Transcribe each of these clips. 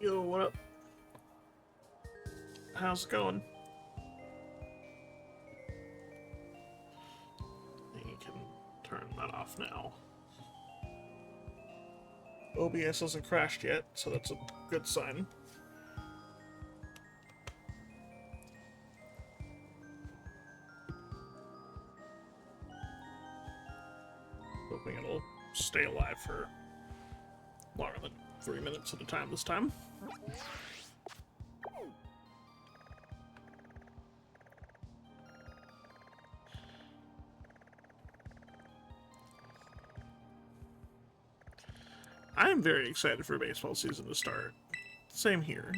Yo, what up? How's it going? You can turn that off now. OBS hasn't crashed yet, so that's a good sign. Hoping it'll stay alive for longer than 3 minutes at a time this time. I'm very excited for baseball season to start. Same here.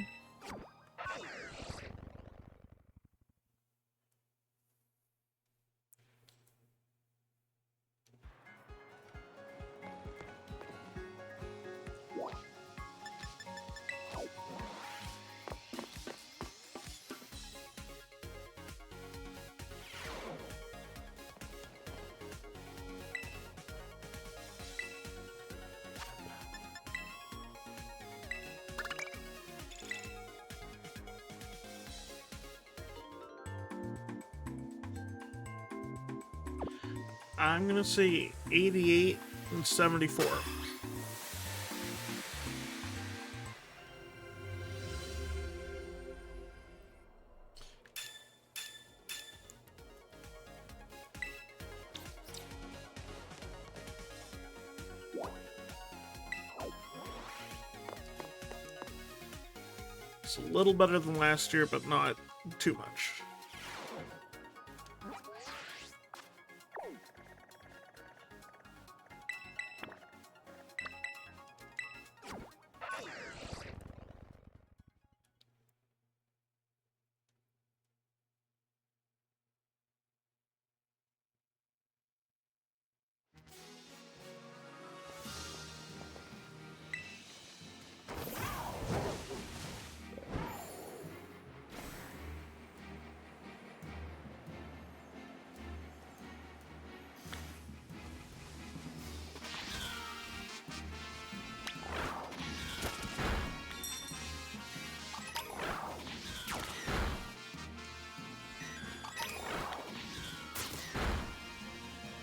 I'm gonna say 88 and 74. It's a little better than last year, but not too much.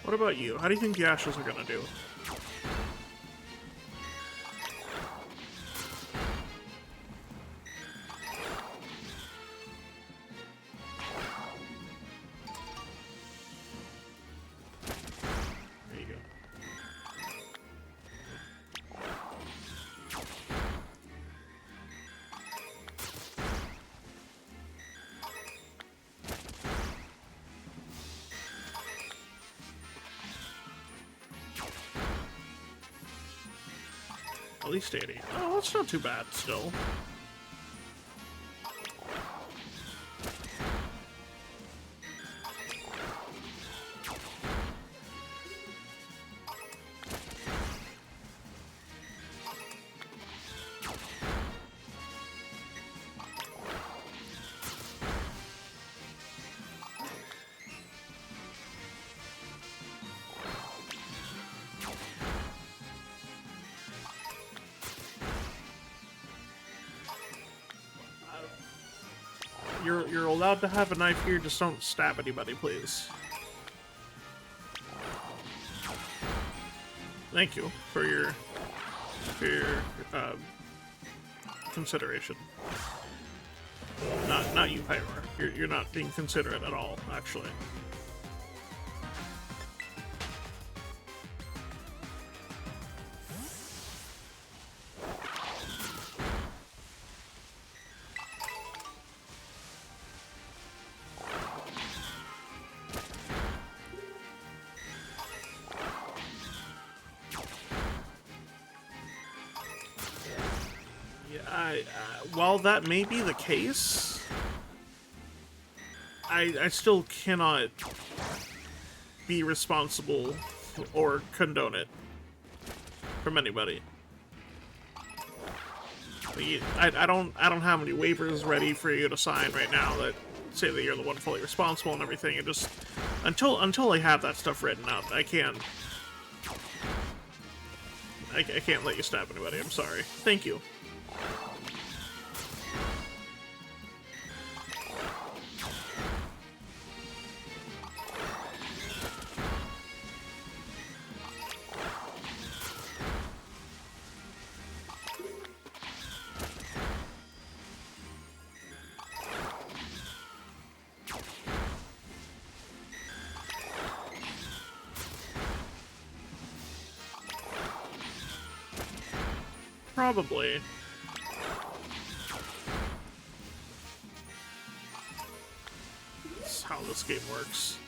What about you? How do you think the Astros are gonna do? There you go. At least 80. Oh, that's not too bad still. You're allowed to have a knife here, just don't stab anybody, please. Thank you for your consideration. Not you, Pyro. You're not being considerate at all, actually. While that may be the case, I still cannot be responsible or condone it from anybody. I don't have any waivers ready for you to sign right now that say that you're the one fully responsible and everything. And just until I have that stuff written out, I can't let you stab anybody. I'm sorry. Thank you. Probably. That's how this game works.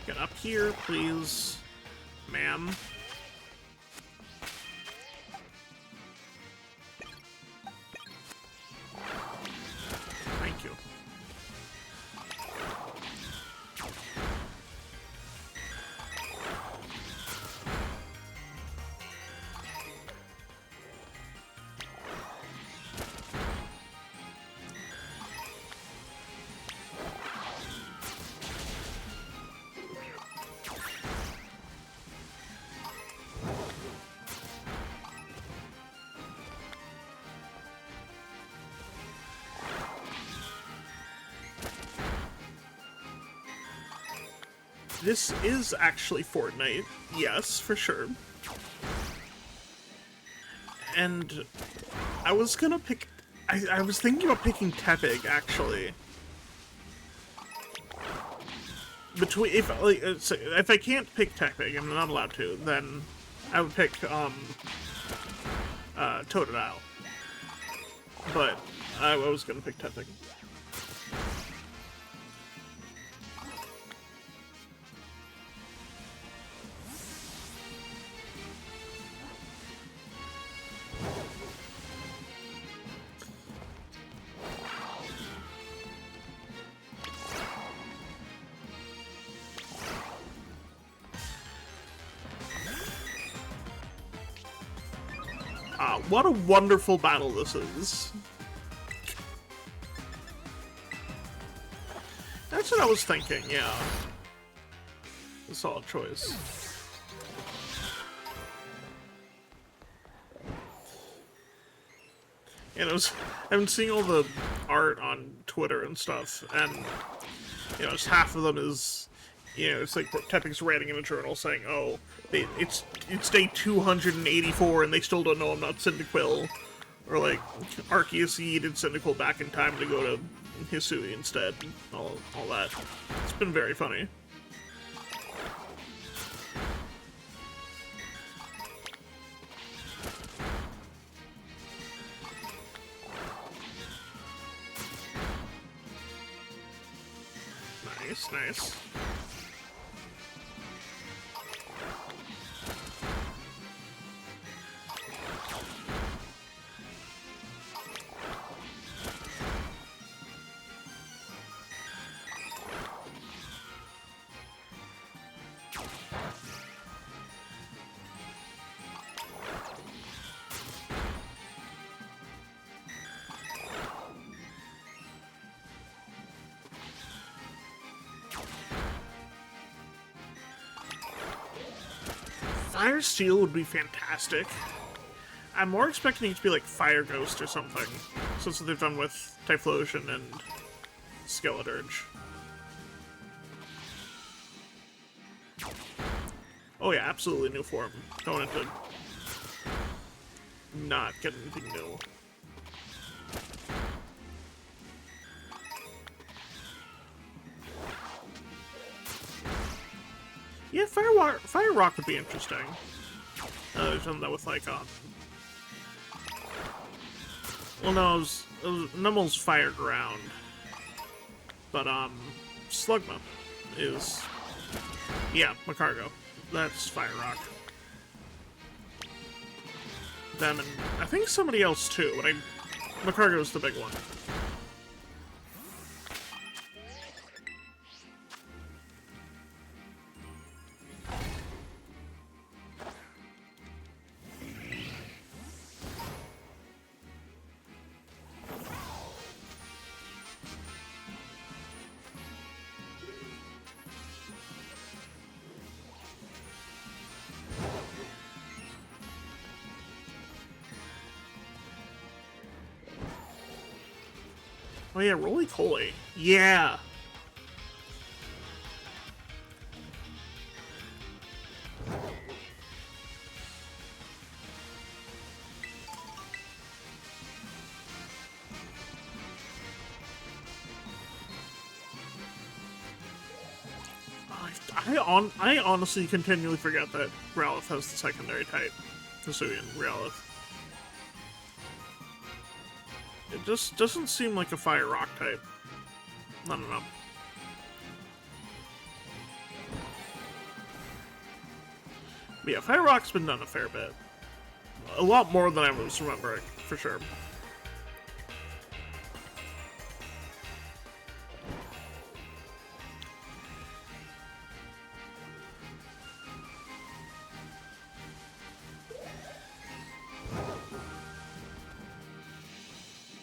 Get up here, please, ma'am. Thank you. This is actually Fortnite. Yes, for sure. And I was gonna pick... I was thinking about picking Tepig, actually. Between... if I can't pick Tepig, I'm not allowed to, then I would pick, Totodile. But I was gonna pick Tepig. What a wonderful battle this is. That's what I was thinking, yeah. A solid choice. And I've been seeing all the art on Twitter and stuff, and, you know, just half of them is, you know, it's like Tepig's writing in a journal saying, oh, it's day 284 and they still don't know I'm not Cyndaquil. Or like, Arceus yeeted Cyndaquil back in time to go to Hisui instead. All that. It's been very funny. Nice, nice. Fire Steel would be fantastic. I'm more expecting it to be like Fire Ghost or something, since what they've done with Typhlosion and Skeledirge. Oh yeah, absolutely new form. Don't want it to not get anything new. Yeah, Fire Rock would be interesting. They've done that with, like, well, no, it was Nummel's Fire Ground. But, Slugma is... Yeah, Macargo. That's Fire Rock. Them and... I think somebody else, too, but Macargo's the big one. Oh yeah, Roly-Poly. Yeah! I honestly continually forget that Growlithe has the secondary type. Hisuian Growlithe. It just doesn't seem like a fire rock type. I don't know. But yeah, fire rock's been done a fair bit. A lot more than I was remembering, for sure.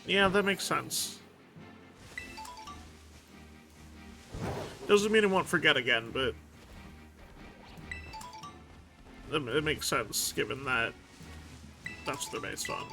Yeah, that makes sense. Doesn't mean I won't forget again, but it makes sense given that that's what they're based on.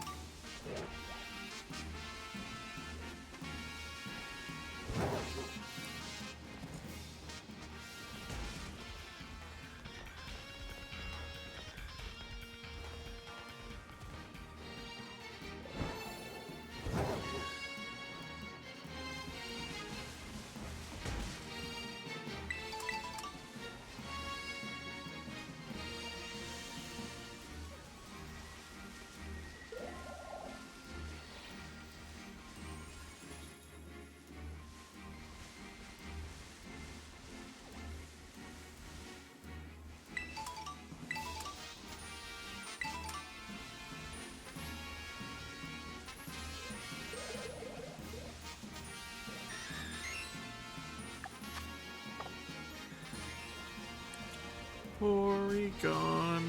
Porygon.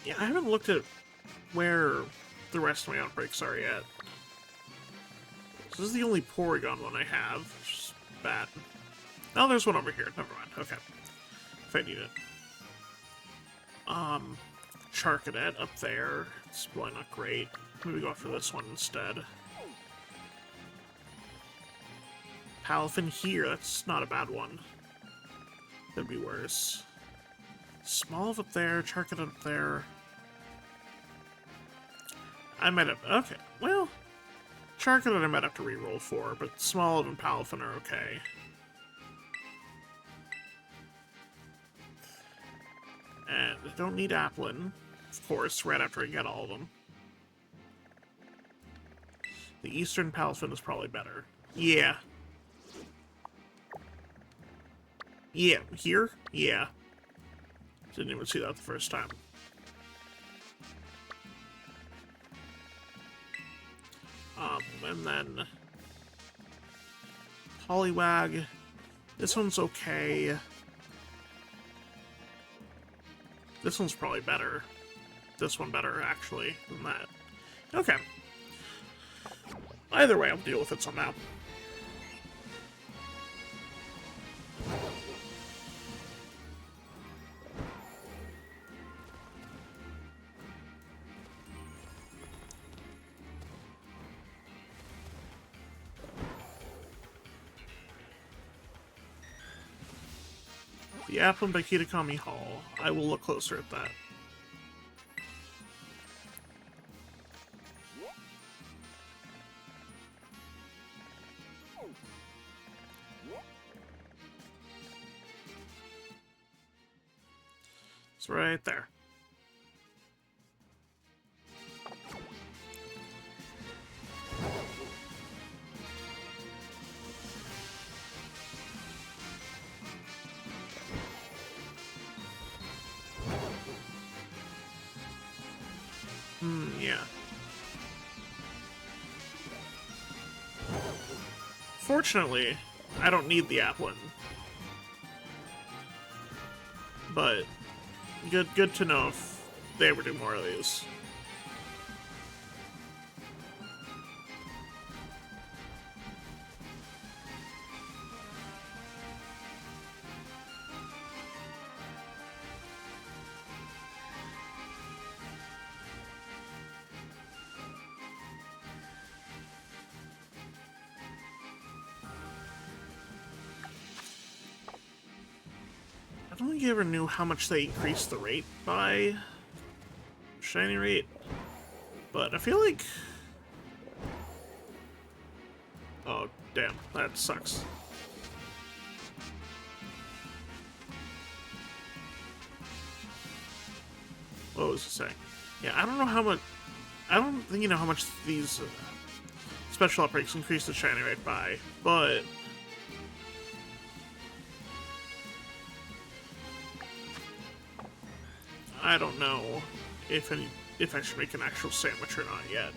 Yeah, I haven't looked at where the rest of my outbreaks are yet. This is the only Porygon one I have, which is bad. Oh, there's one over here. Never mind. Okay. If I need it. Charcadet up there. It's probably not great. Maybe go for this one instead. Palafin here. That's not a bad one. That'd be worse. Smolv up there. Charcadet up there. I might have... Okay. Well, Charcadet I might have to reroll for, but Smolv and Palafin are okay. And I don't need Applin, of course, right after I get all of them. The Eastern Palafin is probably better. Yeah. Yeah. Here? Yeah. Didn't even see that the first time. And then... Poliwag. This one's okay. This one's probably better. This one better, actually, than that. Okay. Either way, I'll deal with it somehow. The Applin by Kitakami Hall. I will look closer at that. It's right there. Yeah. Fortunately, I don't need the Applin. But good to know if they ever do more of these. don't think you ever knew how much they increased the rate by. Shiny rate. But I feel like... Oh, damn. That sucks. What was it saying? Yeah, I don't know how much... I don't think you know how much these special outbreaks increase the shiny rate by, but... I don't know if I should make an actual sandwich or not yet.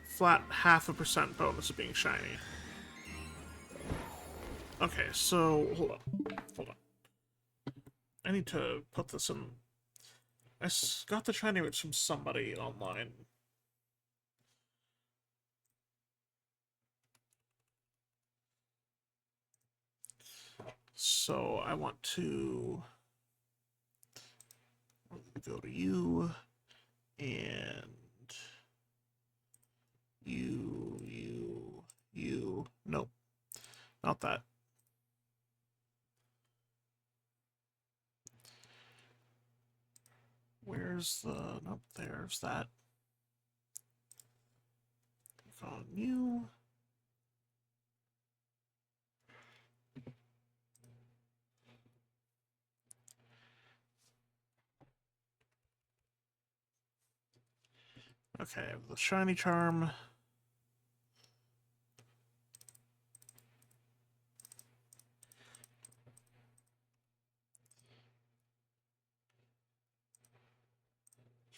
Flat 0.5% bonus of being shiny. Okay, so hold on. I need to put this in. I got the shiny rate from somebody online. So I want to go to you and you. Nope, not that. Where's the... Nope, there's that. Click on you. Okay, the shiny charm.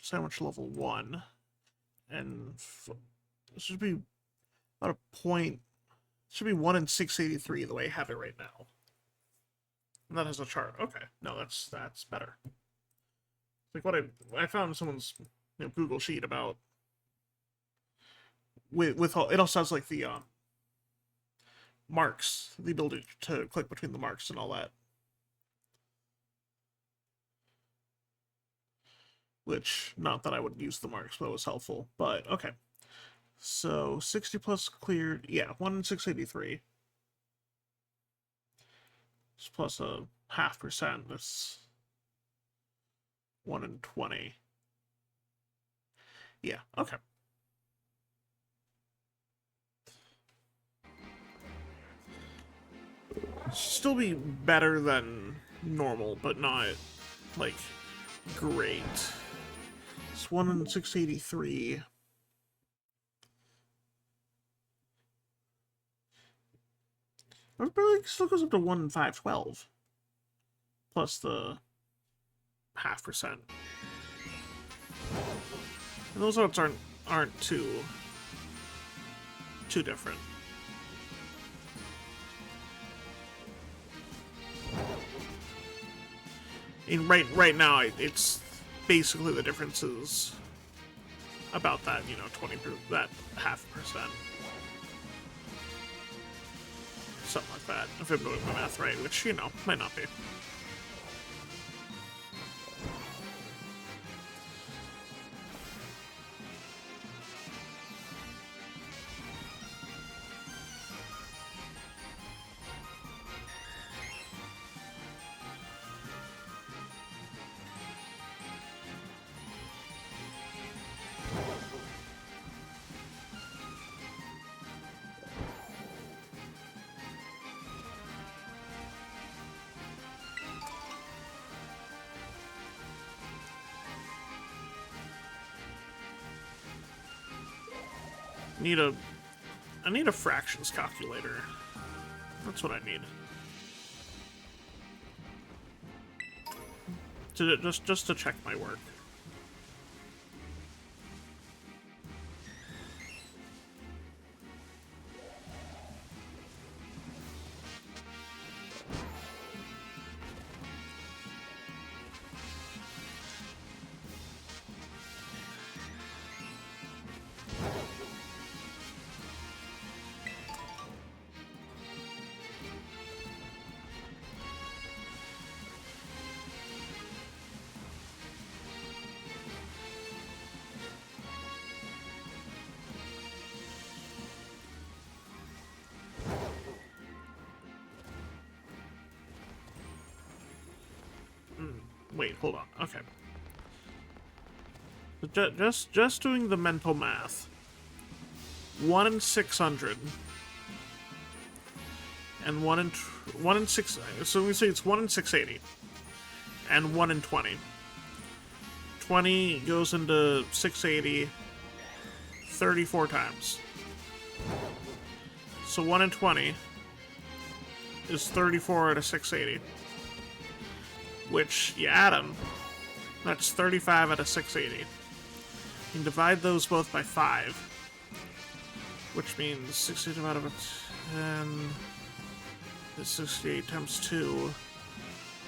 Sandwich level 1. And this should be about a point. Should be 1 in 683 the way I have it right now. And that has a chart. Okay, no, that's better. Like what I found someone's Google sheet about with all, it also has like the marks, the ability to click between the marks and all that. Which, not that I would use the marks, but it was helpful. But okay. So 60 plus cleared, yeah, 1 in 683. Plus a 0.5%. That's 1 in 20. Yeah, okay. Still be better than normal, but not, like, great. It's 1 in 683. It barely still goes up to 1 in 512. Plus the 0.5%. And those odds aren't too different. And right now, it's basically the difference is about that, 20, that 0.5%. Something like that, if I'm doing my math right, which, might not be. I need a fractions calculator. That's what I need. Just to check my work. Wait, hold on. Okay. Just doing the mental math. 1 in 600. And 1 in 6. So we say it's 1 in 680. And 1 in 20. 20 goes into 680 34 times. So 1 in 20 is 34 out of 680. Which, you add them, that's 35 out of 680. You can divide those both by 5. Which means 60 divided by 10 is 68 times 2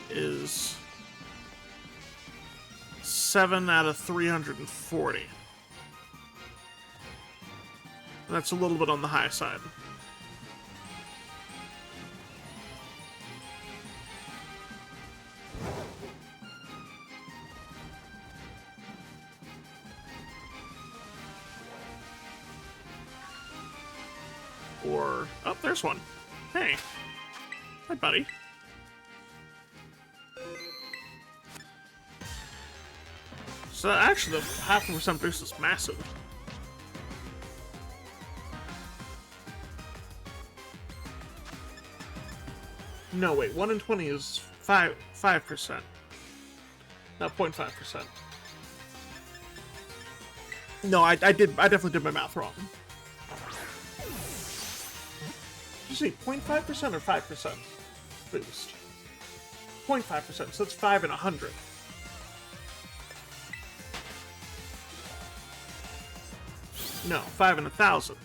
is 7 out of 340. That's a little bit on the high side. Or... oh, there's one. Hey. Hi, buddy. So actually, the 0.5% boost is massive. No, wait. 1 in 20 is 5%. Not 0.5%. No, I definitely did my math wrong. Did you say 0.5% or 5% boost? 0.5%, so it's 5 in 100. No, 5 in 1,000.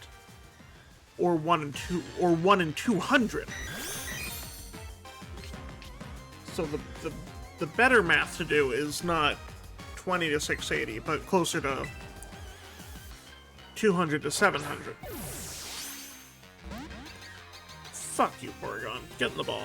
Or 1 in 2, or 1 in 200. So the better math to do is not 20 to 680, but closer to 200 to 700. Fuck you, Porygon. Get in the ball.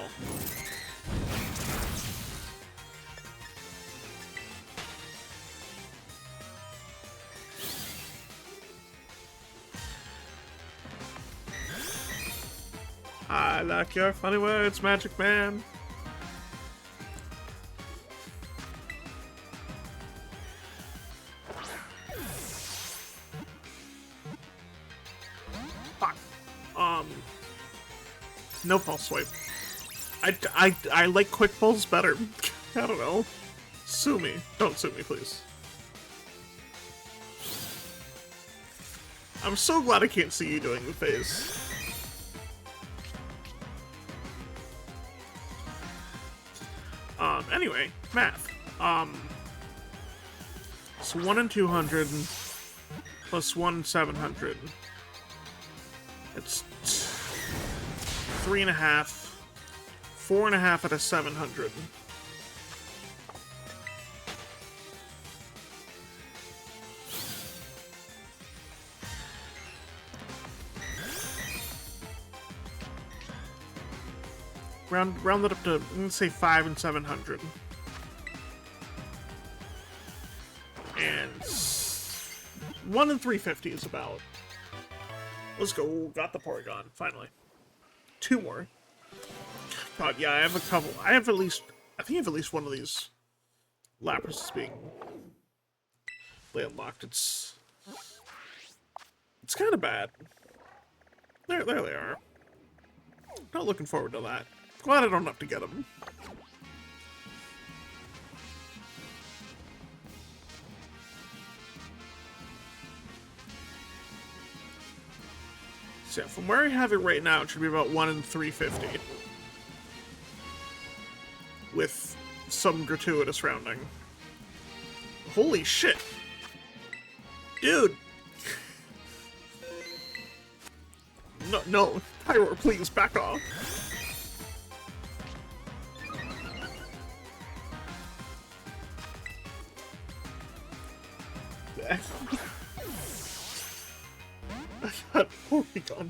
I like your funny words, Magic Man. Fuck. No false swipe. I like quick pulls better. I don't know. Sue me. Don't sue me, please. I'm so glad I can't see you doing the face. Anyway, math. So 1 in 200 plus 1 in 700. It's 3.5. 4.5 out of 700. Round it up to, let's say, 5 and 700. And 1 in 350 is about. Let's go. Got the Porygon, finally. 2 more. God, yeah, I have a couple. I think I have at least one of these Laprases being landlocked. It's kind of bad. There they are. Not looking forward to that. Glad I don't have to get them. So yeah, from where I have it right now, it should be about 1 in 350. With some gratuitous rounding. Holy shit! Dude! No, Pyro, please, back off. I got Porygon.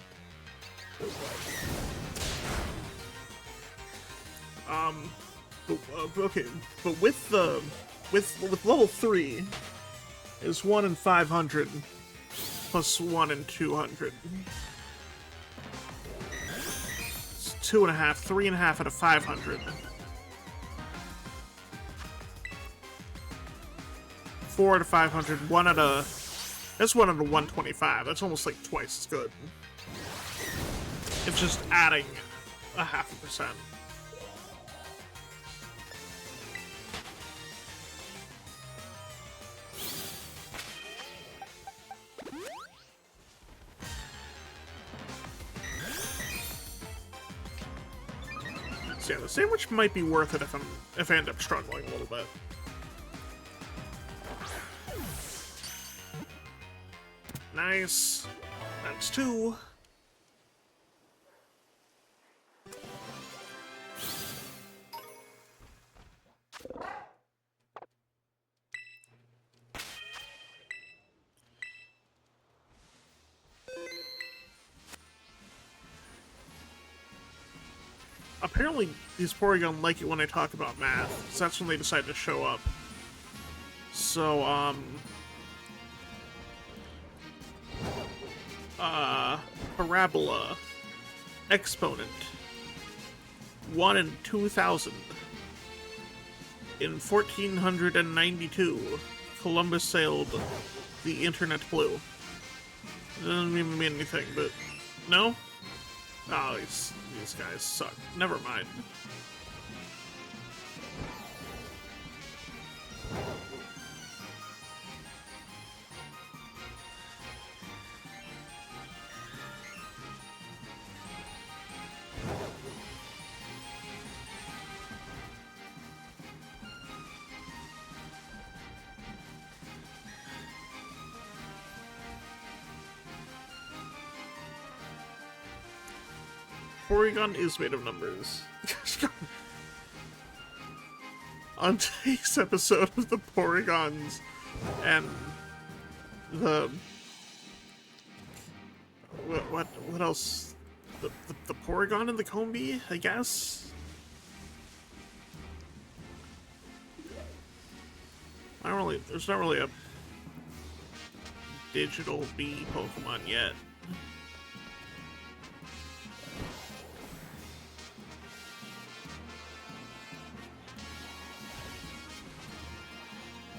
Okay, but with level 3 is 1 in 500 plus 1 in 200. It's 2.5, 3.5 out of 500. 4 out of 500, 1 out of... That's 1 out of 125. That's almost like twice as good. It's just adding a 0.5%. So yeah, the sandwich might be worth it if I end up struggling a little bit. Nice. That's 2. Apparently, these Porygon like it when I talk about math, so that's when they decide to show up. So, parabola, exponent, 1 in 2,000. In 1492, Columbus sailed the internet blue. It doesn't even mean anything, but no? Oh, these guys suck. Never mind. Porygon is made of numbers. On today's episode of the Porygons and the what else? The Porygon and the Combi, I guess. There's not really a digital bee Pokemon yet.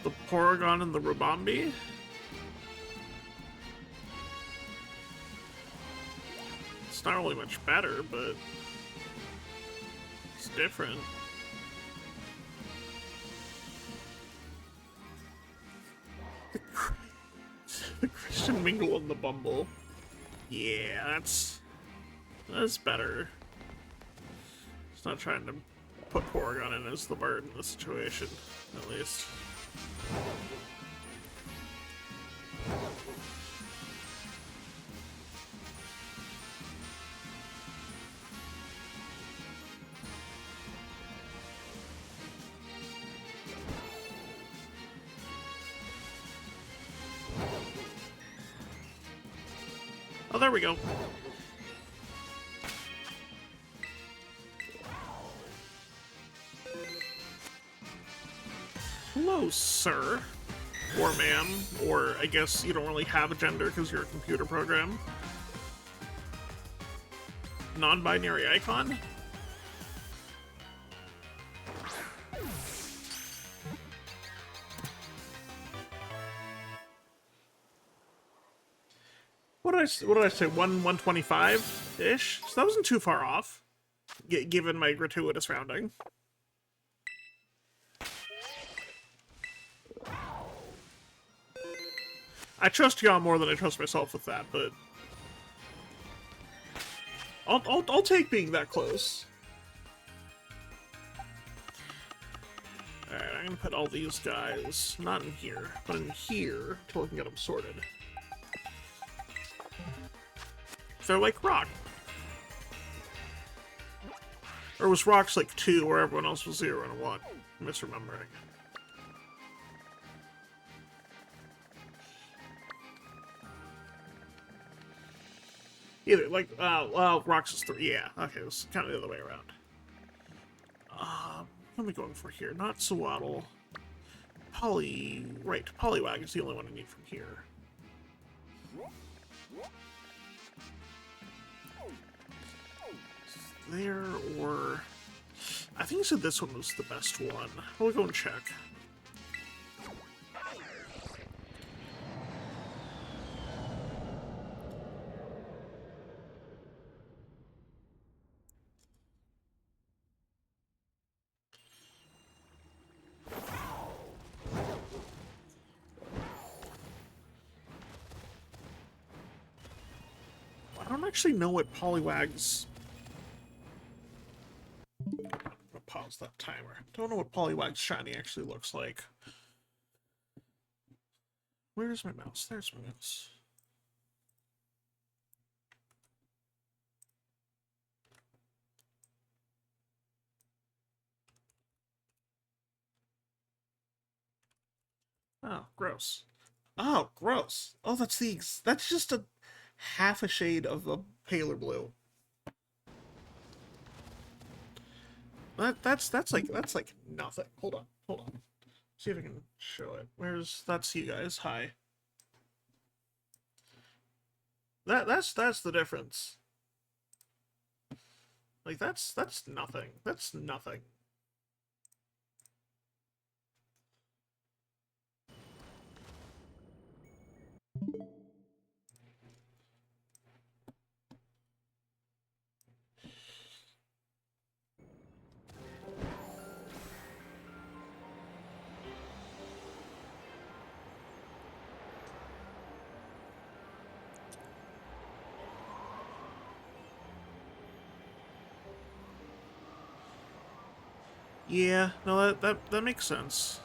The Porygon and the Ribombi? It's not really much better, but it's different. The Christian Mingle and the Bumble. Yeah, that's better. It's not trying to put Porygon in as the bird in this situation, at least. Oh, there we go. Hello, sir. Or ma'am. Or I guess you don't really have a gender because you're a computer program. Non-binary icon? What did I say? 125-ish? So that wasn't too far off, given my gratuitous rounding. I trust y'all more than I trust myself with that, but I'll take being that close. Alright, I'm gonna put all these guys, not in here, but in here, until I can get them sorted. They're like rock. Or was rocks like 2 where everyone else was 0 and 1? I'm misremembering. Either, like, well, rocks is 3. Yeah, okay, it was kind of the other way around. What am I going for here? Not Sewaddle. Right, Poliwag is the only one I need from here. There, or... I think you said this one was the best one. We'll go and check. actually know what Poliwag's... I'm gonna pause that timer. Don't know what Poliwag's shiny actually looks like. Where's my mouse? There's my mouse. Oh, gross. Oh, gross. Oh, that's just a half a shade of a paler blue. That's like nothing. Hold on. See if I can show it. That's you guys. Hi. That's the difference. Like that's nothing. That's nothing. Yeah, no, that makes sense.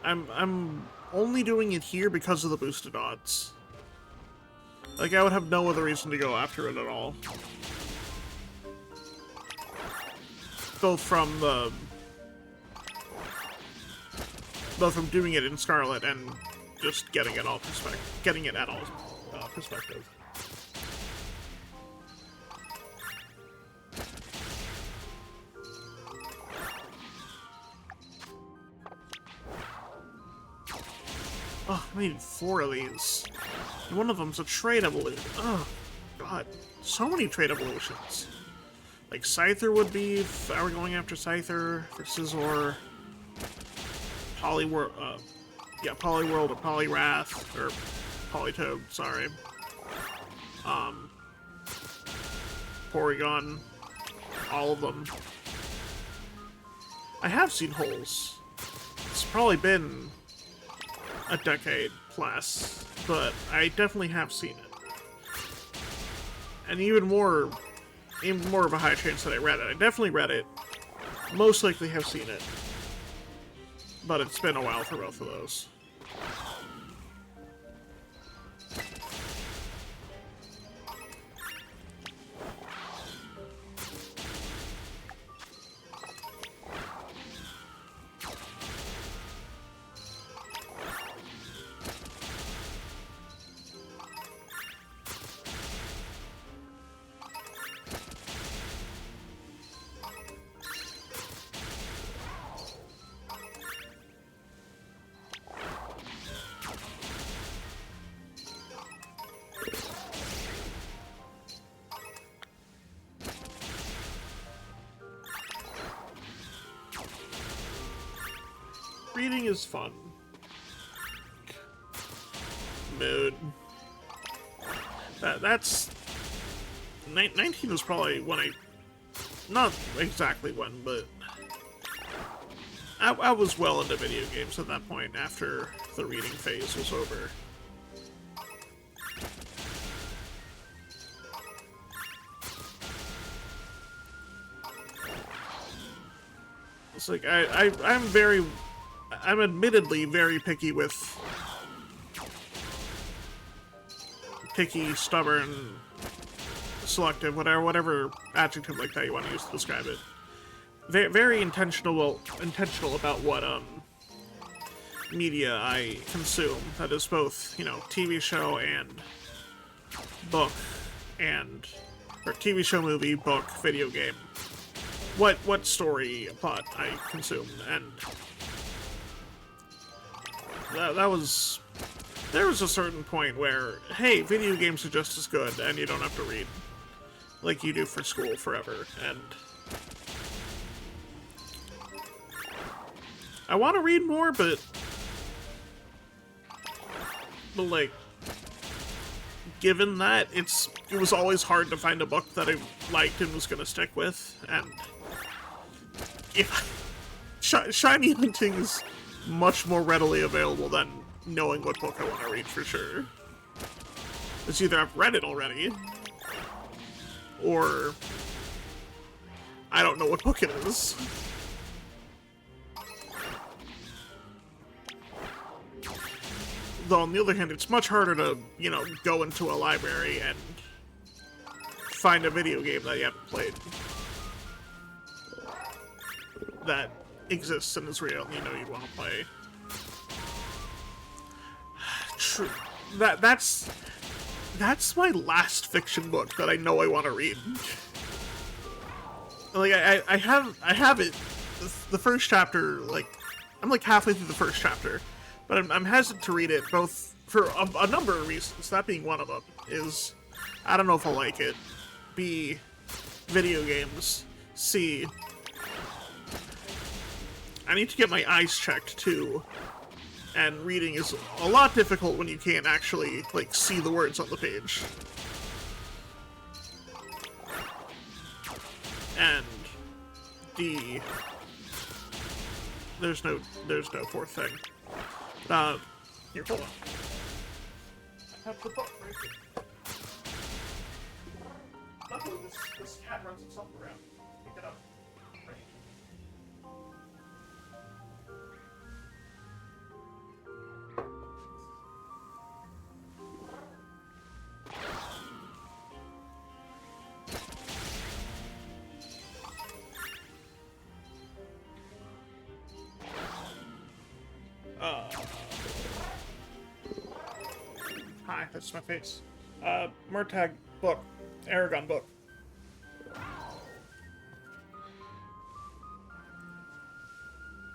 I'm only doing it here because of the boosted odds. Like, I would have no other reason to go after it at all. Both from doing it in Scarlet and just getting it at all perspective. Oh, I need 4 of these. And one of them's a trade evolution. Oh, God. So many trade evolutions. Like, Scyther would be if I were going after Scyther for Scizor. Poliworld or Poliwrath, or Politoed, sorry. Porygon. All of them. I have seen holes. It's probably been a decade plus, but I definitely have seen it. And even more of a high chance that I read it. I definitely read it. Most likely have seen it. But it's been a while for both of those. Reading is fun. Mood. That's... 19 was probably when I... Not exactly when, but... I was well into video games at that point, after the reading phase was over. It's like, I'm admittedly very picky with... Picky, stubborn, selective, whatever adjective like that you want to use to describe it. Very intentional about what, media I consume. That is both, you know, TV show and book or TV show, movie, book, video game. What story plot I consume, and there was a certain point where, hey, video games are just as good, and you don't have to read like you do for school forever, and I want to read more, but like, given that it was always hard to find a book that I liked and was gonna stick with, and if shiny hunting is much more readily available than knowing what book I want to read for sure. It's either I've read it already, or I don't know what book it is. Though, on the other hand, it's much harder to, you know, go into a library and find a video game that you haven't played that exists and is real and you know you'd want to play. True. That's my last fiction book that I know I want to read. Like, I have it, the first chapter, like, I'm like halfway through the first chapter, but I'm hesitant to read it, both for a number of reasons, that being one of them, is, I don't know if I'll like it, B, video games, C, I need to get my eyes checked, too, and reading is a lot difficult when you can't actually, like, see the words on the page. And D, there's no fourth thing. Here, hold on. I have the book right here. Luckily, this cat runs itself around. Pick it up. Right. Hi, that's my face. Murtag book. Aragon book.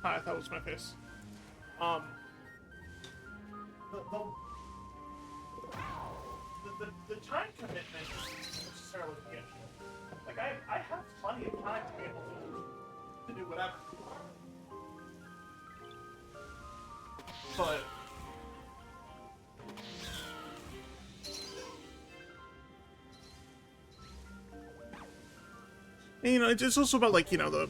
Hi, that was my face. The time commitment isn't necessarily the issue. Like, I have plenty of time to be able to do whatever. But you know, it's also about, like, you know,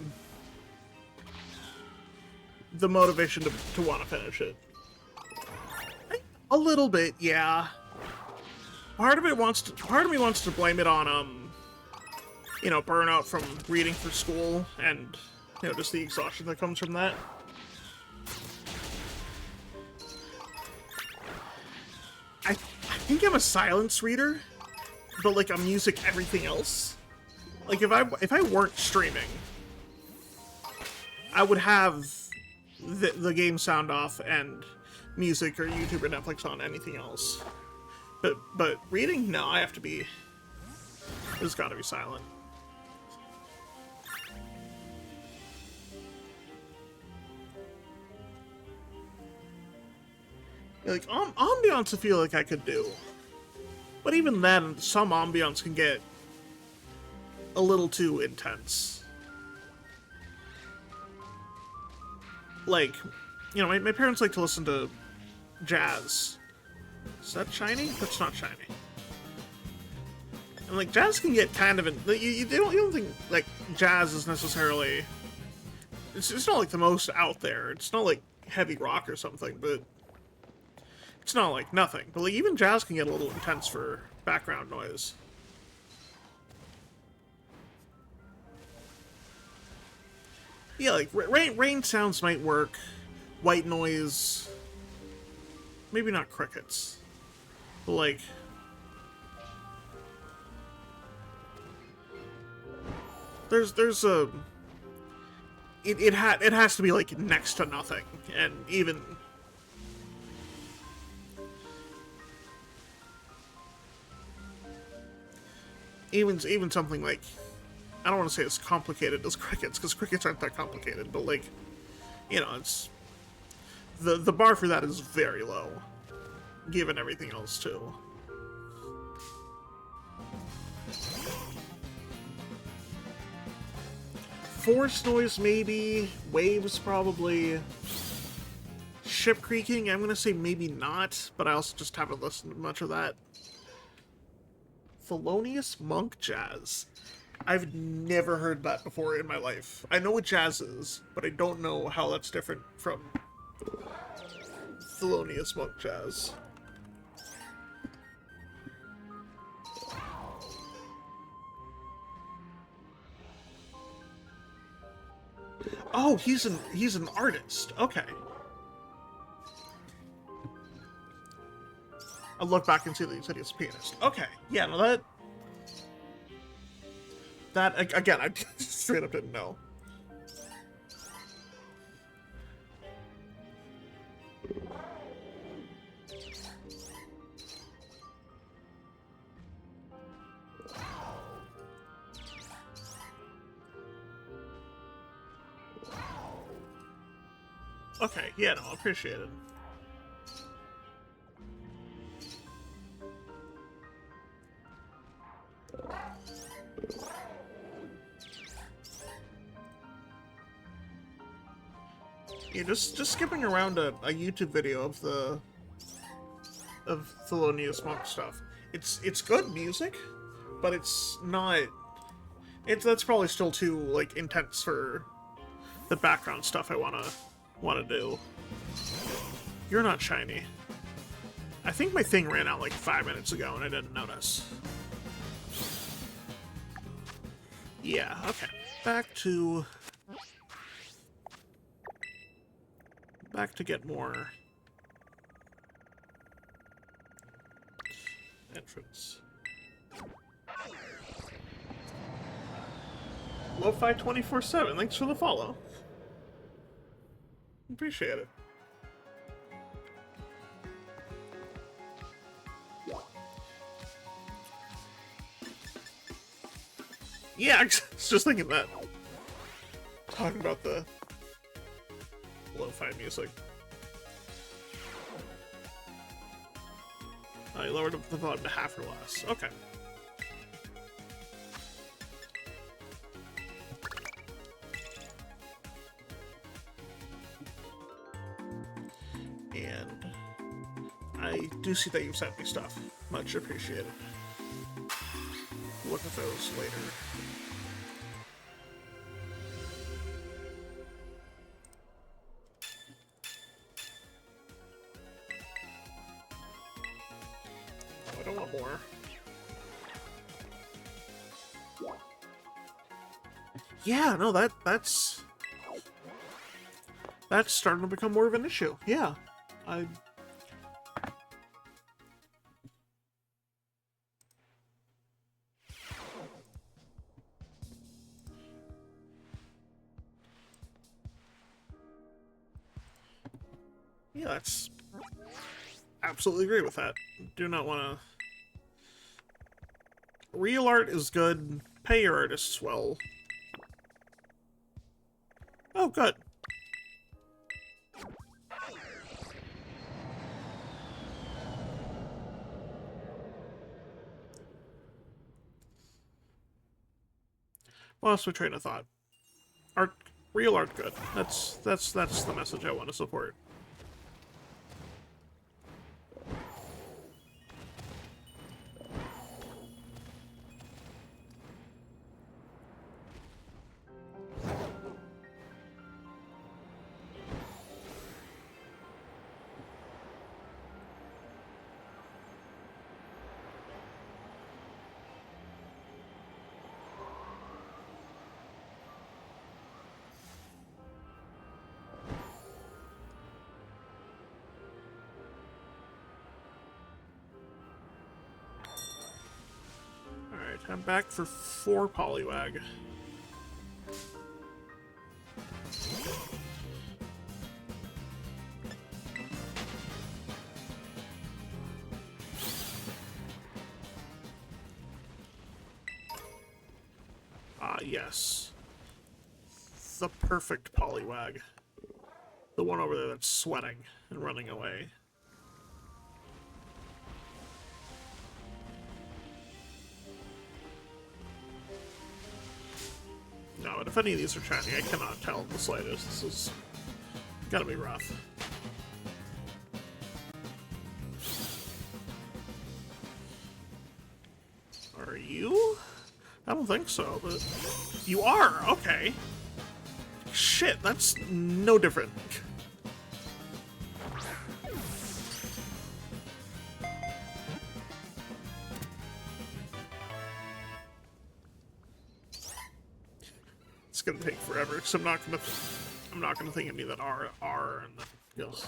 the motivation to want to finish it. A little bit, yeah. Part of me wants to blame it on you know, burnout from reading for school and, you know, just the exhaustion that comes from that. I think I'm a silence reader, but, like, I'm music everything else. Like, if I weren't streaming, I would have the game sound off and music or YouTube or Netflix on, anything else. But reading, no, I have to be. It's got to be silent. Like, ambiance I feel like I could do. But even then, some ambiance can get a little too intense. Like, you know, my parents like to listen to jazz. Is that shiny? That's not shiny. And, like, jazz can get kind of... you don't think, like, jazz is necessarily... It's not, like, the most out there. It's not, like, heavy rock or something, but... It's not, like, nothing. But, like, even jazz can get a little intense for background noise. Yeah, like, rain sounds might work. White noise... Maybe not crickets. But, like... There's a... It has to be, like, next to nothing. And even... Even something like... I don't want to say as complicated as crickets, because crickets aren't that complicated, but, like... You know, it's... The bar for that is very low. Given everything else, too. Forest noise, maybe. Waves, probably. Ship creaking, I'm gonna say maybe not, but I also just haven't listened to much of that. Thelonious Monk jazz. I've never heard that before in my life. I know what jazz is, but I don't know how that's different from Thelonious Monk jazz. Oh, he's an artist. Okay. I'll look back and see that you said he's a pianist. Okay. Yeah, no, that again, I straight up didn't know. Okay, yeah, no, appreciate it. Yeah, just skipping around a YouTube video of the Thelonious Monk stuff. It's good music, but it's not. That's probably still too like intense for the background stuff I wanna do. You're not shiny. I think my thing ran out like 5 minutes ago and I didn't notice. Yeah, okay. Back to get more entrance. Lo-Fi 24/7, thanks for the follow. Appreciate it. Yeah, I was just thinking that. Talking about the lo-fi music. Oh, you lowered the volume to half or less. Okay. And I do see that you've sent me stuff. Much appreciated. Look at those later. Oh, I don't want more. Yeah, no, that's starting to become more of an issue. Yeah. Yeah, that's... Absolutely agree with that. Do not want to... Real art is good. Pay your artists well. Oh, good. Well, that's my train of thought. Art, real art, good. That's the message I want to support. Alright, I'm back for 4 Poliwag. Ah, yes. The perfect Poliwag. The one over there that's sweating and running away. No, but if any of these are shiny, I cannot tell in the slightest. This is gotta be rough. Are you? I don't think so, but... You are! Okay. Shit, that's no different. gonna take forever, because I'm not gonna think any that are, and then goes.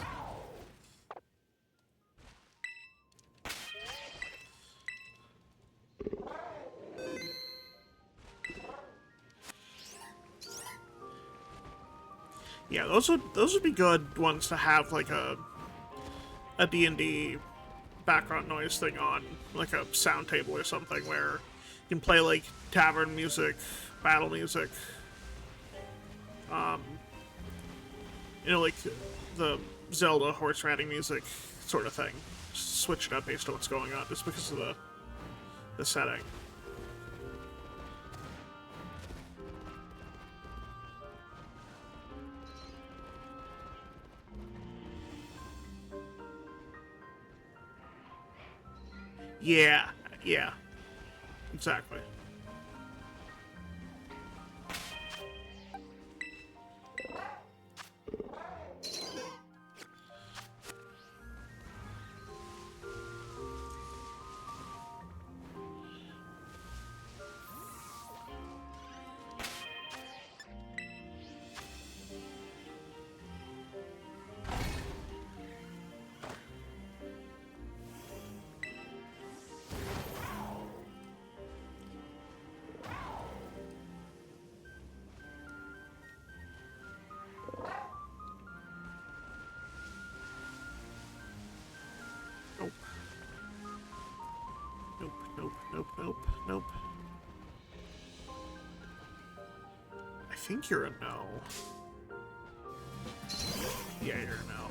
Yeah, those would be good ones to have, like a D&D background noise thing on, like a sound table or something, where you can play like tavern music, battle music, you know, like the Zelda horse riding music sort of thing. Just switch it up based on what's going on, just because of the setting. Yeah, yeah, exactly. Nope. Nope, nope, nope, nope, nope. I think you're a no. Yeah, you're a no.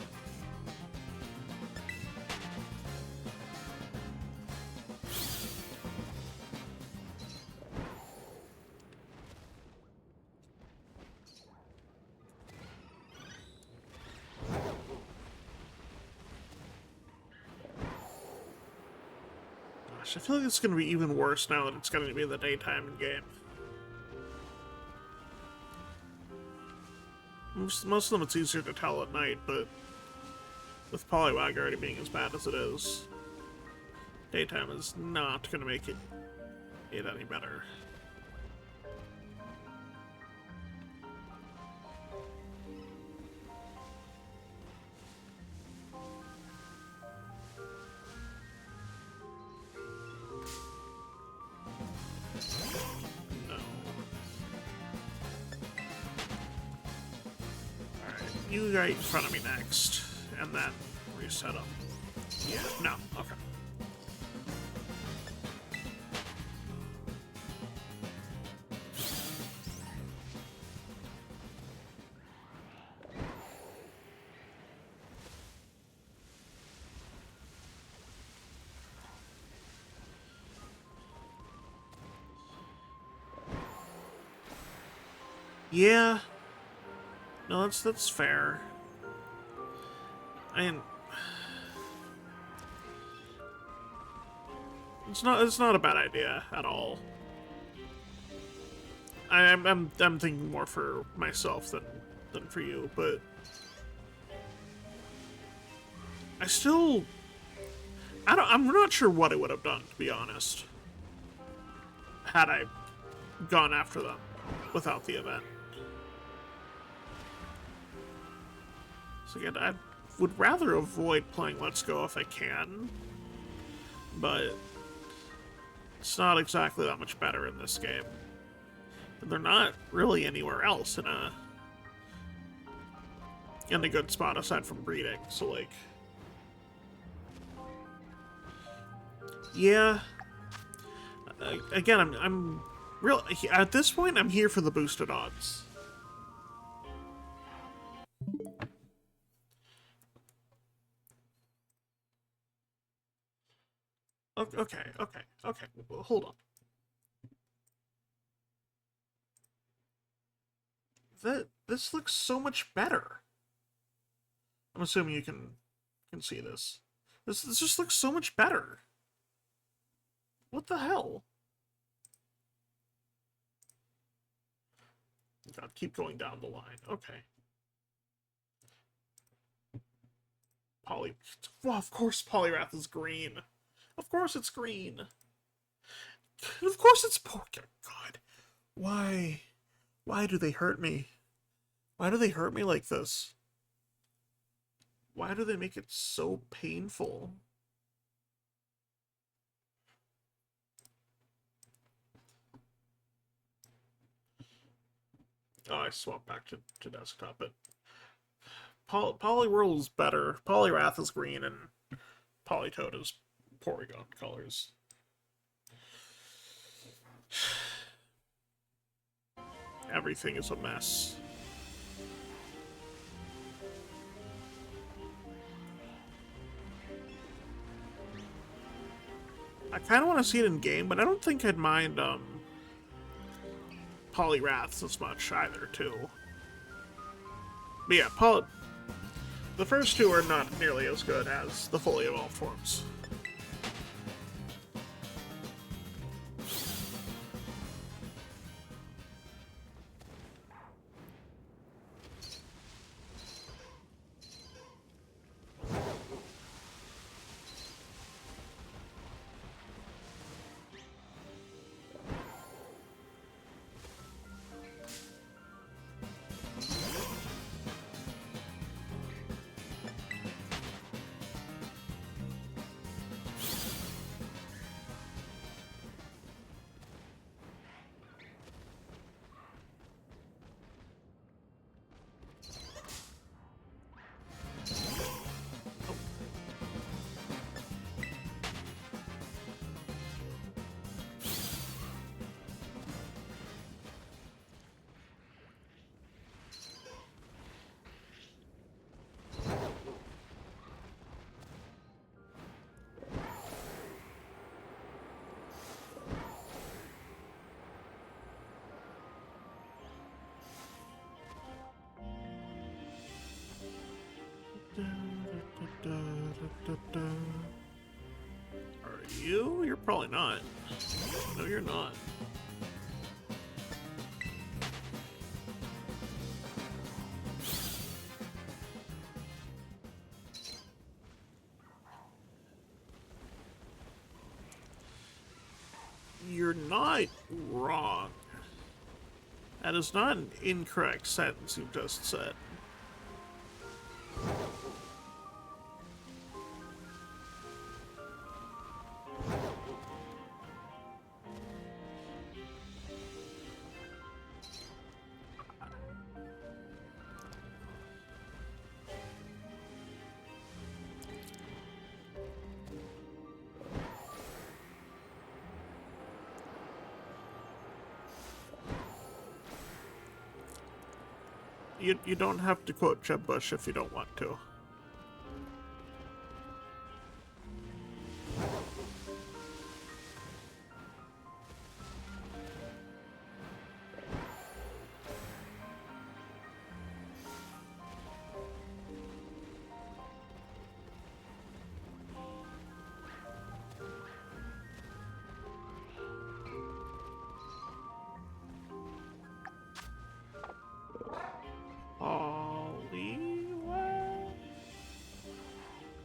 Gosh, I feel like it's going to be even worse now that it's going to be in the daytime in game. Most of them it's easier to tell at night, but with Poliwag already being as bad as it is, daytime is not going to make it any better. You right in front of me next, and then reset them. Yeah, no, okay. Yeah. No, that's fair. I mean, it's not a bad idea at all. I'm thinking more for myself than for you, but I'm not sure what I would have done, to be honest, had I gone after them without the event. So again, I would rather avoid playing Let's Go if I can, but it's not exactly that much better in this game. And they're not really anywhere else in a good spot aside from breeding, so like, yeah. Again, I'm real at this point. I'm here for the boosted odds. Okay. Well, hold on. This looks so much better. I'm assuming you can see this. This just looks so much better. What the hell? God, keep going down the line. Okay. Well, of course Poliwrath is green. Of course it's green. Of course it's Pokémon. God. Why? Why do they hurt me? Why do they hurt me like this? Why do they make it so painful? Oh, I swapped back to desktop, but Poliwhirl is better. Poliwrath is green, and Politoed is Porygon colors. Everything is a mess. I kind of want to see it in game, but I don't think I'd mind Poliwraths as much either, too. But yeah, the first two are not nearly as good as the fully evolved forms. Are you? You're probably not. No, you're not. You're not wrong. That is not an incorrect sentence you just said. You don't have to quote Jeb Bush if you don't want to.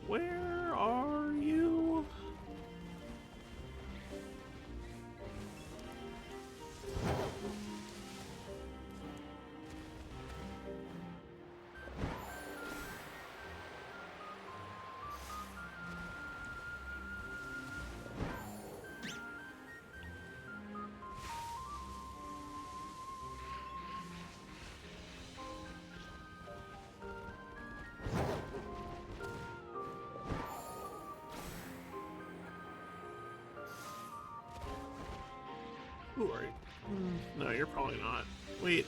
Where are you? Who are you? No, you're probably not. Wait.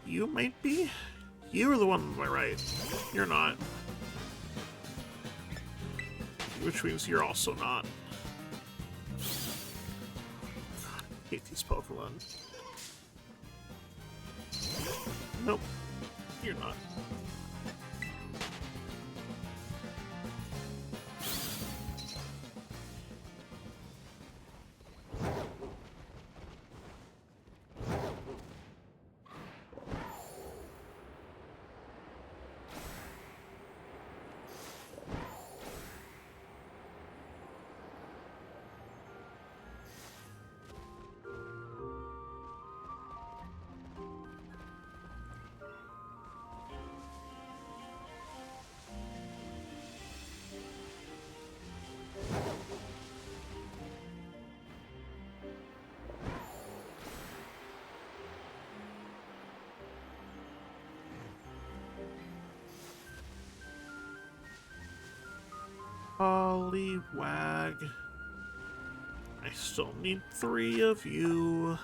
You might be? You're the one on my right. You're not. Which means you're also not. God, I hate these Pokemon. Nope. You're not. Poliwag. I still need 3 of you.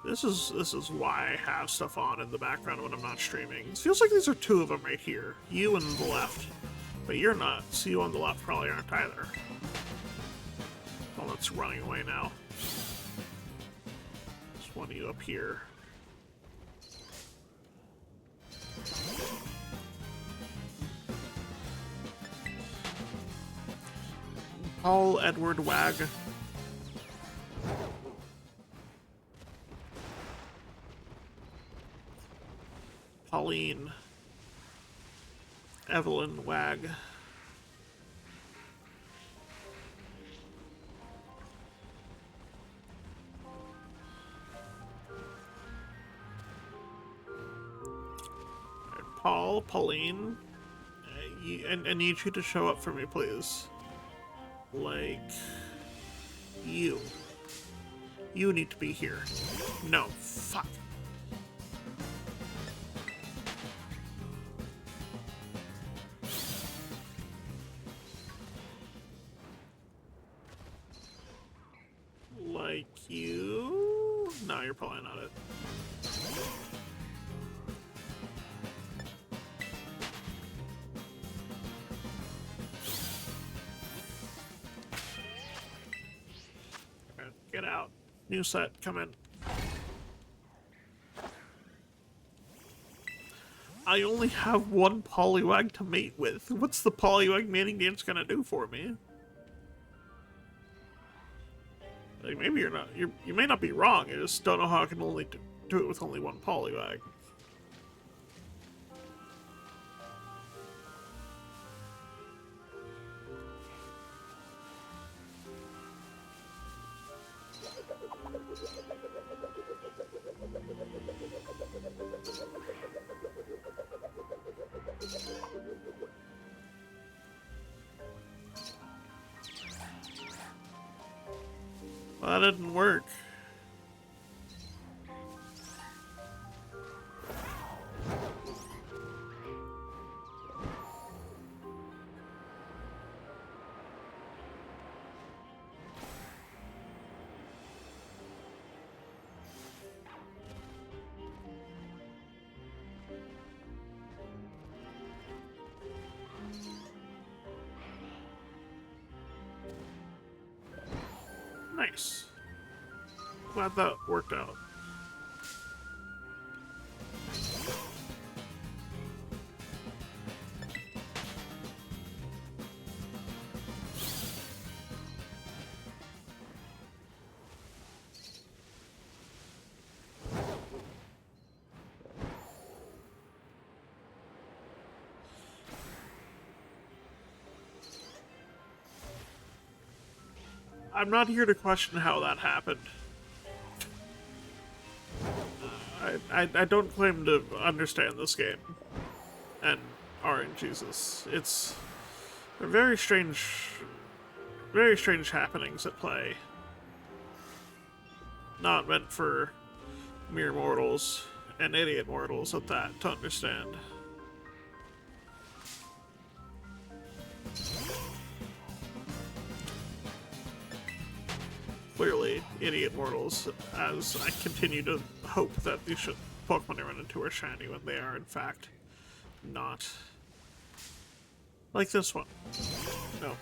This is why I have stuff on in the background when I'm not streaming. It feels like these are 2 of them right here. You and the left. But you're not, so you on the left probably aren't either. Well, that's running away now. There's one of you up here. Paul Edward Wag. Pauline. Evelyn Wag. Paul, Pauline, I need you to show up for me, please. Like, you. You need to be here. No, fuck. Like you? No, you're probably not it. Get out. New set, come in. I only have 1 Poliwag to mate with. What's the Poliwag mating dance gonna do for me? Like, maybe you're not. You may not be wrong. I just don't know how I can only do it with only 1 Poliwag. Well, that didn't work. Nice. Glad that worked out. I'm not here to question how that happened. I don't claim to understand this game. And RNGesus. It's very strange happenings at play. Not meant for mere mortals and idiot mortals at that to understand. Clearly, idiot mortals, as I continue to hope that these Pokemon I run into are shiny when they are, in fact, not. Like this one. No.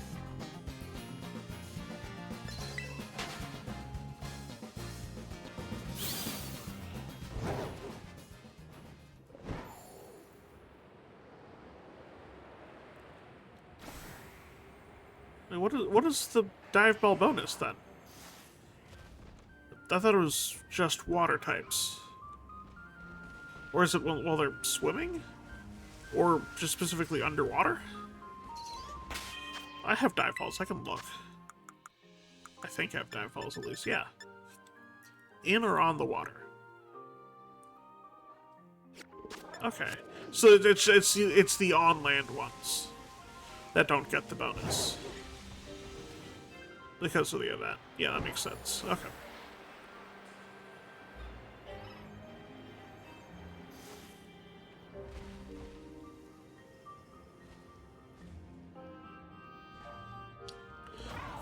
Now, what is the dive ball bonus then? I thought it was just water types. Or is it while they're swimming? Or just specifically underwater? I have dive balls, I can look. I think I have dive balls at least, yeah. In or on the water? Okay. So it's the on land ones that don't get the bonus. Because of the event. Yeah, that makes sense. Okay.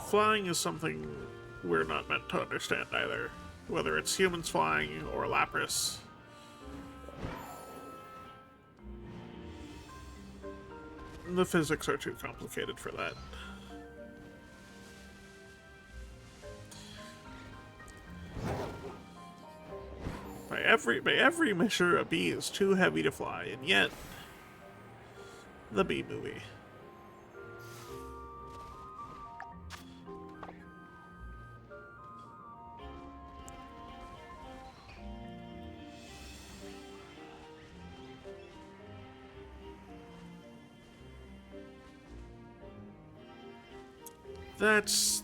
Flying is something we're not meant to understand either. Whether it's humans flying or Lapras. The physics are too complicated for that. By every measure, a bee is too heavy to fly, and yet the Bee Movie.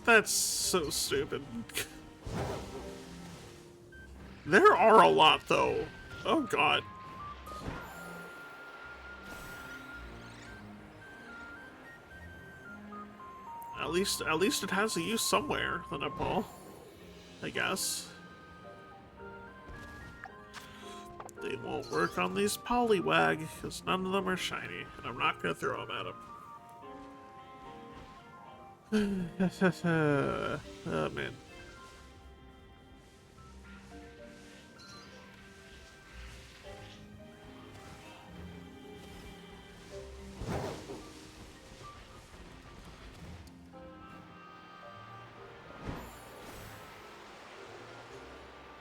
That's so stupid. There are a lot, though. Oh god. At least it has a use somewhere, the nutball. I guess. They won't work on these Poliwag, because none of them are shiny, and I'm not gonna throw them at them. Oh man.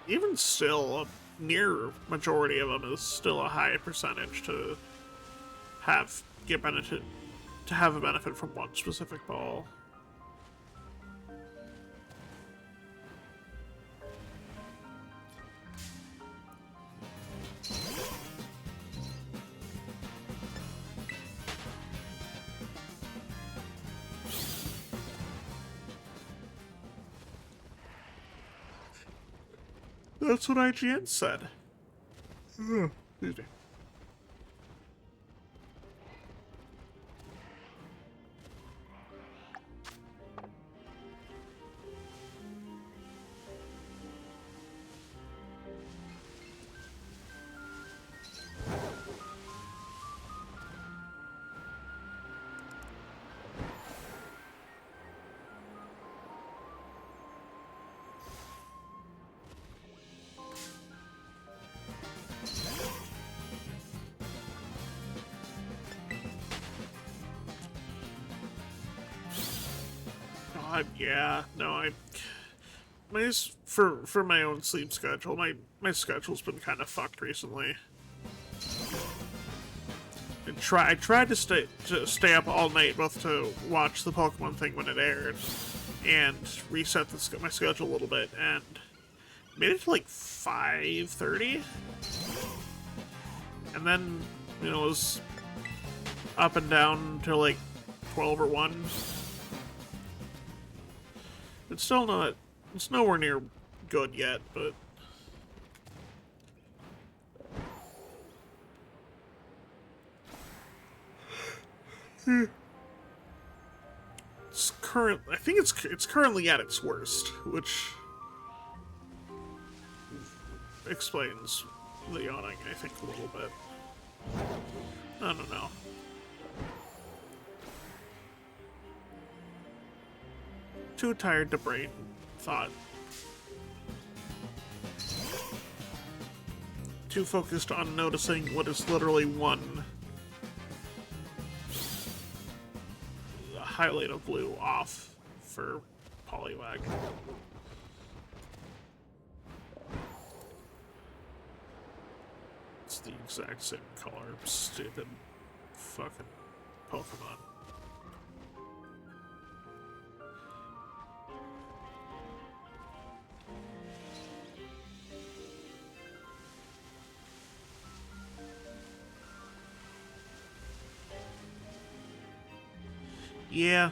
Even still, a near majority of them is still a high percentage to have a benefit from one specific ball. That's what IGN said. Excuse me. Yeah, no, for my own sleep schedule, my schedule's been kind of fucked recently. I tried to stay up all night both to watch the Pokemon thing when it aired and reset my schedule a little bit, and made it to like 5:30, and then it was up and down to like 12 or 1. It's still not... It's nowhere near good yet, but... I think it's currently at its worst, which... explains the yawning, I think, a little bit. I don't know. Too tired to brain thought. Too focused on noticing what is literally one highlight of blue off for Poliwag. It's the exact same color. Stupid fucking Pokemon. Yeah.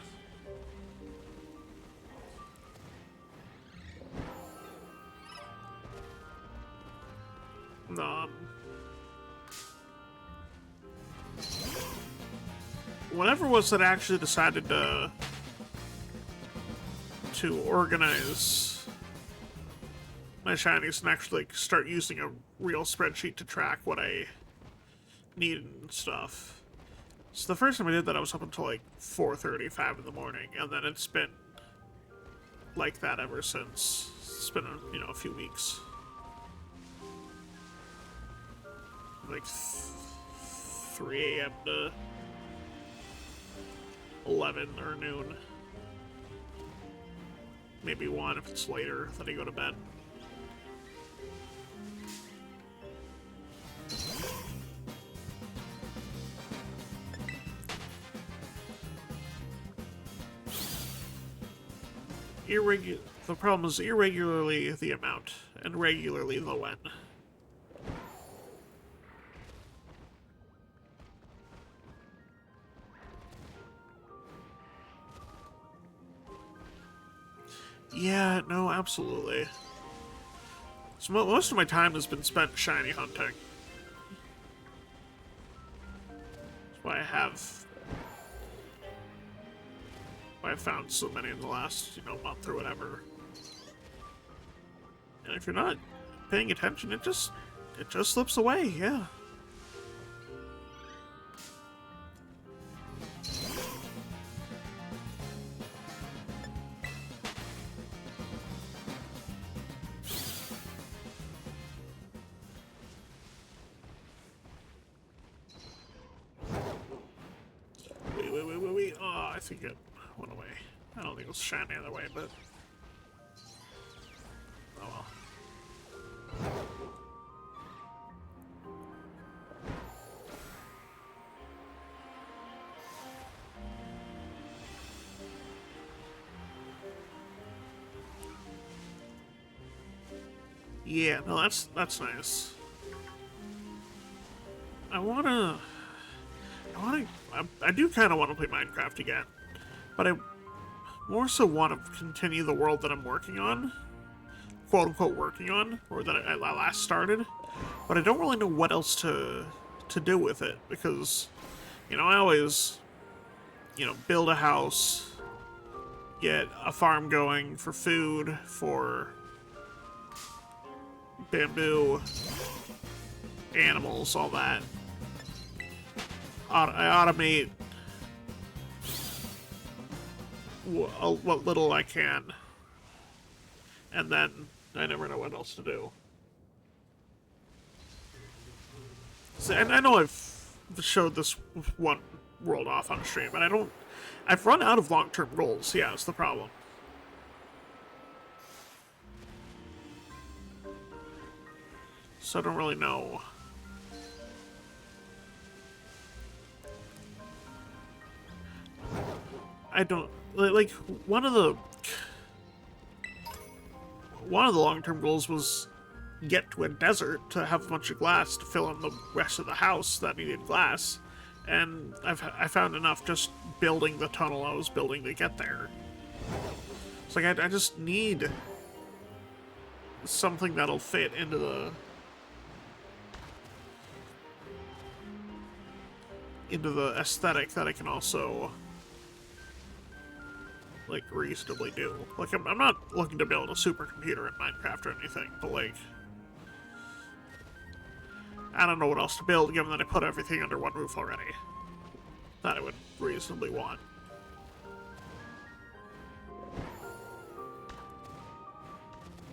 Whatever was that actually decided to to organize my shinies and actually like, start using a real spreadsheet to track what I need and stuff. So the first time I did that, I was up until like 4:30, 5 in the morning, and then it's been like that ever since. It's been, you know, a few weeks. Like 3 a.m. to 11 or noon. Maybe 1 if it's later, then I go to bed. The problem is irregularly the amount, and regularly the when. Yeah, no, absolutely. So most of my time has been spent shiny hunting. That's why I've found so many in the last, you know, month or whatever. And if you're not paying attention, it just slips away, yeah. Wait. Oh, I think it went away. I don't think it was shiny either way, but... oh well. Yeah, no, that's nice. I do kind of want to play Minecraft again, but I more so want to continue the world that I'm working on, quote unquote working on, or that I last started. But I don't really know what else to do with it because, you know, I always, you know, build a house, get a farm going for food, for bamboo, animals, all that. I automate what little I can, and then I never know what else to do. So, and I know I've showed this one world off on stream, but I've run out of long-term goals. Yeah, it's the problem. So I don't really know. I don't like one of the long-term goals was get to a desert to have a bunch of glass to fill in the rest of the house that needed glass, and I found enough just building the tunnel I was building to get there. It's like I just need something that'll fit into the aesthetic that I can also like reasonably do. Like I'm not looking to build a supercomputer in Minecraft or anything, but like I don't know what else to build given that I put everything under one roof already that I would reasonably want.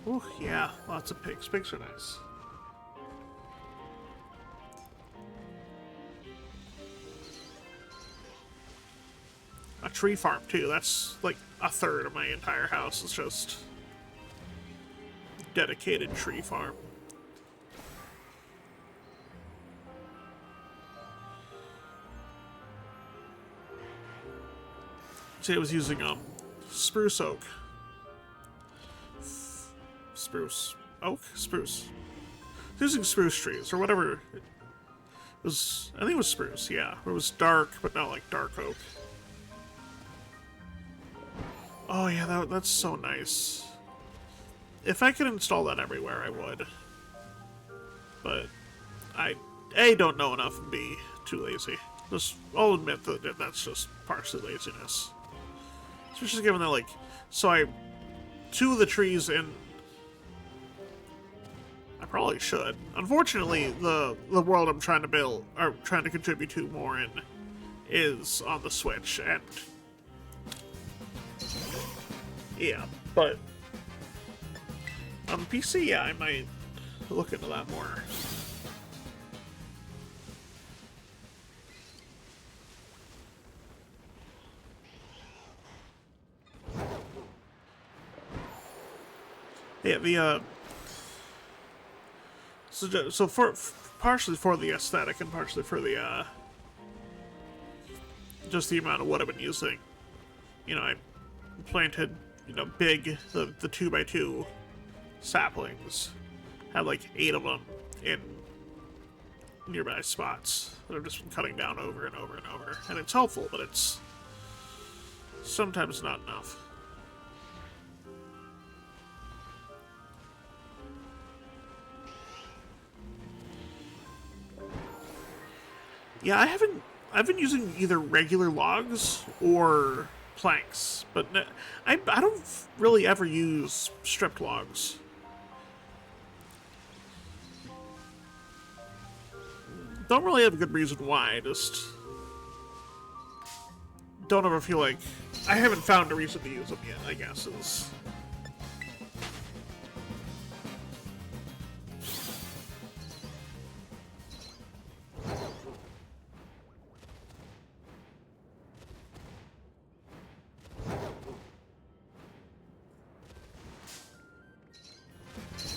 Ooh, yeah, lots of pigs. Pigs are nice. A tree farm too. That's like a third of my entire house is just dedicated tree farm. See, I was using spruce oak. Spruce oak? Spruce. Using spruce trees or whatever. It was, I think it was spruce, yeah. It was dark, but not like dark oak. Oh yeah, that's so nice. If I could install that everywhere, I would. But I A, don't know enough, and B, too lazy. I'll admit that that's just partially laziness. Especially given that, like, so I two of the trees in... I probably should. Unfortunately, the world I'm trying to build, or trying to contribute to more in, is on the Switch, and... yeah, but... on the PC, yeah, I might look into that more. Yeah, the, so for partially for the aesthetic and partially for the, just the amount of wood I've been using, you know, I planted, you know, big, the 2x2 saplings, had like 8 of them in nearby spots that I've just been cutting down over and over and over, and it's helpful, but it's sometimes not enough. Yeah, I've been using either regular logs or planks, but I don't really ever use stripped logs. Don't really have a good reason why, I just don't ever feel like... I haven't found a reason to use them yet, I guess, is...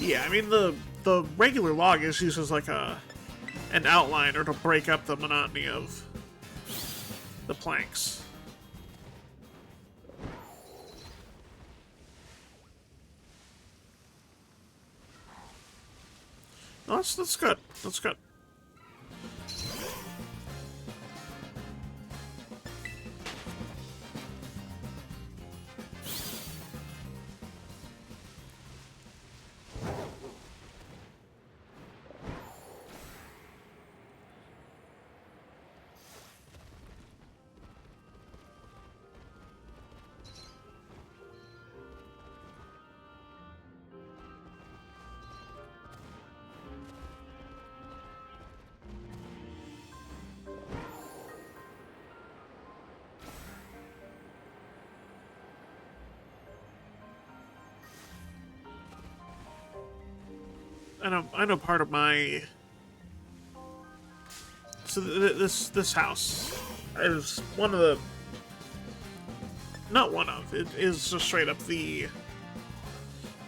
yeah, I mean, the regular log is used as like an outline or to break up the monotony of the planks. No, that's good. That's good. I know part of my... so this house is one of the... not one of, it is just straight up the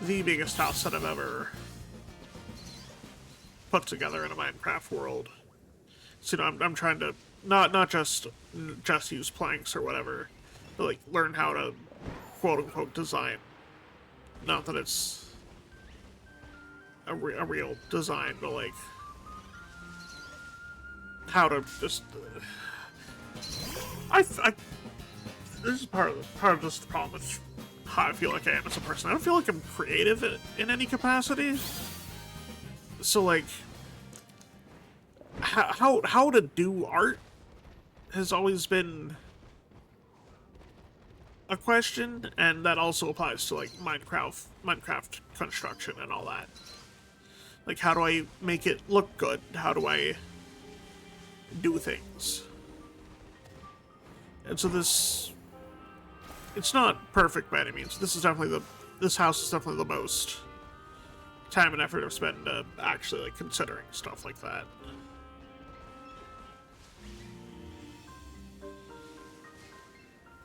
biggest house that I've ever put together in a Minecraft world. So, you know, I'm trying to not just use planks or whatever, but like learn how to quote unquote design. Not that it's a real design, but like how to just this is part of just the problem with how I feel like I am as a person. I don't feel like I'm creative in any capacity. So like how to do art has always been a question, and that also applies to like Minecraft construction and all that. Like, how do I make it look good? How do I do things? And so this... it's not perfect by any means. This house is definitely the most time and effort I've spent actually, like, considering stuff like that.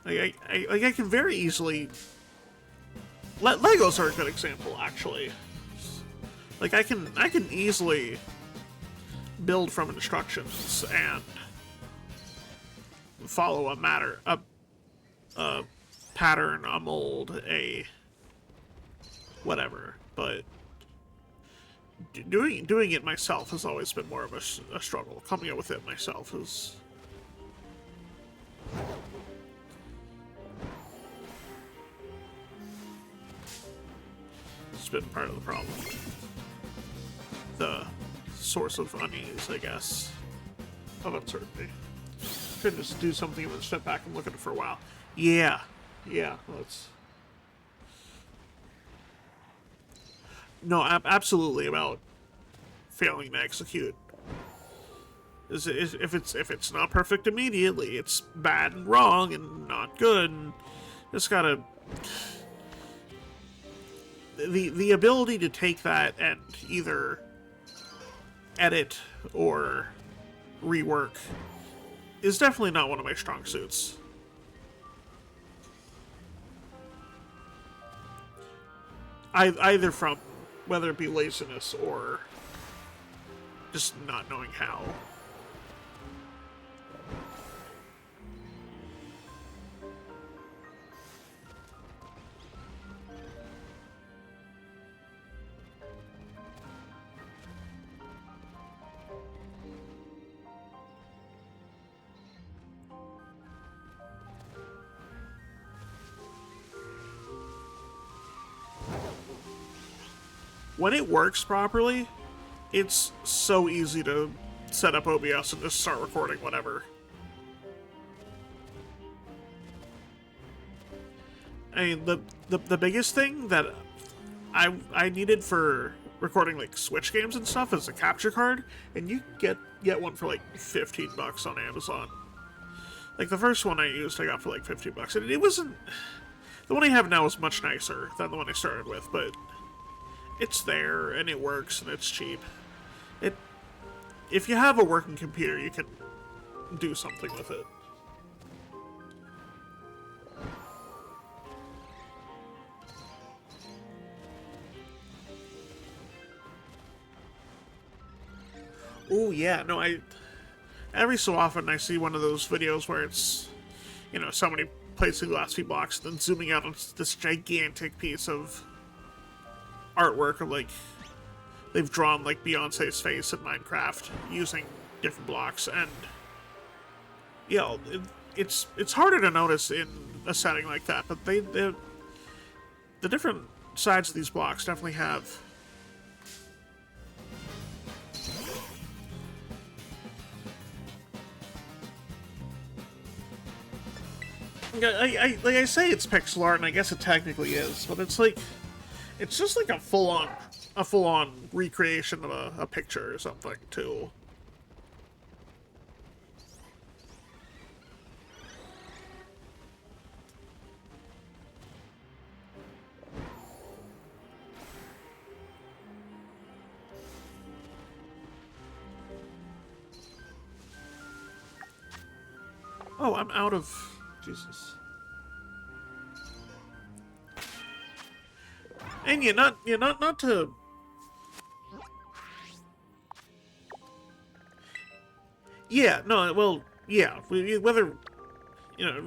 Like, I can very easily... Legos are a good example, actually. Like, I can easily build from instructions and follow a pattern, a mold, a whatever. But doing it myself has always been more of a struggle. Coming up with it myself is... it's been part of the problem. The source of unease, I guess, of uncertainty. Could just do something and then step back and look at it for a while. Yeah, let's... No, absolutely about failing to execute. If it's not perfect immediately, it's bad and wrong and not good. And just gotta the ability to take that and either edit or rework is definitely not one of my strong suits. Either from whether it be laziness or just not knowing how. When it works properly, it's so easy to set up OBS and just start recording whatever. I mean, the biggest thing that I needed for recording like Switch games and stuff is a capture card, and you get one for like $15 on Amazon. Like the first one I used, I got for like $50, and it wasn't. The one I have now is much nicer than the one I started with, but it's there and it works and it's cheap. If you have a working computer, you can do something with it. Oh yeah, no, every so often I see one of those videos where it's, you know, somebody plays the last few blocks, then zooming out on this gigantic piece of artwork of like they've drawn like Beyonce's face in Minecraft using different blocks, and yeah, it's harder to notice in a setting like that, but the different sides of these blocks definitely have like I say it's pixel art, and I guess it technically is, but it's like it's just like a full on recreation of a picture or something too. Oh, I'm out of Jesus. And not to. Yeah, no, well, yeah. Whether you know,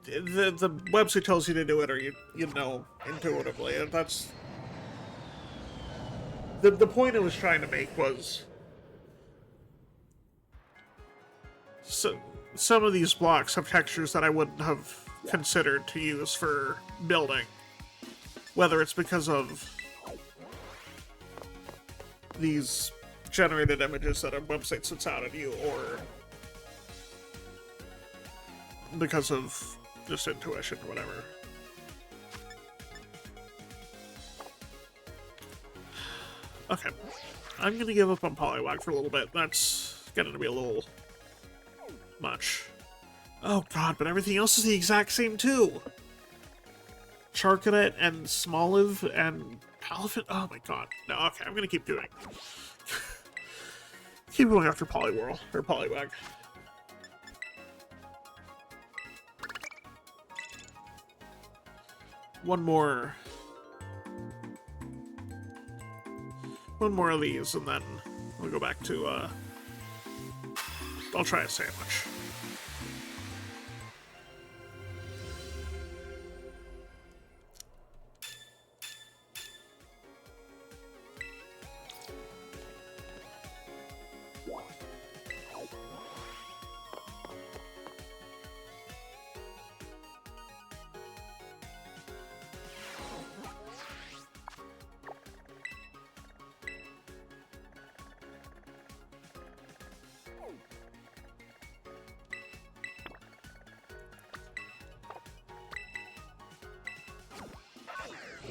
the website tells you to do it, or you know intuitively. And that's the point I was trying to make was. So some of these blocks have textures that I wouldn't have considered to use for building. Whether it's because of these generated images that a website sits out at you, or because of just intuition, whatever. Okay. I'm gonna give up on Poliwag for a little bit. That's getting to be a little much. Oh god, but everything else is the exact same too! Charcadet and Smoliv and Palafin. Oh my god. No, okay, I'm gonna keep doing. Keep going after Poliwhirl, or Poliwag. One more of these, and then we'll go back to, I'll try a sandwich.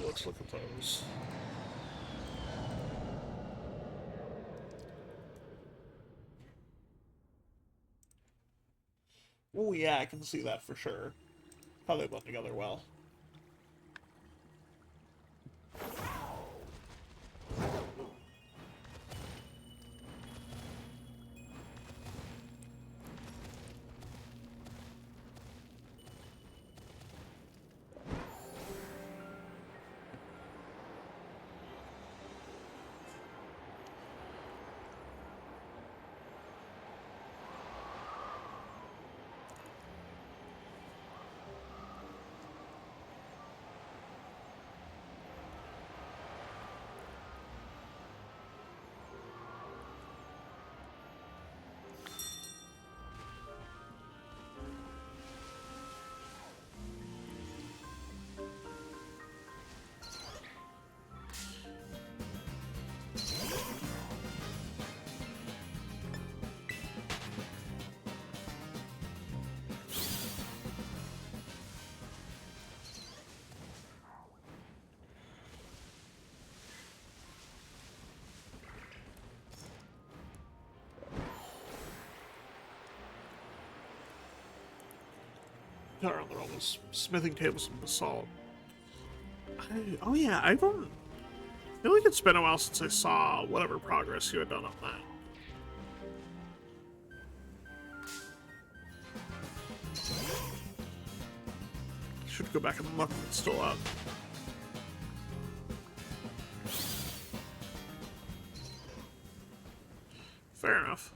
Let's look at those. Oh yeah, I can see that for sure. How they blend together well. They're on their own smithing tables and basalt. Oh yeah, I don't... I feel like it's been a while since I saw whatever progress you had done on that. Should go back and look if it's still up. Fair enough.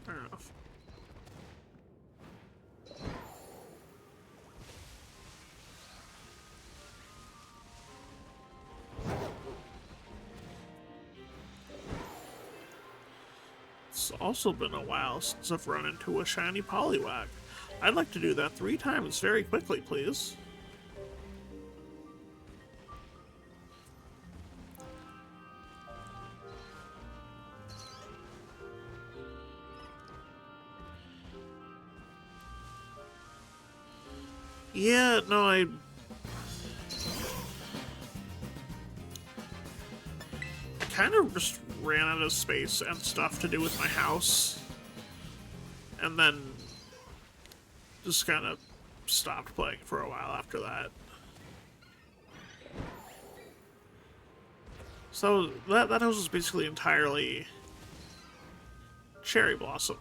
Fair enough. It's also been a while since I've run into a shiny Poliwag. I'd like to do that 3 times very quickly, please. Yeah, no, I kind of just ran out of space and stuff to do with my house. And then just kind of stopped playing for a while after that. So that house was basically entirely cherry blossom.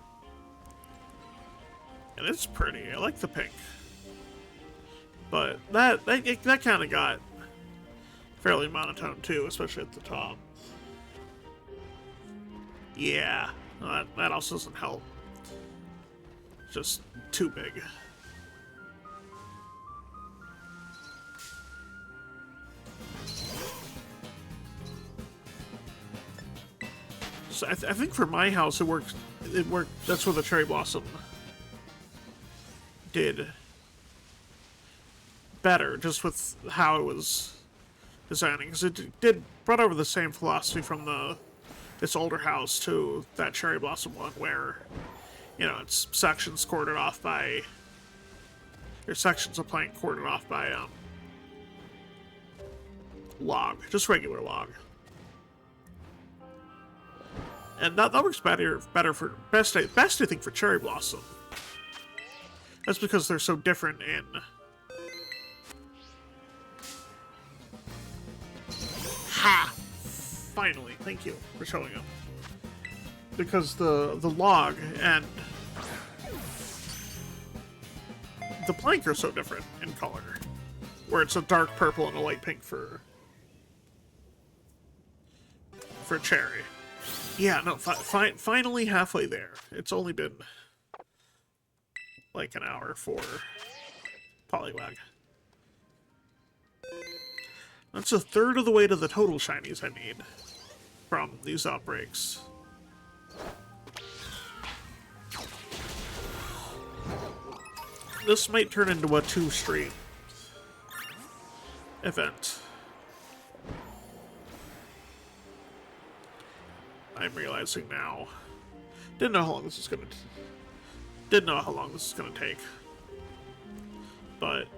And it's pretty. I like the pink. But that kind of got fairly monotone too, especially at the top. Yeah, that also doesn't help. Just too big. So I think for my house it worked. That's what the cherry blossom did better, just with how it was designing, because it did brought over the same philosophy from this older house to that cherry blossom one, where it's sections corded off by, or sections of plank corded off by log, just regular log, and that works better for best I think for cherry blossom. That's because they're so different in ha! Finally, thank you for showing up. Because the log and the plank are so different in color, where it's a dark purple and a light pink for cherry. Yeah, no, finally halfway there. It's only been like an hour for Poliwag. That's a third of the way to the total shinies I need from these outbreaks. This might turn into a 2-stream event. I'm realizing now. Didn't know how long this was gonna take. But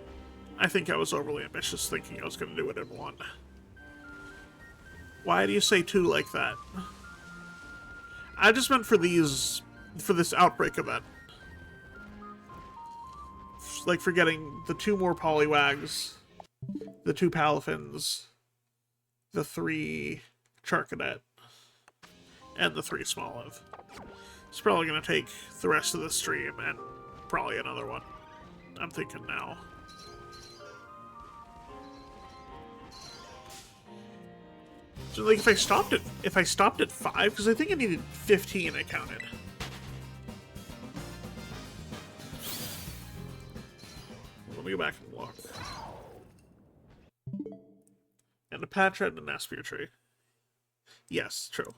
I think I was overly ambitious thinking I was gonna do it in 1. Why do you say 2 like that? I just meant for this outbreak event. like forgetting the 2 more Poliwags, the 2 Palafins, the 3 Charcadet, and the 3 Smoliv. It's probably going to take the rest of the stream and probably another one. I'm thinking now. So like if I stopped at 5, because I think I needed 15 I counted. Let me go back and look. And a Patrat and an Aspear. Yes, true.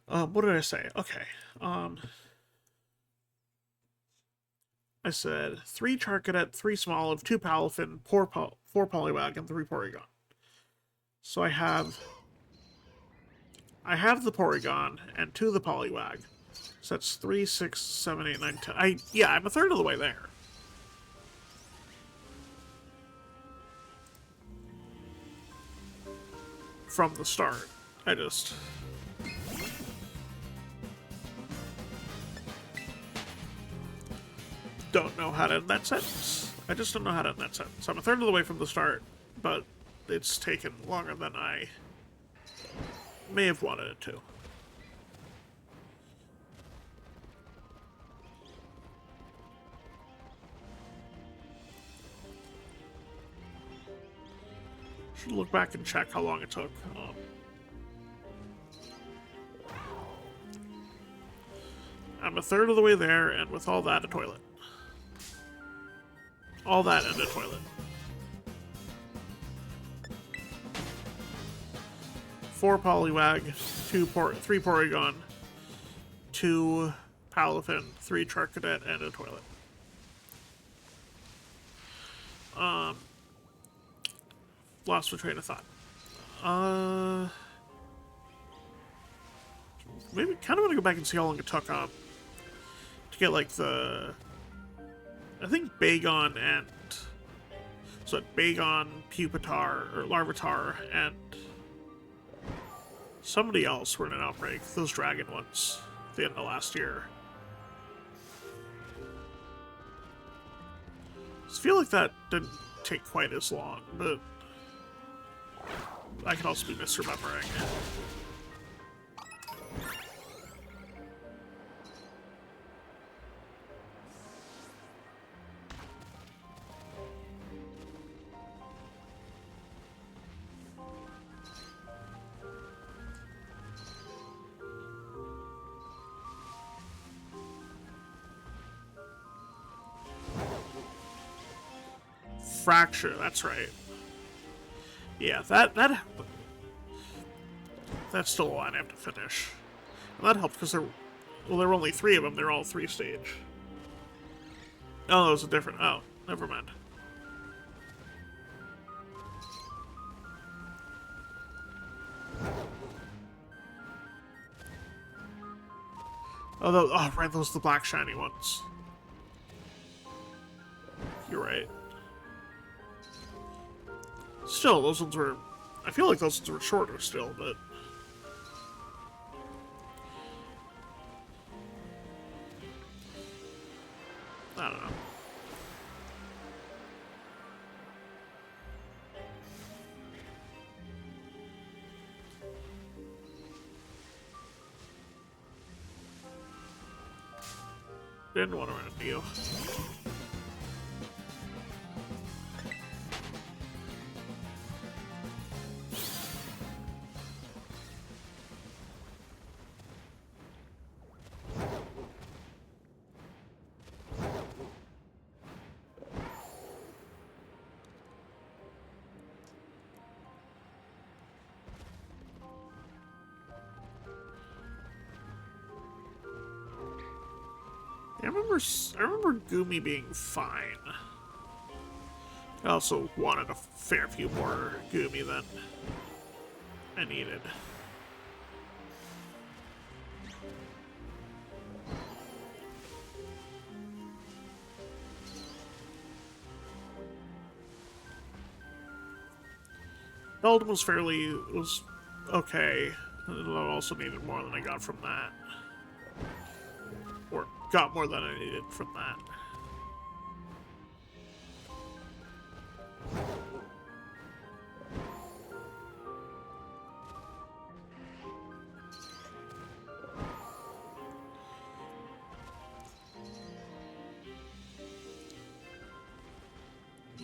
What did I say? Okay. I said 3 Charcadet, 3 Smoliv, 2 Palafin, 4 Poliwag, and 3 Porygon. So I have the Porygon and 2 of the Poliwag. So that's 3, 6, 7, 8, 9, 10. Yeah, I'm a third of the way there. From the start. I just... don't know how to end that sentence. I just don't know how to end that sentence. I'm a third of the way from the start, but it's taken longer than I may have wanted it to. Should look back and check how long it took. I'm a third of the way there, and with all that, a toilet. All that and a toilet. 4 Poliwag, 3 Porygon, 2 Palafin, 3 Charcadet, and a toilet. Lost my train of thought. Maybe kind of want to go back and see how long it took to get like the... I think Bagon and... So Bagon, Pupitar, or Larvitar, and somebody else were in an outbreak. Those dragon ones at the end of last year. I feel like that didn't take quite as long, but I could also be misremembering. Fracture, that's right. Yeah, that's still a line I have to finish. And that helped because there were only 3 of them. They're all 3 stage. Oh, that was a different... Oh, never mind. Oh, right, those are the black shiny ones. You're right. Still, those ones were... I feel like those ones were shorter still, but... I don't know. Didn't want to run into you. I remember Goomy being fine. I also wanted a fair few more Goomy than I needed. Beldum was okay. I also needed more than I got from that. Or got more than I needed from that.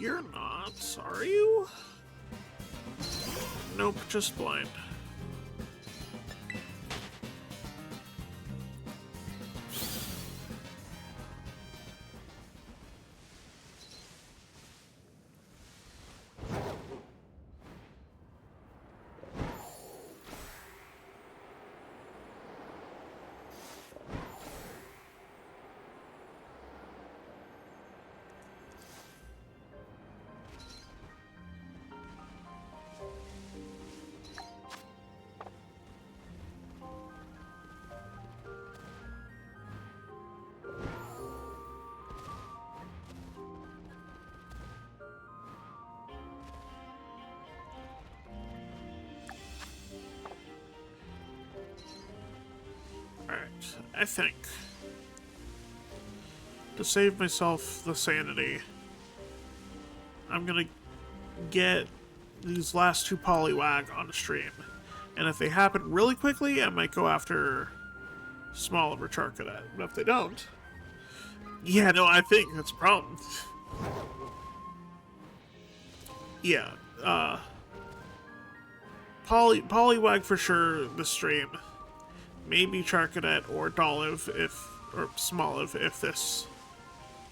You're not, are you? Nope, just blind. Alright, I think to save myself the sanity, I'm gonna get these last two Poliwag on the stream. And if they happen really quickly, I might go after Small and Recharcadet. But if they don't, yeah, no, I think that's a problem. Yeah, Poliwag for sure this stream. Maybe Charcadet or Dolive or Smoliv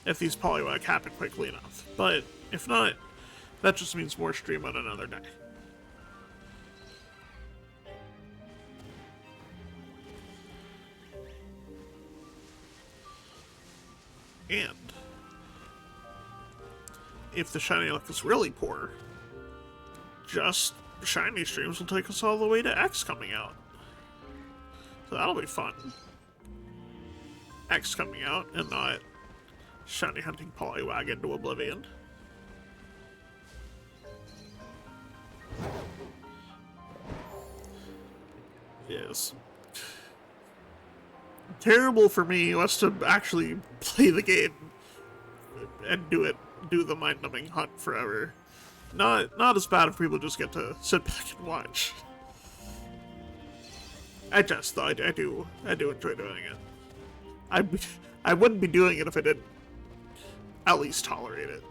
if these Poliwag happen quickly enough. But if not, that just means more stream on another day. And if the shiny luck is really poor, just shiny streams will take us all the way to X coming out. So that'll be fun. X coming out and not shiny hunting Poliwag into oblivion. Yes. Terrible for me who has to actually play the game and do the mind-numbing hunt forever. Not as bad if people just get to sit back and watch. I do enjoy doing it. I wouldn't be doing it if I didn't at least tolerate it.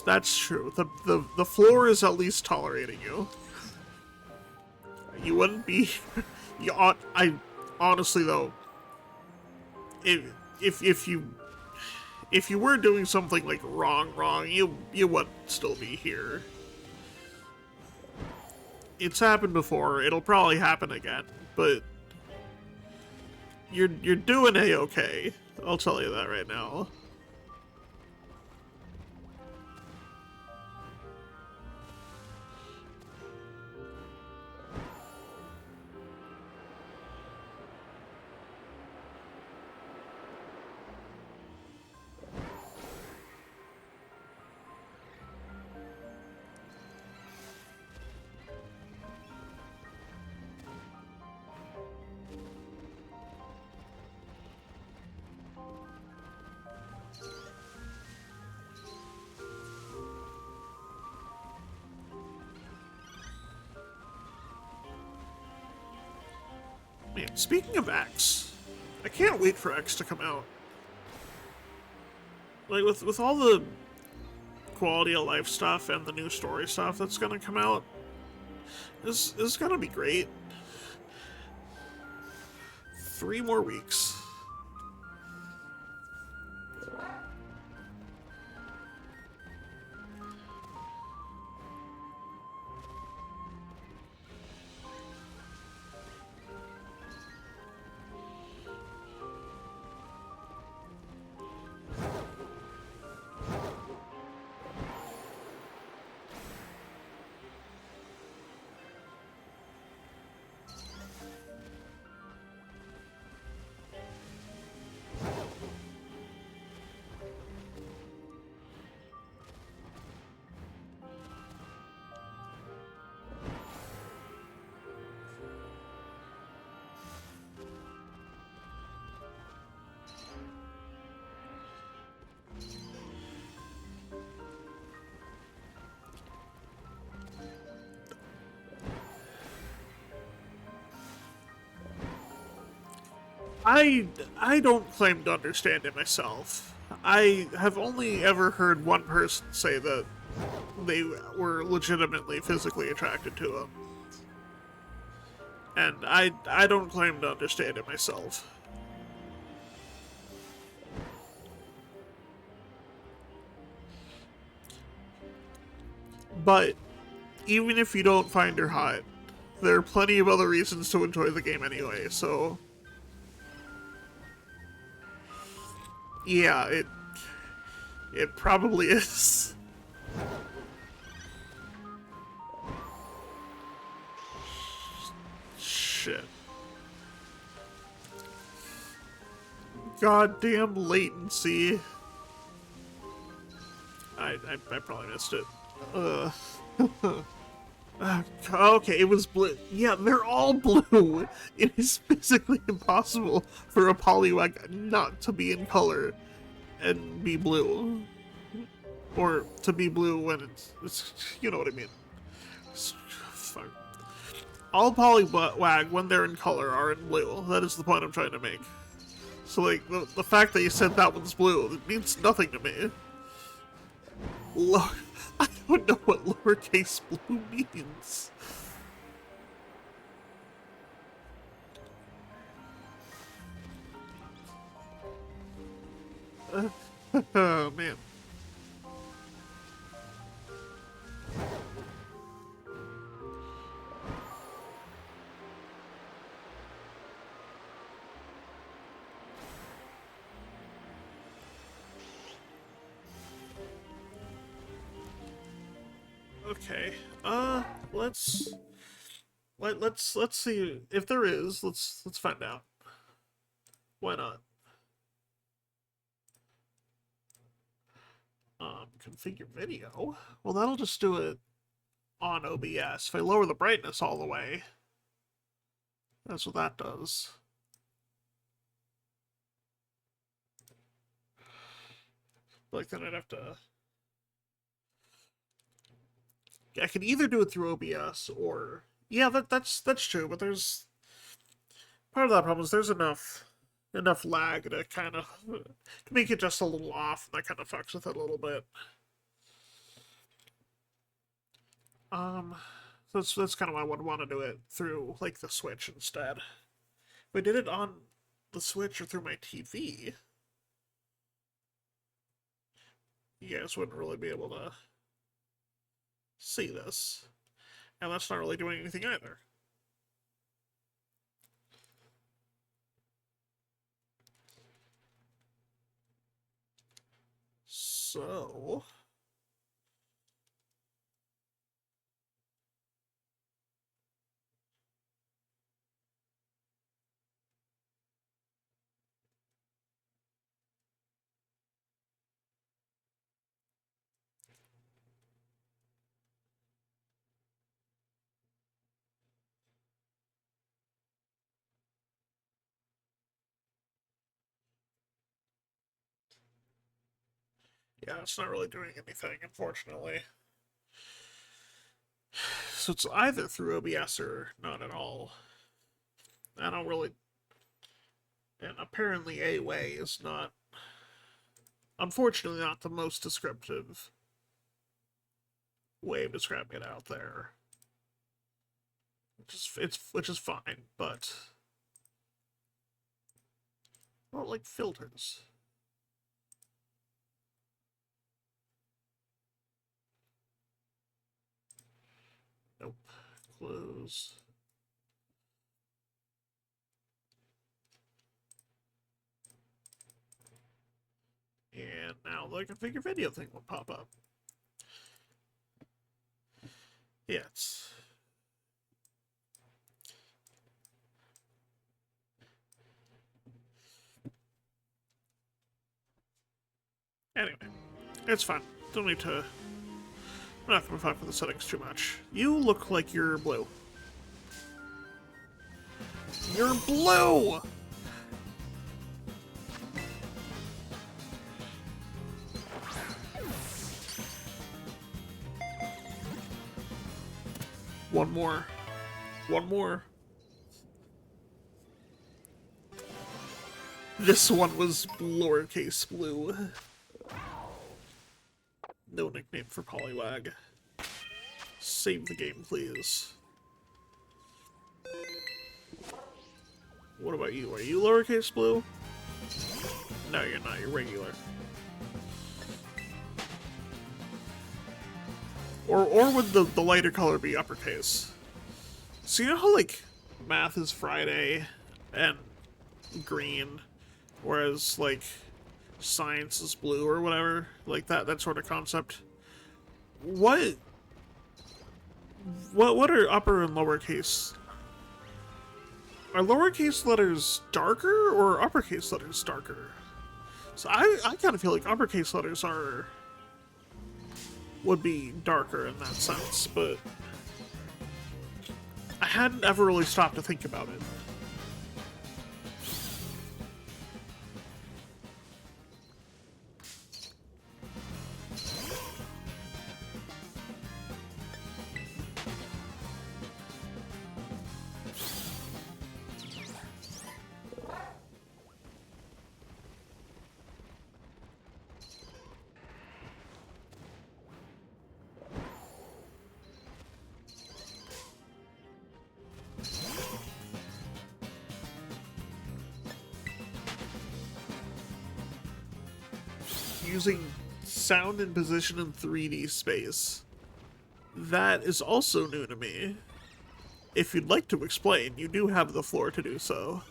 That's true. The floor is at least tolerating you. You wouldn't be. I honestly though, if you were doing something like wrong, you wouldn't still be here. It's happened before. It'll probably happen again, but you're doing a-okay. I'll tell you that right now. Man, speaking of X, I can't wait for X to come out. Like, with all the quality of life stuff and the new story stuff that's gonna come out, this is gonna be great. 3 more weeks. I don't claim to understand it myself. I have only ever heard one person say that they were legitimately physically attracted to him. And I don't claim to understand it myself. But even if you don't find her hot, there are plenty of other reasons to enjoy the game anyway, so yeah, it probably is. Shit. Goddamn latency. I probably missed it. Okay, it was blue. Yeah, they're all blue. It is physically impossible for a Poliwag not to be in color and be blue. Or to be blue when it's you know what I mean. Fuck. All Poliwag, when they're in color, are in blue. That is the point I'm trying to make. So, like, the fact that you said that one's blue, it means nothing to me. I don't know what lowercase blue means. Oh, man. Okay. Let's see if there is. Let's find out. Why not? Configure video. Well, that'll just do it on OBS. If I lower the brightness all the way, that's what that does. Like, then I'd have to... I can either do it through OBS or... Yeah, that's true, but there's... Part of that problem is there's enough lag to kind of... to make it just a little off, and that kind of fucks with it a little bit. So that's kind of why I would want to do it through, like, the Switch instead. If I did it on the Switch or through my TV, you guys wouldn't really be able to see this. And that's not really doing anything either. So... yeah, it's not really doing anything, unfortunately. So it's either through OBS or not at all. I don't really... And apparently A-Way is not... Unfortunately not the most descriptive way of describing it out there. Which is fine, but... Well, like filters. Nope. Close. And now the configure video thing will pop up. Yeah, it's... Anyway, it's fine. Don't need to... I'm not gonna fuck with the settings too much. You look like you're blue. You're blue! One more. One more. This one was lowercase blue. No nickname for Poliwag. Save the game, please. What about you? Are you lowercase blue? No, you're not. You're regular. Or would the lighter color be uppercase? So you know how, like, math is Friday and green, whereas, like, science is blue or whatever? Like, that sort of concept. What are upper and lowercase? Are lowercase letters darker or uppercase letters darker? So I kind of feel like uppercase letters would be darker in that sense, but I hadn't ever really stopped to think about it. Using sound and position in 3D space. That is also new to me. If you'd like to explain, you do have the floor to do so.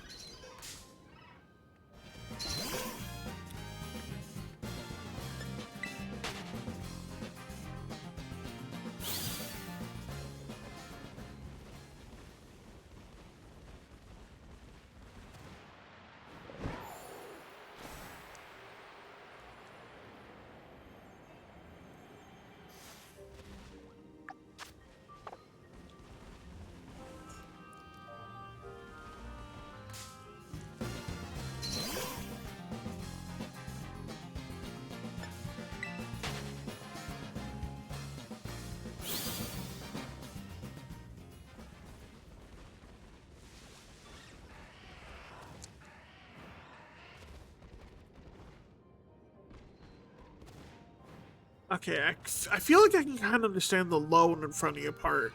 Okay, I feel like I can kind of understand the low and in front of you part,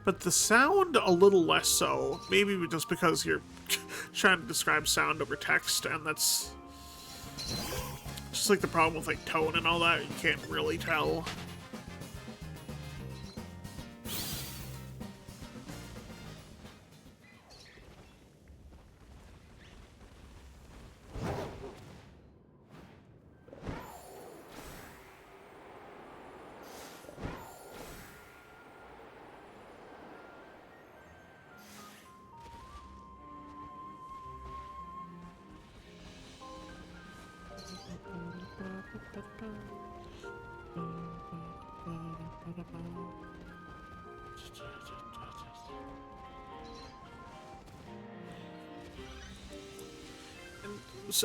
but the sound a little less so. Maybe just because you're trying to describe sound over text, and that's just like the problem with like tone and all that. You can't really tell.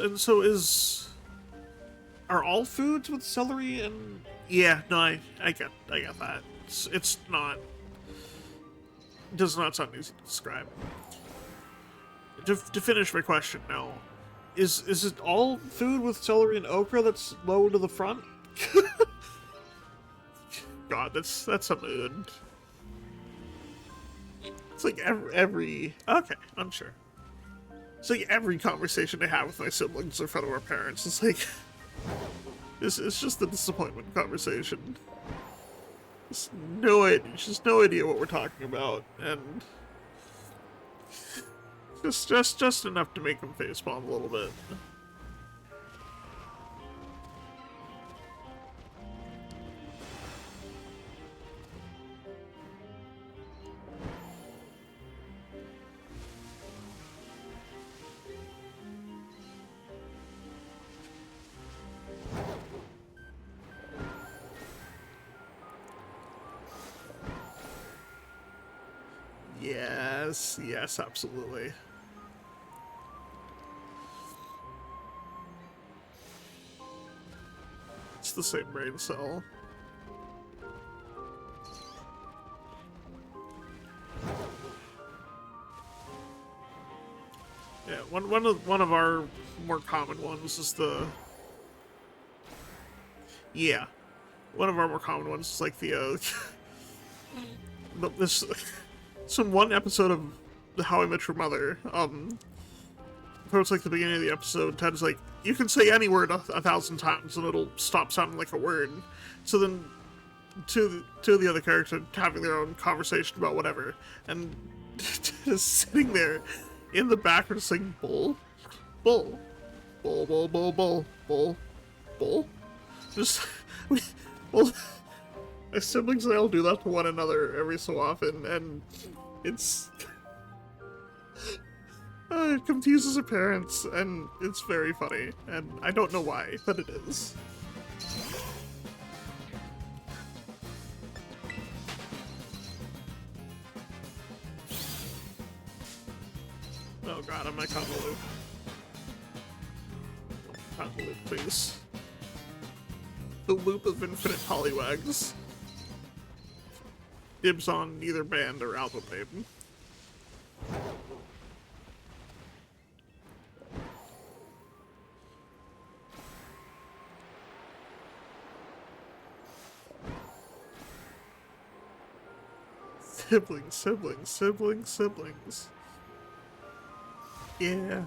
And so are all foods with celery and yeah, no, I get that. It's not, it does not sound easy to describe. To finish my question now, is it all food with celery and okra that's low to the front? God, that's a mood. It's like every okay, I'm sure. It's like every conversation I have with my siblings in front of our parents. It's like it's just a disappointment conversation. Just no idea what we're talking about, and just enough to make them facepalm a little bit. Yes, absolutely. It's the same brain cell. Yeah, one of our more common ones is the... Yeah. One of our more common ones is like the, this... Some one episode of the How I Met Your Mother, towards like the beginning of the episode, Ted's like, you can say any word 1,000 times and it'll stop sounding like a word. So then, two of the other characters having their own conversation about whatever, and just sitting there in the background saying bull, bull, bull, bull, bull, bull, bull, bull. Just, well, my siblings and I will do that to one another every so often, and it's... it confuses our parents, and it's very funny, and I don't know why, but it is. Oh god, I'm like on the loop. On the loop, please. The loop of infinite polywags. Dibs on either band or album name. Siblings, siblings, siblings, siblings. Yeah.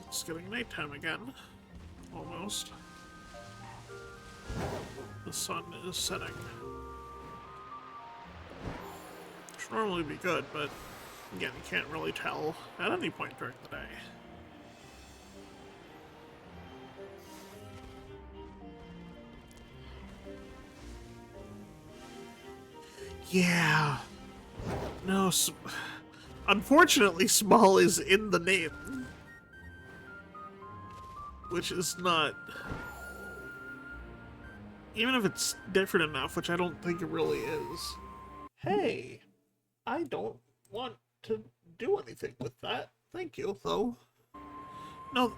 It's getting nighttime again. Almost. The sun is setting. Should normally be good, but again, you can't really tell at any point during the day. Yeah. No, unfortunately, small is in the name. Which is not... Even if it's different enough, which I don't think it really is. Hey, I don't want to do anything with that. Thank you, though. No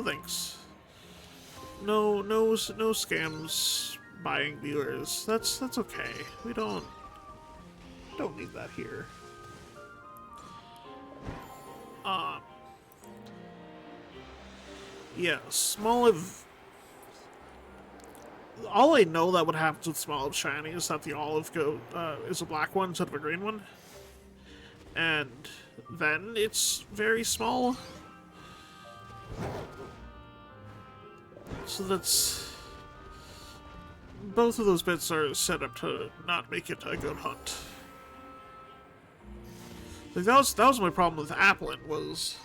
thanks. No scams buying viewers. That's okay. We don't need that here. Yeah, Smoliv... All I know that what happens with Smoliv Shiny is that the olive is a black one instead of a green one. And then it's very small. So that's... Both of those bits are set up to not make it a good hunt. Like that was my problem with Applin, was...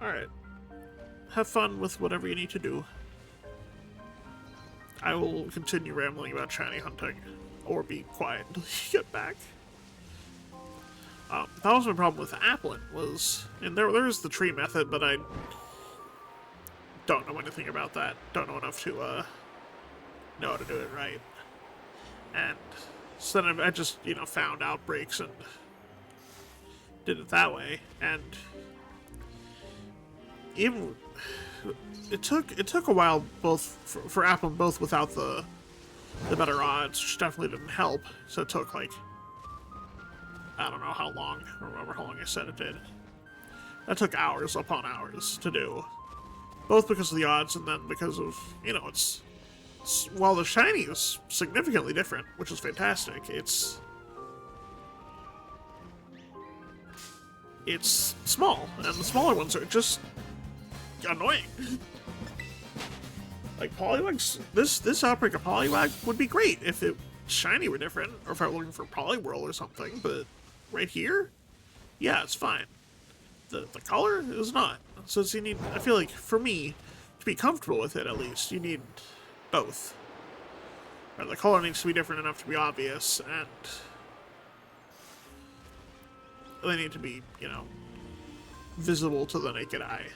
Alright. Have fun with whatever you need to do. I will continue rambling about shiny hunting, or be quiet until you get back. That was my problem with Applin, was... And there's the tree method, but I don't know anything about that. Don't know enough to know how to do it right. And so then I just, you know, found outbreaks and did it that way, and even it took a while both for Applin, both without the better odds, which definitely didn't help. So it took like, I don't know how long, I don't remember how long I said it did. That took hours upon hours to do, both because of the odds and then because of, you know, it's while the shiny is significantly different, which is fantastic, it's small, and the smaller ones are just annoying. Like Poliwags, this outbreak of Poliwag would be great if it shiny were different, or if I were looking for Poliwhirl or something, but right here, yeah, it's fine. The color is not. So you need, I feel like, for me, to be comfortable with it at least, you need both. or the color needs to be different enough to be obvious, and they need to be, you know, visible to the naked eye.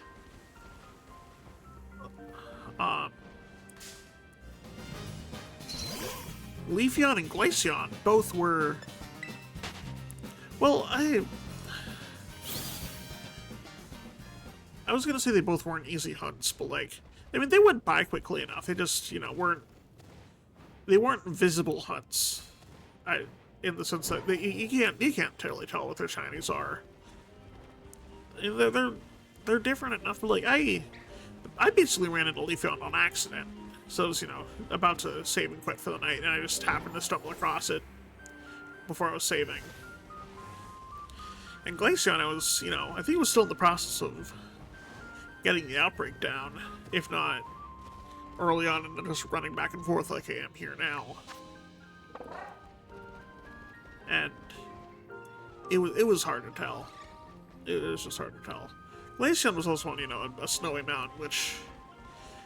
Leafeon and Glaceon both were... Well, I was gonna say they both weren't easy hunts, but like, I mean, they went by quickly enough. They just, you know, they weren't visible hunts. In the sense that you can't totally tell what their shinies are. They're different enough, but like I basically ran into Leafeon on accident. So I was, you know, about to save and quit for the night, and I just happened to stumble across it before I was saving. And Glaceon, I was, you know, I think it was still in the process of getting the outbreak down, if not early on, and just running back and forth like I am here now. And it was hard to tell. It was just hard to tell. Glaceon was also on, you know, a snowy mountain, which,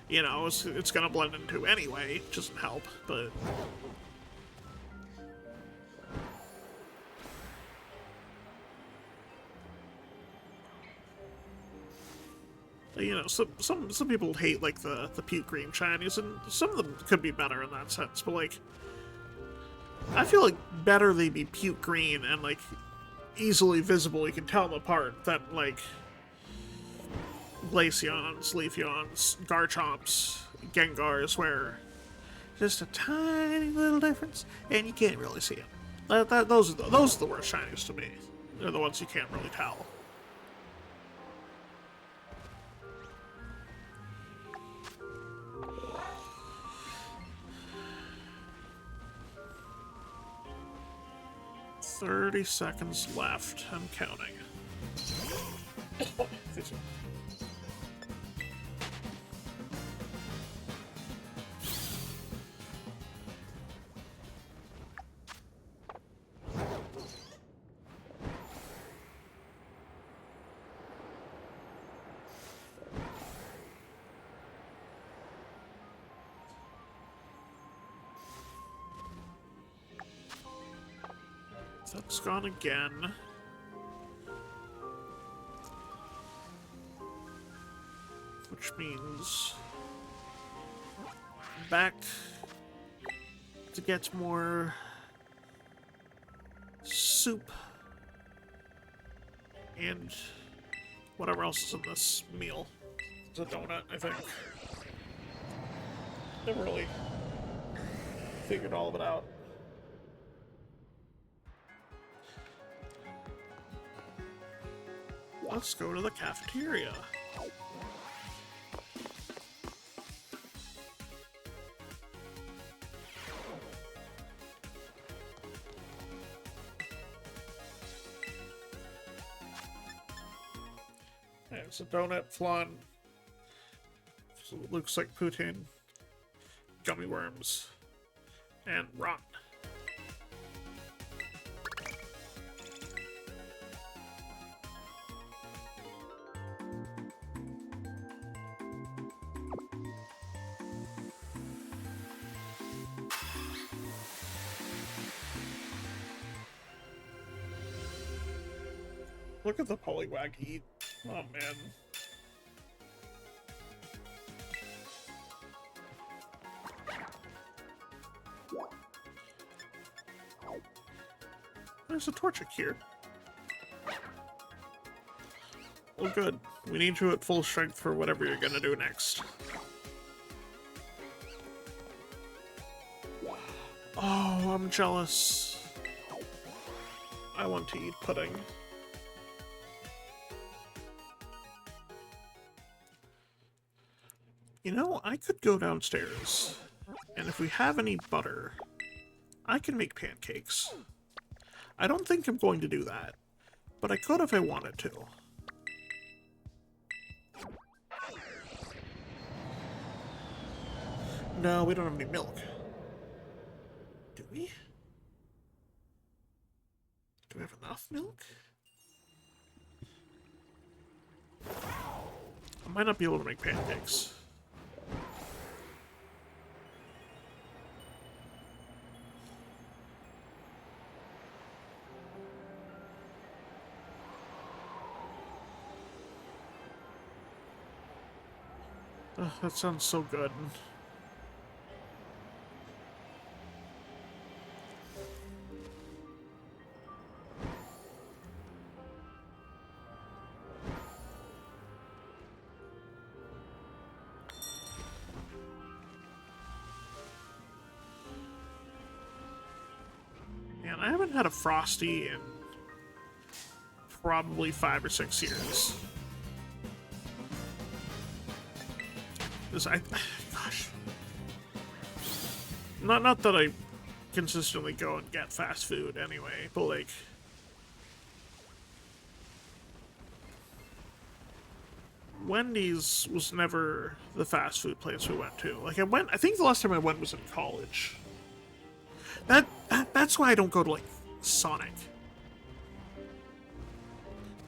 you know, it's gonna blend into anyway. It doesn't help, but... You know, some people hate, like, the puke green shinies, and some of them could be better in that sense, but, like, I feel like better they be puke green and, like, easily visible, you can tell them apart, than, like, Glaceons, Leafeons, Garchomps, Gengars, where just a tiny little difference, and you can't really see them. Those are the worst shinies to me. They're the ones you can't really tell. $30 seconds left. I'm counting. That's gone again. Which means back to get more soup and whatever else is in this meal. It's a donut, I think. Never really figured all of it out. Let's go to the cafeteria. There's a donut, flan. So it looks like poutine, gummy worms, and rotten. Look at the Poliwag eat. Oh, man. There's a Torchic here. Well, good. We need you at full strength for whatever you're gonna do next. Oh, I'm jealous. I want to eat pudding. You know, I could go downstairs, and if we have any butter, I can make pancakes. I don't think I'm going to do that, but I could if I wanted to. No, we don't have any milk. Do we? Do we have enough milk? I might not be able to make pancakes. Ugh, that sounds so good. Man, I haven't had a Frosty in probably 5 or 6 years. Gosh. Not that I consistently go and get fast food anyway, but like, Wendy's was never the fast food place we went to. Like I think the last time I went was in college. That's why I don't go to like Sonic.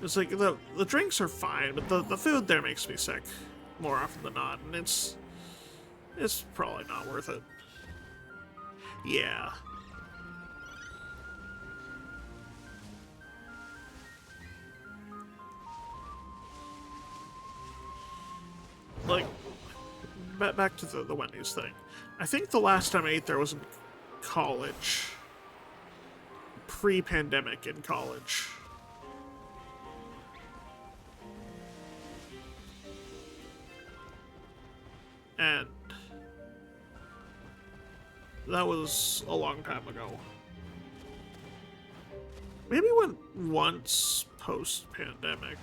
It's like the drinks are fine, but the food there makes me sick more often than not, and it's probably not worth it. Yeah. Like, back to the Wendy's thing. I think the last time I ate there was in college. Pre-pandemic in college. And that was a long time ago. Maybe went once post-pandemic.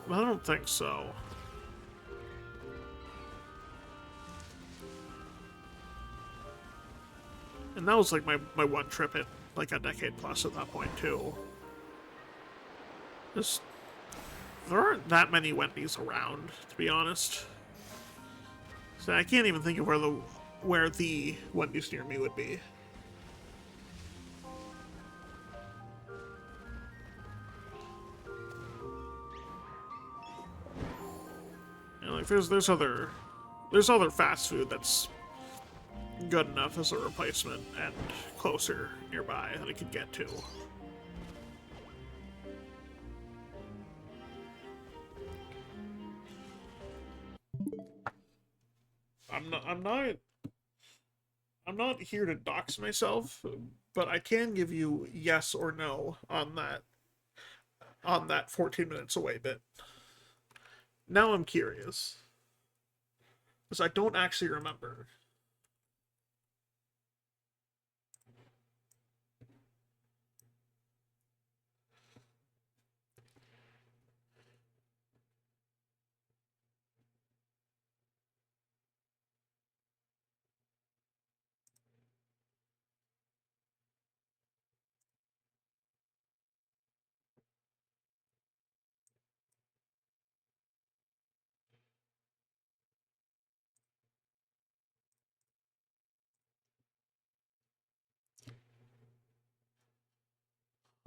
I don't think so. And that was like my one trip in like a decade plus at that point too. Just there aren't that many Wendy's around, to be honest. So I can't even think of where the Wendy's near me would be. And like there's other fast food that's good enough as a replacement and closer nearby that I could get to. I'm not here to dox myself, but I can give you yes or no on that 14 minutes away bit. Now I'm curious. Because I don't actually remember.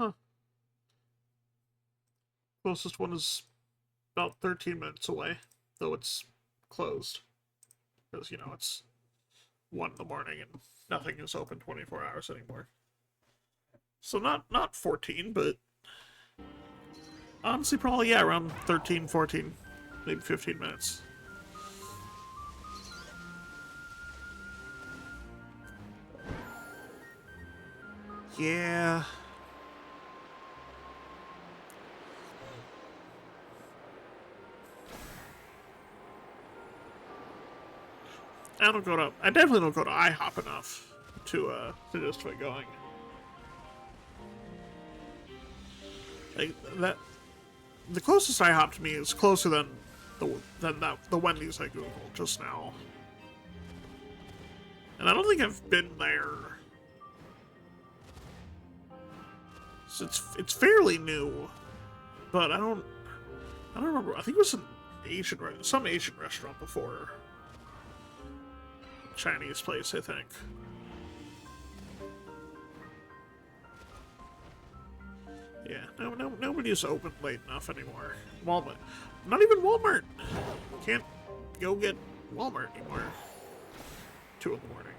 Huh. Closest one is about 13 minutes away, though it's closed. Because, it's 1 in the morning and nothing is open 24 hours anymore. So not 14, but honestly probably, yeah, around 13, 14, maybe 15 minutes. Yeah. I definitely don't go to IHOP enough to justify going. Like that, the closest IHOP to me is closer than the Wendy's I googled just now, and I don't think I've been there. So it's fairly new, but I don't remember. I think it was some Asian restaurant before. Chinese place, I think. Yeah, nobody's open late enough anymore. Walmart, not even Walmart. Can't go get Walmart anymore. 2 in the morning.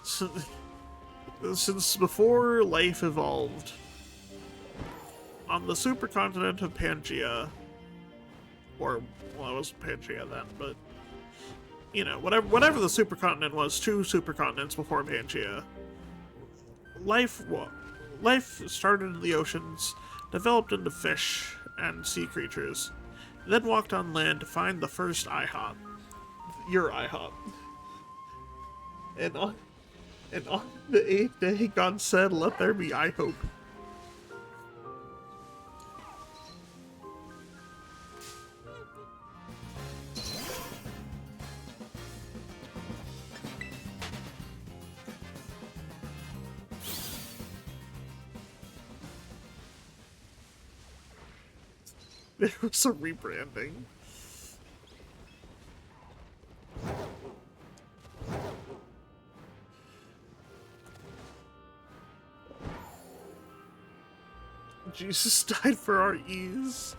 So, Since before life evolved, on the supercontinent of Pangea, or, well, it wasn't Pangea then, but, you know, whatever the supercontinent was, 2 supercontinents before Pangea, life started in the oceans, developed into fish and sea creatures, then walked on land to find the first IHOP. Your IHOP. And on the 8th day, God said, "Let there be I hope." There was a rebranding. Jesus died for our ease.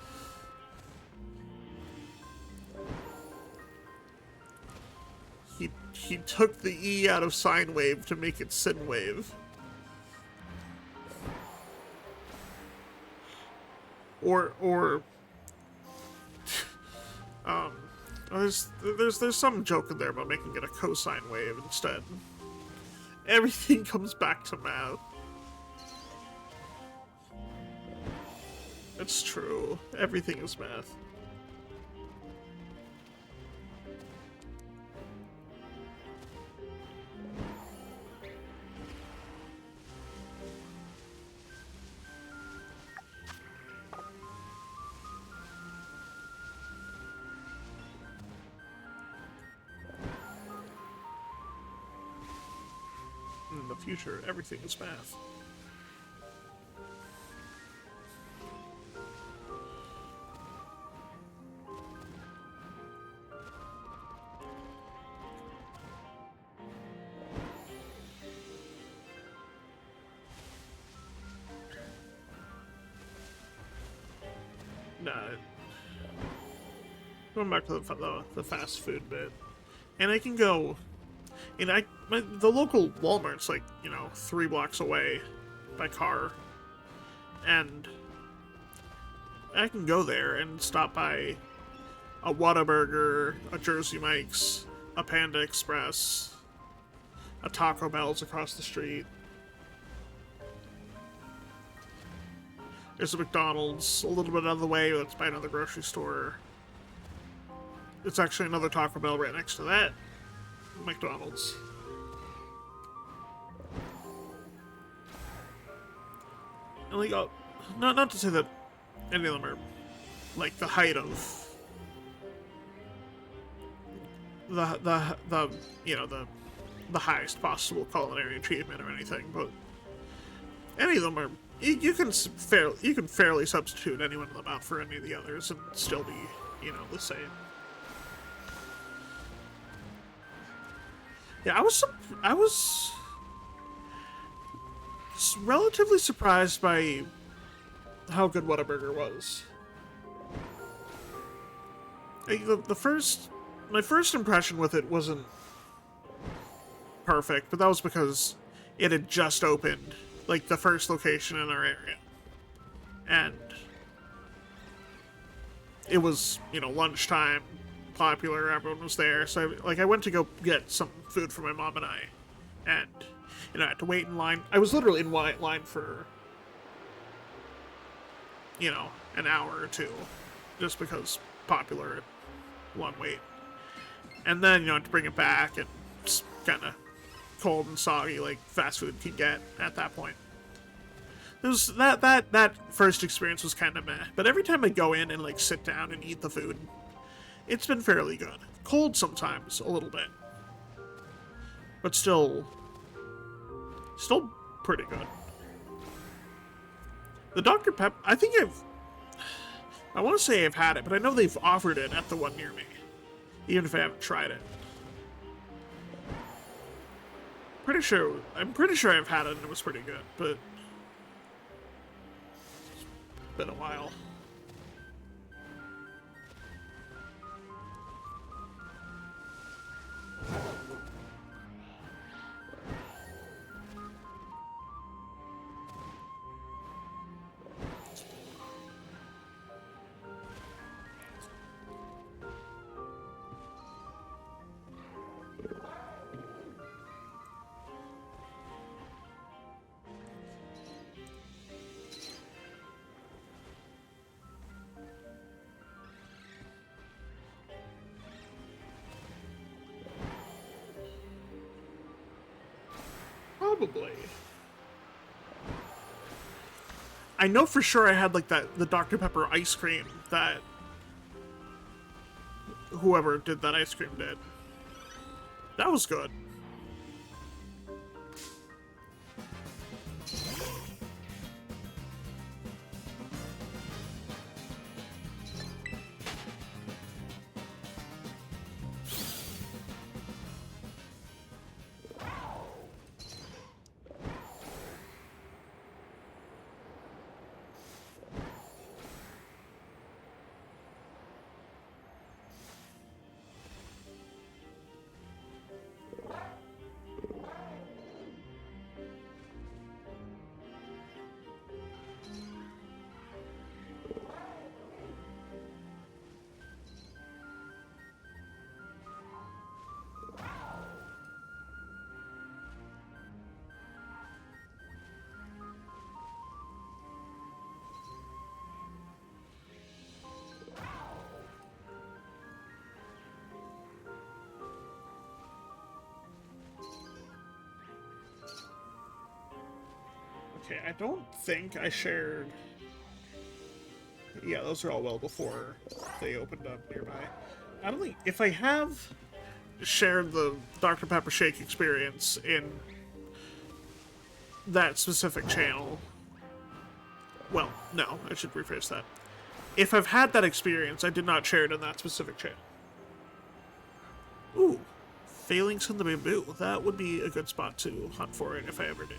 He took the E out of sine wave to make it sin wave. Or there's some joke in there about making it a cosine wave instead. Everything comes back to math. It's true. Everything is math. In the future, everything is math. Nah. Going back to the fast food bit. And I can go... And the local Walmart's like, 3 blocks away by car. And I can go there and stop by a Whataburger, a Jersey Mike's, a Panda Express, a Taco Bell's across the street. There's a McDonald's a little bit out of the way, that's by another grocery store. It's actually another Taco Bell right next to that McDonald's. And like, not to say that any of them are like the height of the highest possible culinary achievement or anything, but any of them are you can fairly substitute any one of them out for any of the others and still be the same. Yeah, I was relatively surprised by how good Whataburger was. My first impression with it wasn't perfect, but that was because it had just opened, like the first location in our area, and it was lunchtime. Popular, everyone was there, so I went to go get some food for my mom and I, and I had to wait in line. I was literally in line for an hour or two, just because popular and long wait, and then I had to bring it back, and it's kind of cold and soggy like fast food can get at that point. It was that first experience was kind of meh, but every time I go in and sit down and eat the food, it's been fairly good. Cold sometimes, a little bit. But still pretty good. The Dr. Pepper, I want to say I've had it, but I know they've offered it at the one near me. Even if I haven't tried it. I'm pretty sure I've had it and it was pretty good, but it's been a while. Probably. I know for sure I had like the Dr. Pepper ice cream that whoever did that ice cream did. That was good. Okay, I don't think I shared... Yeah, those are all well before they opened up nearby. I don't think... If I have shared the Dr. Pepper Shake experience in that specific channel... Well, no, I should rephrase that. If I've had that experience, I did not share it in that specific channel. Ooh, Phalanx in the Bamboo. That would be a good spot to hunt for it if I ever do.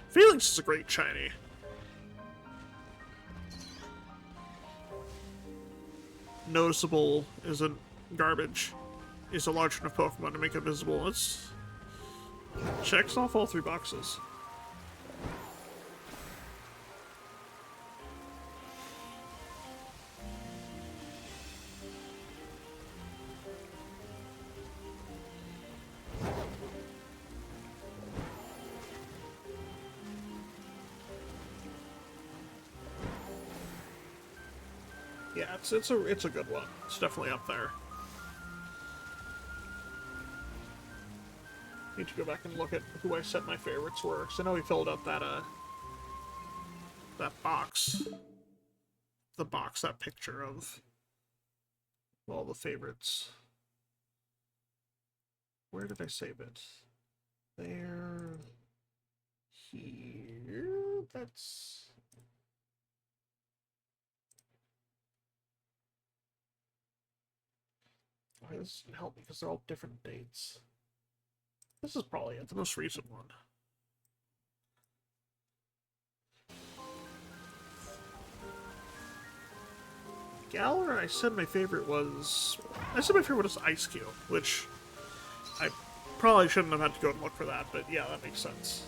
Phalanx is a great shiny. Noticeable isn't garbage. Is a large enough Pokemon to make it visible. It's checks off all 3 boxes. Yeah, it's a good one. It's definitely up there. Need to go back and look at who I said my favorites were, because I know we filled up that box. The box, that picture of all the favorites. Where did I save it? There. Here. That's... Okay, this doesn't help because they're all different dates. This is probably it, the most recent one. Galar, I said my favorite was Ice Cube, which I probably shouldn't have had to go and look for that, but yeah, that makes sense.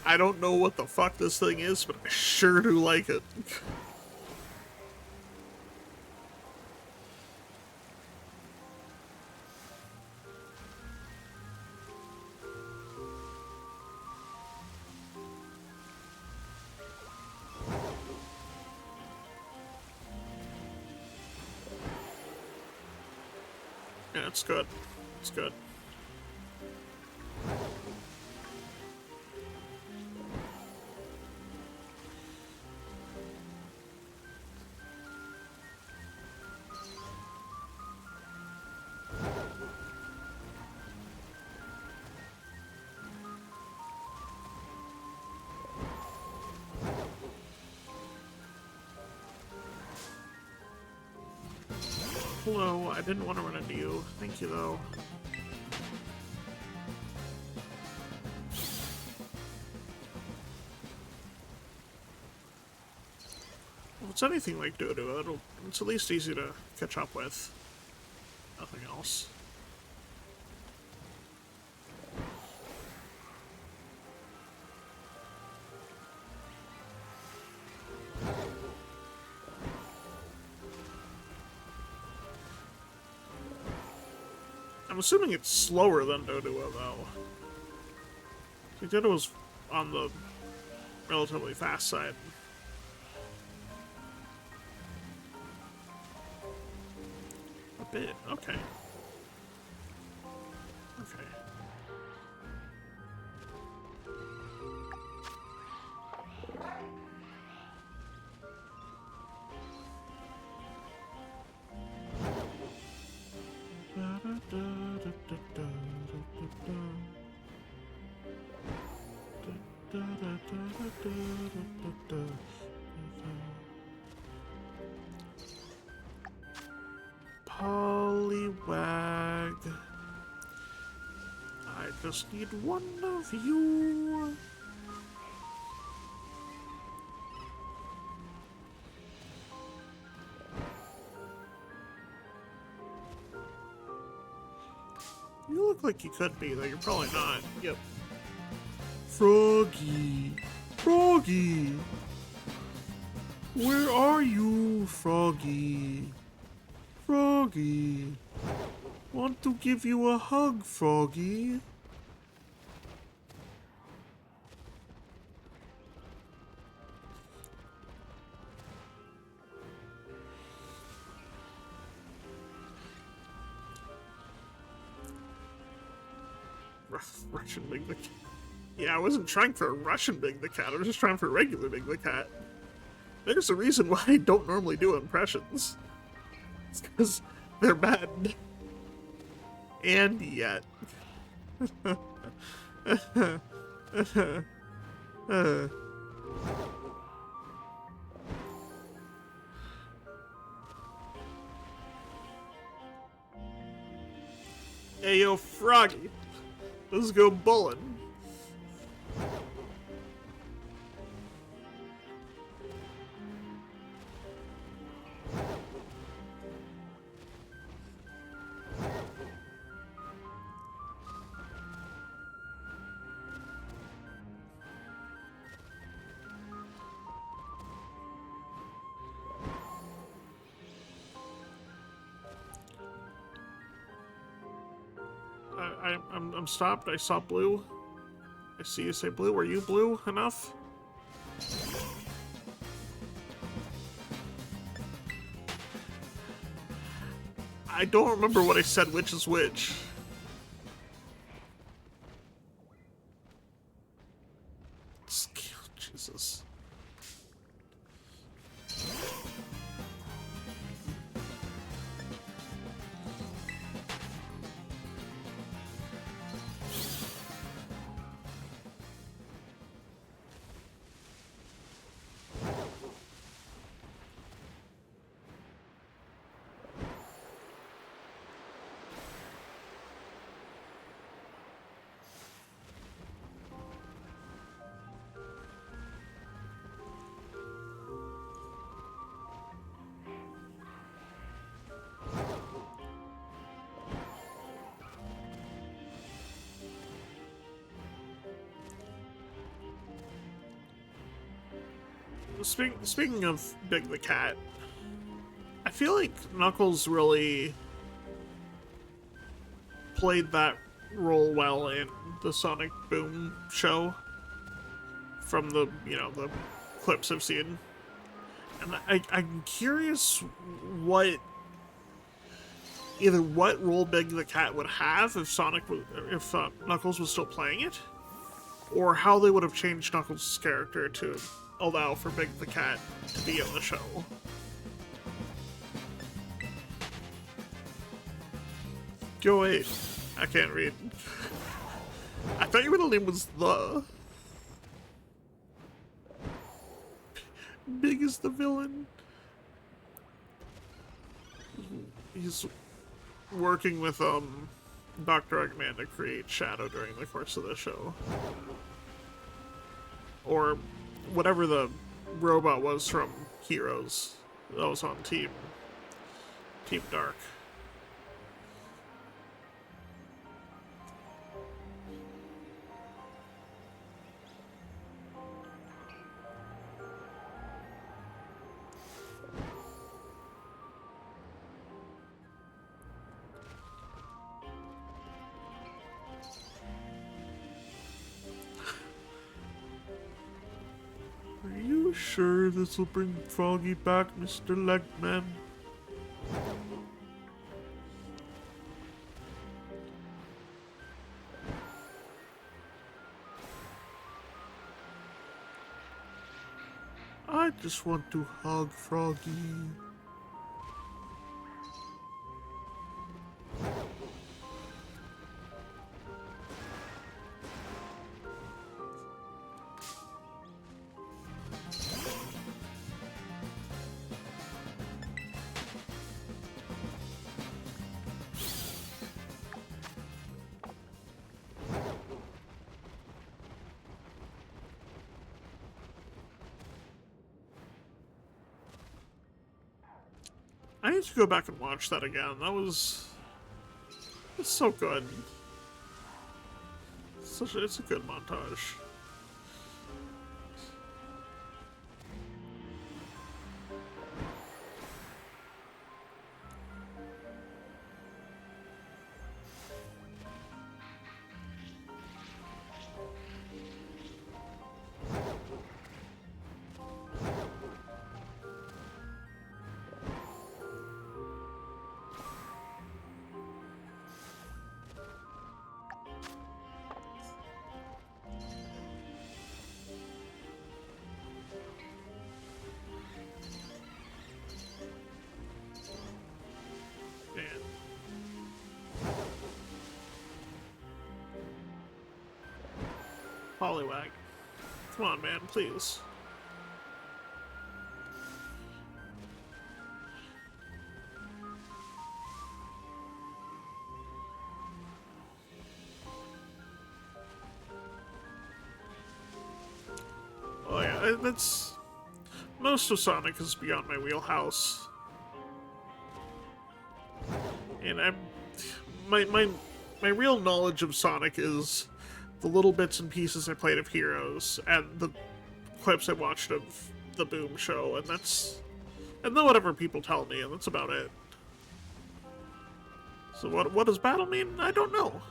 I don't know what the fuck this thing is, but I sure do like it. Yeah, it's good. It's good. Hello, I didn't want to run into you. Thank you, though. If it's anything like Dodo, it's at least easy to catch up with. Nothing else. I'm assuming it's slower than Dodua, though. I think Dodua's on the relatively fast side. A bit, okay. Okay. Poliwag. I just need one of you. You look like you could be, though you're probably not. Yep. Froggy. Froggy. Where are you, Froggy? Froggy. Want to give you a hug, Froggy. Russian Big the Cat. Yeah, I wasn't trying for a Russian Big the Cat. I was just trying for a regular Big the Cat. There's a reason why I don't normally do impressions. It's because they're bad. And yet. Hey, yo, Froggy. Let's go bowling. I'm stopped. I saw blue. I see you say blue. Are you blue enough? I don't remember what I said which is which. Jesus. Speaking of Big the Cat, I feel like Knuckles really played that role well in the Sonic Boom show from the, the clips I've seen. And I'm curious what role Big the Cat would have if Knuckles was still playing it, or how they would have changed Knuckles' character to allow for Big the Cat to be in the show. Go away. I can't read. I thought your middle name was The. Big is the villain. He's working with Dr. Eggman to create Shadow during the course of the show. Or whatever the robot was from Heroes that was on Team Dark. sure this'll bring Froggy back, Mr. Legman? I just want to hug Froggy. I need to go back and watch that again. That was so good. It's a good montage. Poliwag. Come on, man, please. Oh yeah, that's... Most of Sonic is beyond my wheelhouse. And my real knowledge of Sonic is the little bits and pieces I played of Heroes, and the clips I watched of the Boom show, and then whatever people tell me, and that's about it. So what does battle mean? I don't know.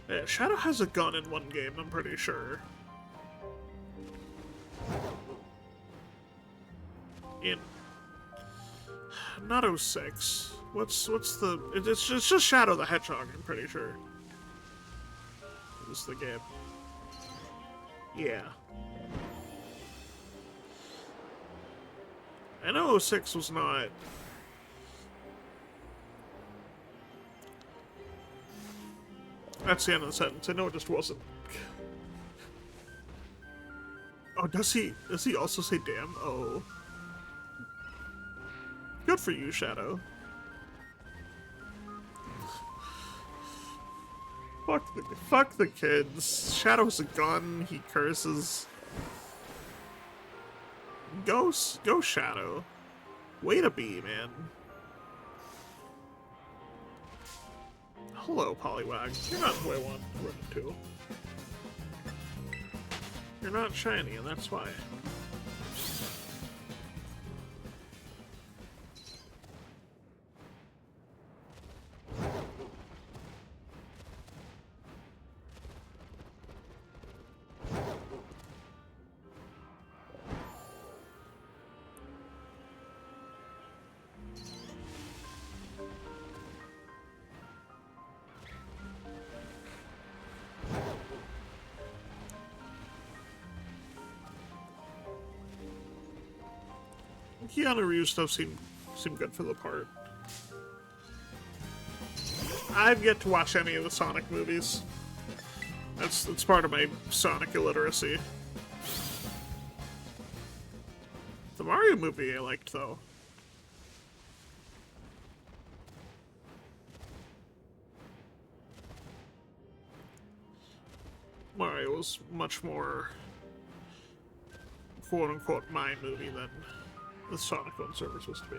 Yeah, Shadow has a gun in one game, I'm pretty sure. In... not 06. What's the... It's just Shadow the Hedgehog, I'm pretty sure. Is the game. Yeah. I know 06 was not... That's the end of the sentence. I know it just wasn't. Oh, does he also say damn? Oh. Good for you, Shadow. Fuck the kids. Shadow's a gun, he curses. Go Shadow. Way to be, man. Hello, Poliwag. You're not who I want to run into. You're not shiny, and that's why. Keanu Reeves stuff seemed good for the part. I've yet to watch any of the Sonic movies. That's part of my Sonic illiteracy. The Mario movie I liked, though. Mario was much more quote-unquote my movie than the Sonic one server is supposed to be.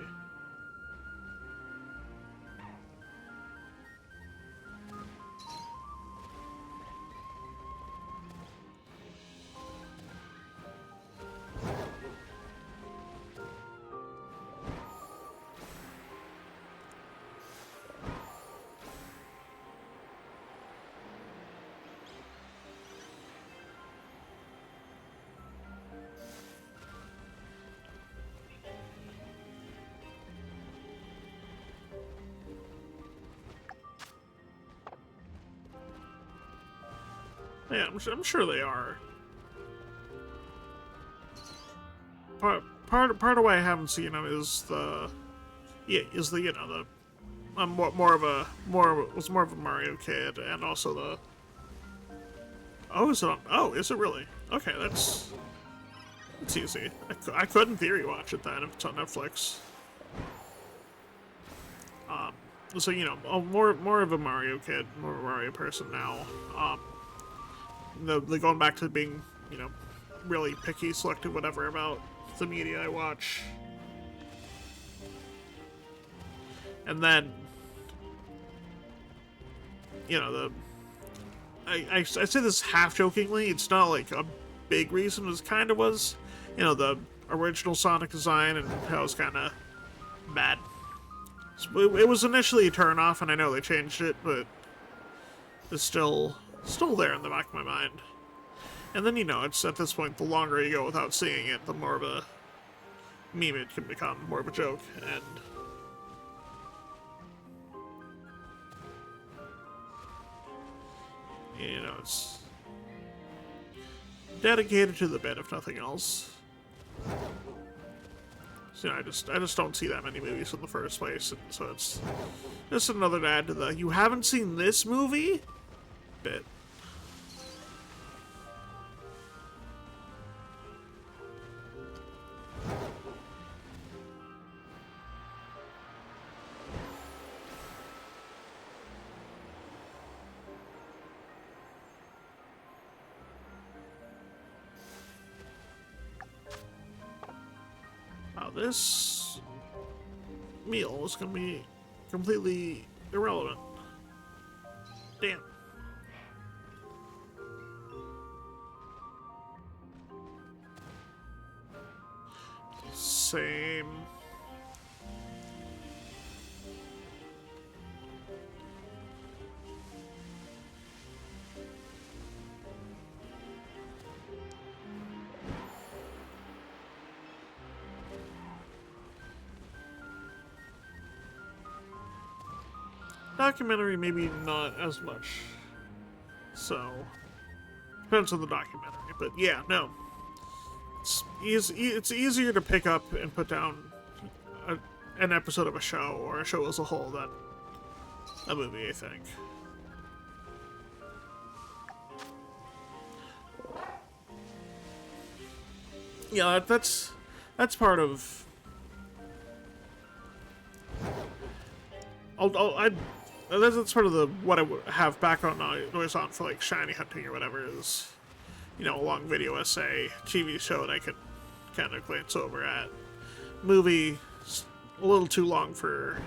Yeah, I'm sure they are. Part of why I haven't seen them is the you know the I'm more of a Mario kid, and also the is it really? Okay, that's easy. I could in theory watch it then if it's on Netflix. So you know, more of a Mario kid, more of a Mario person now. The going back to being, you know, really picky, selective, whatever about the media I watch. And then, you know, I say this half jokingly. It's not like a big reason. It kind of was, you know, the original Sonic design and how it was kind of bad. So it was initially a turn-off, and I know they changed it, but it's still there in the back of my mind. And then, you know, it's at this point, the longer you go without seeing it, the more of a meme it can become, more of a joke, and you know, it's dedicated to the bit, if nothing else. So, you know, I just don't see that many movies in the first place, and so it's just another to add to the "you haven't seen this movie" bit. This meal is going to be completely irrelevant. Damn. Same. Documentary, maybe not as much. So, depends on the documentary. But yeah, no. It's easier to pick up and put down an episode of a show, or a show as a whole, than a movie, I think. Yeah, that's part of... That's part of the what I would have background noise on for like shiny hunting or whatever is, you know, a long video essay, TV show that I could kind of glance over at. Movie, a little too long for,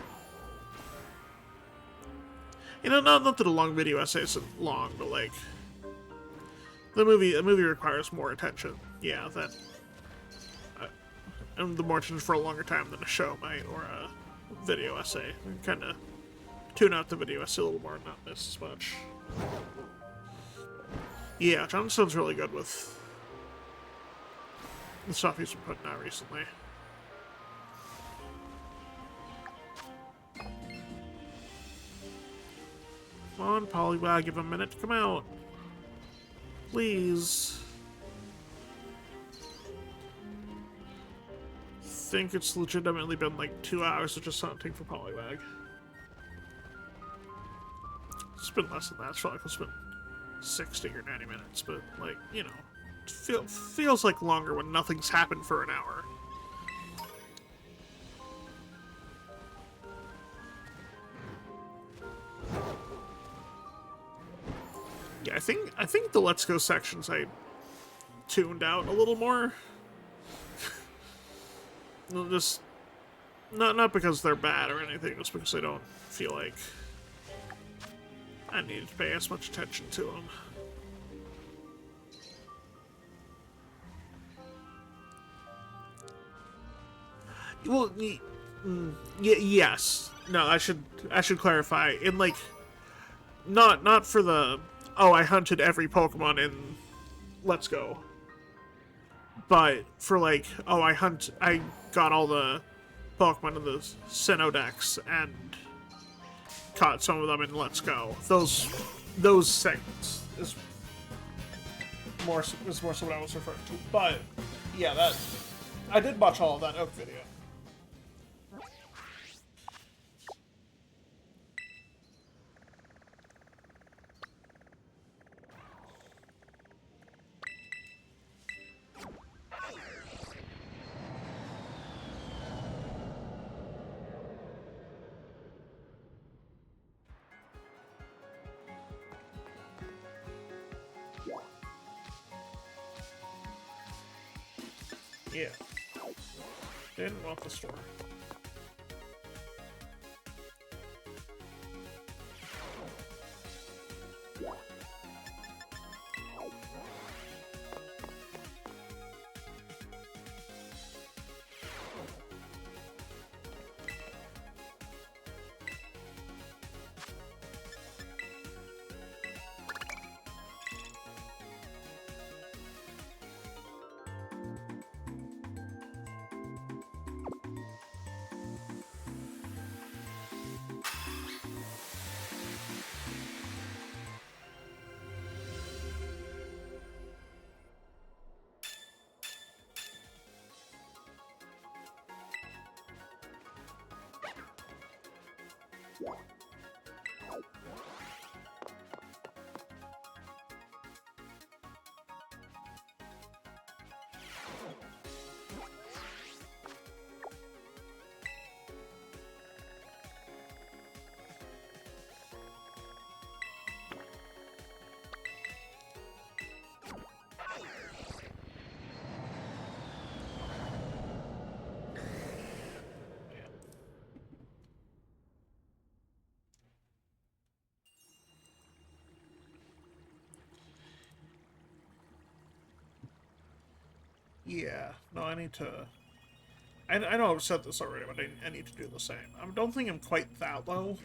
you know, not that a long video essay isn't long, but like a movie requires more attention. Yeah, that, and the more attention for a longer time than a show might, or a video essay. Kind of tune out the video essay a little more and not miss as much. Yeah, Johnson's really good with the stuff he's been putting out recently. Come on, Polywag, give him a minute to come out. Please. I think it's legitimately been like 2 hours of just hunting for Polywag. It's been less than that. It's probably it's been 60 or 90 minutes, but like, you know, it feels like longer when nothing's happened for an hour. Yeah, I think the Let's Go sections I tuned out a little more. Just not because they're bad or anything, just because I don't feel like I needed to pay as much attention to them. Well, yes. No, I should clarify. In like, not for the I hunted every Pokemon in Let's Go, but for like I got all the Pokemon in the Sinnoh Dex and caught some of them in Let's Go. Those segments is is more so what I was referring to. But yeah, that I did watch all of that Oak video. Yeah. Didn't want the store. Yeah, no, I need to... I know I've said this already, but I need to do the same. I don't think I'm quite that low.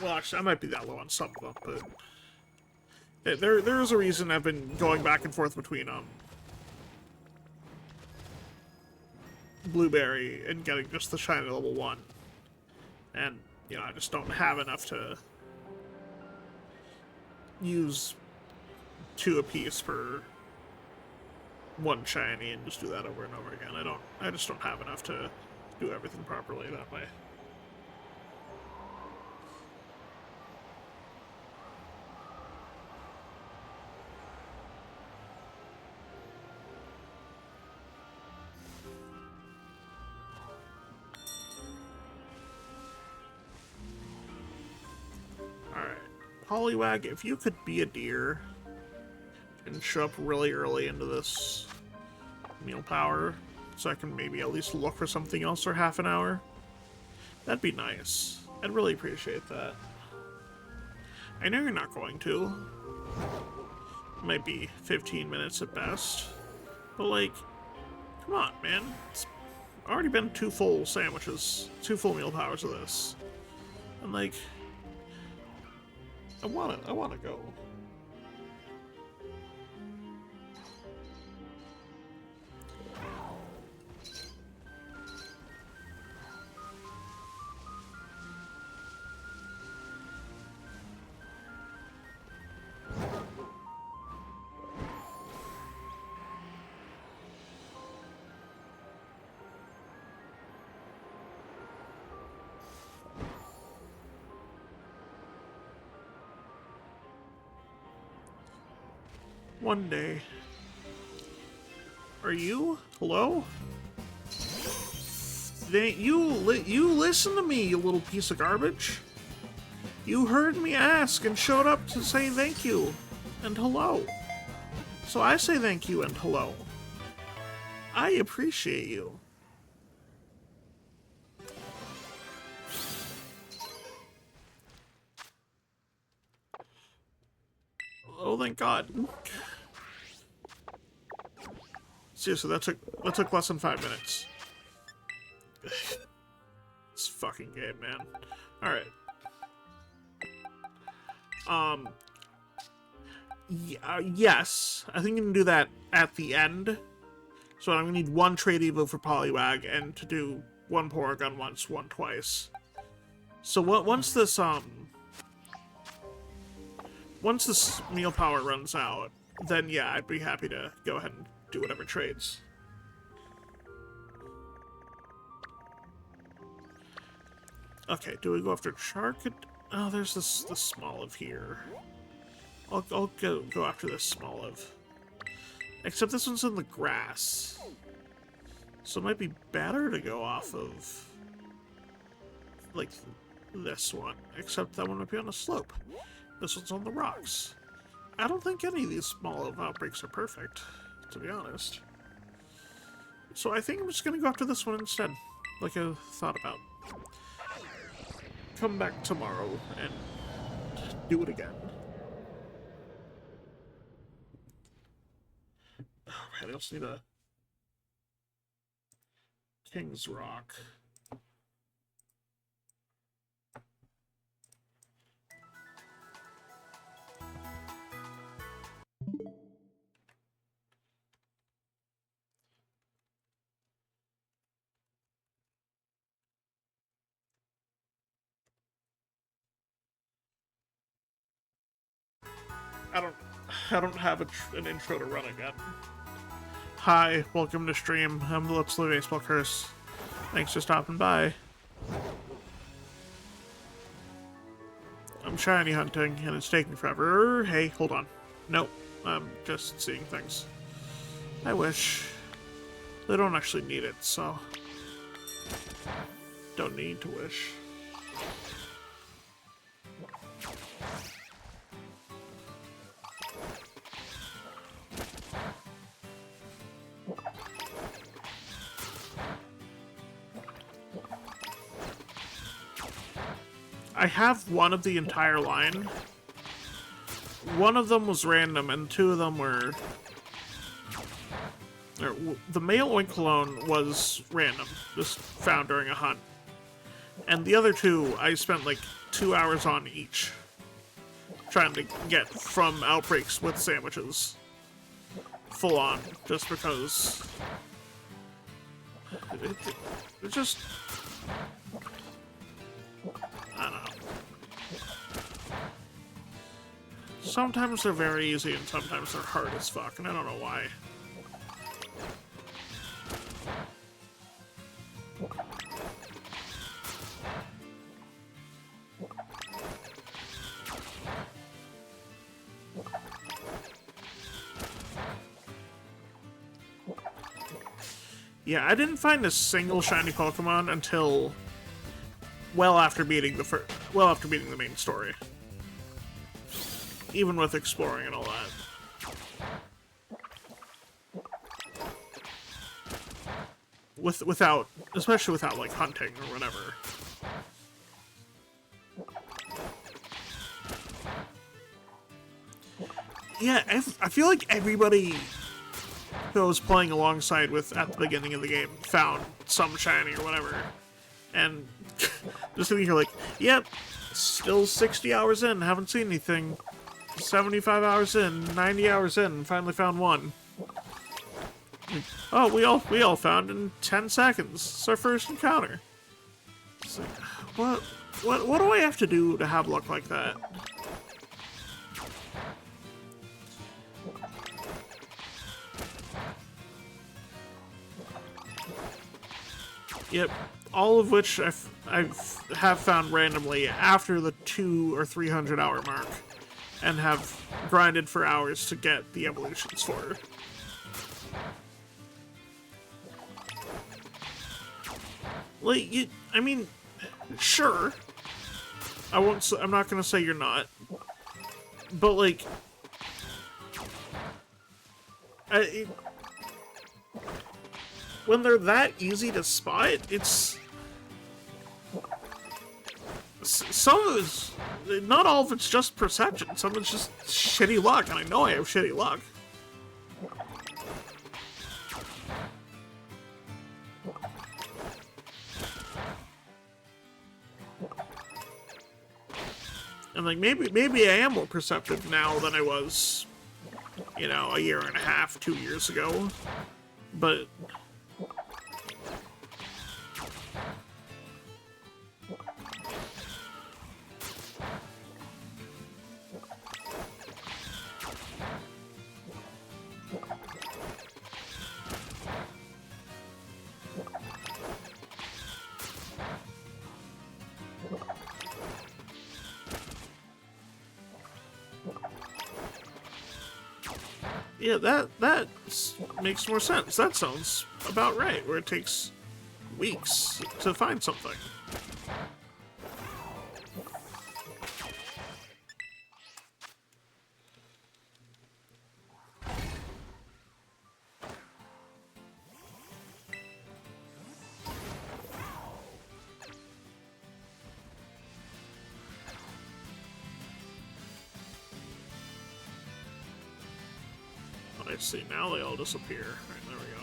Well, actually, I might be that low on some of them, but... There is a reason I've been going back and forth between, Blueberry and getting just the shiny level 1. And, you know, I just don't have enough to use 2 apiece for 1 shiny and just do that over and over again. I just don't have enough to do everything properly that way. Alright. Poliwag, if you could be a deer and show up really early into this meal power so I can maybe at least look for something else for half an hour, that'd be nice. I'd really appreciate that. I know you're not going to. It might be 15 minutes at best. But, like, come on, man. It's already been 2 full sandwiches, 2 full meal powers of this. And, like, I want to go. One day. Are you? Hello? You listen to me, you little piece of garbage. You heard me ask and showed up to say thank you and hello. So I say thank you and hello. I appreciate you. Oh, thank God. Seriously, that took less than 5 minutes. This fucking game, man. Alright. Yes. I think you can do that at the end. So I'm gonna need 1 trade evo for Poliwag and to do 1 Porygon once, 1 twice. So once once this meal power runs out, then yeah, I'd be happy to go ahead and do whatever trades. Okay, do we go after Charcad? Oh, there's this Smoliv here. I'll go after this Smoliv. Except this one's in the grass. So it might be better to go off of, like, this one. Except that one might be on a slope. This one's on the rocks. I don't think any of these Smoliv outbreaks are perfect, to be honest. So I think I'm just gonna go after this one instead, like I thought about. Come back tomorrow and do it again. Oh man, I also need a King's Rock. I don't have an intro to run again. Hi, welcome to stream. I'm the Let's Play Baseball Curse. Thanks for stopping by. I'm shiny hunting, and it's taking forever. Hey, hold on. Nope, I'm just seeing things. I wish. They don't actually need it, so... Don't need to wish. I have one of the entire line. One of them was random, and two of them were... The male Oinkologne was random, just found during a hunt. And the other two, I spent like 2 hours on each. Trying to get from outbreaks with sandwiches. Full on, just because... It just... I don't know. Sometimes they're very easy and sometimes they're hard as fuck, and I don't know why. Yeah, I didn't find a single shiny Pokemon until well after beating the main story. Even with exploring and all that. Especially without like hunting or whatever. Yeah, I feel like everybody who I was playing alongside with at the beginning of the game found some shiny or whatever. And just sitting here like, yep, still 60 hours in, haven't seen anything. 75 hours in, 90 hours in, finally found one. Oh, we all found in 10 seconds. It's our first encounter. It's like, what do I have to do to have luck like that? Yep, all of which I have found randomly after the 200 or 300 hour mark, and have grinded for hours to get the evolutions for. Like, I mean, sure. I'm not gonna say you're not. But, like... when they're that easy to spot, it's... Some of it's... Not all of it's just perception. Some of it's just shitty luck, and I know I have shitty luck. And like maybe I am more perceptive now than I was, you know, a year and a half, 2 years ago. But Yeah, that makes more sense. That sounds about right, where it takes weeks to find something. I see, now they all disappear. Alright, there we go.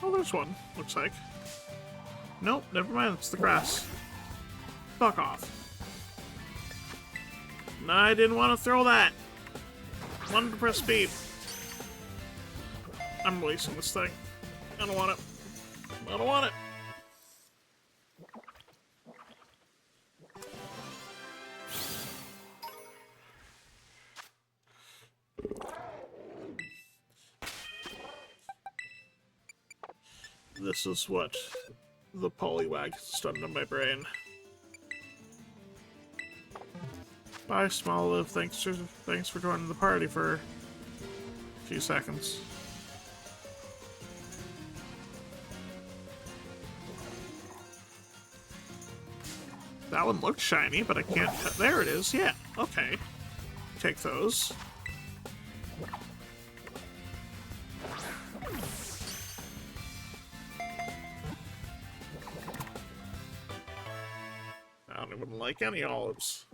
Oh, there's one, looks like. Nope, never mind, it's the grass. Fuck off. No, I didn't want to throw that. Wanted to press speed. I'm releasing this thing. I don't want it. I don't want it. This is what the Poliwag has done to my brain. Bye, Smalllive. Thanks for joining the party for a few seconds. That one looks shiny, but I can't. There it is. Yeah. Okay. Take those. I don't even like any olives.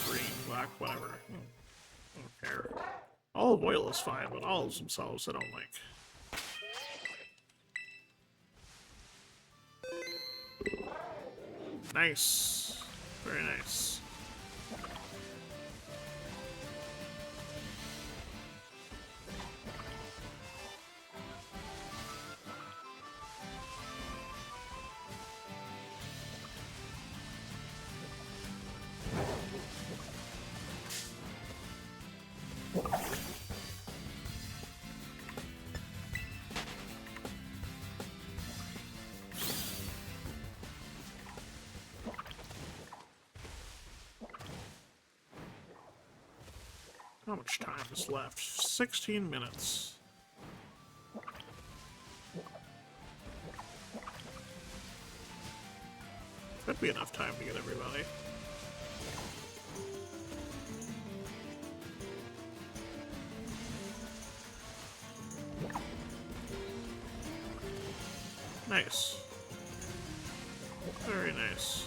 Green, black, whatever. I don't care. Olive oil is fine, but olives themselves I don't like. Nice. Very nice. How much time is left? 16 minutes. That'd be enough time to get everybody. Nice. Very nice.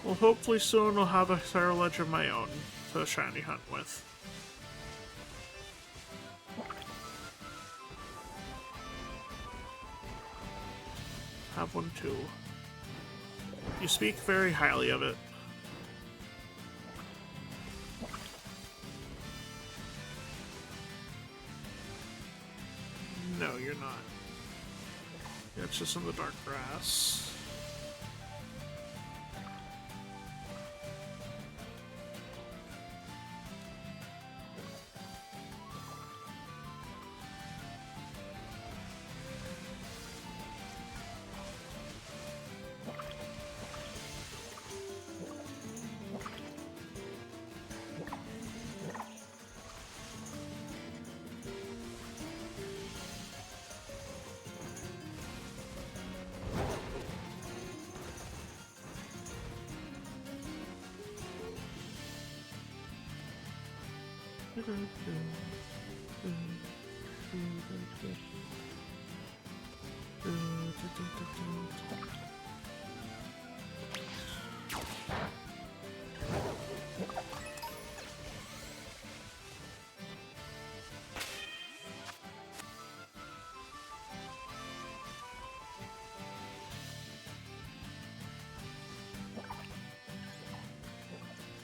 Well, hopefully soon I'll have a Scarlet of my own to shiny hunt with. Have one too. You speak very highly of it. No, you're not. It's just in the dark grass.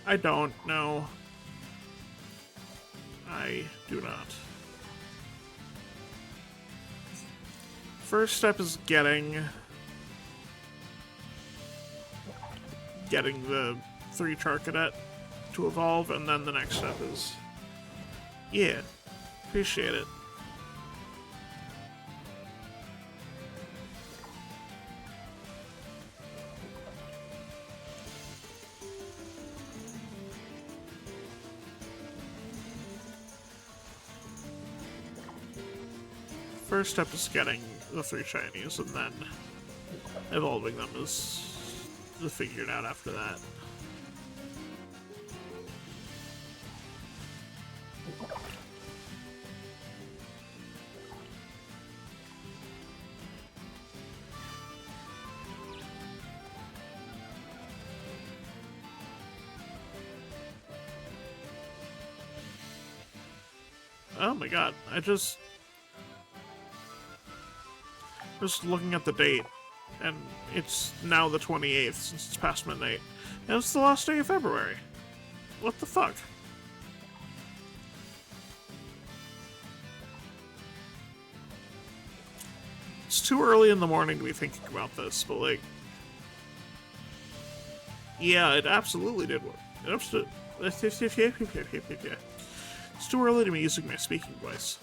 I don't know. I do not. First step is getting the 3 Charcadet to evolve, and then the next step is... Yeah, appreciate it. First step is getting the 3 shinies, and then evolving them is figured out after that. Oh my god, I just looking at the date, and it's now the 28th since it's past midnight, and it's the last day of February. What the fuck? It's too early in the morning to be thinking about this, but like, yeah, it absolutely did work. It's too early to be using my speaking voice.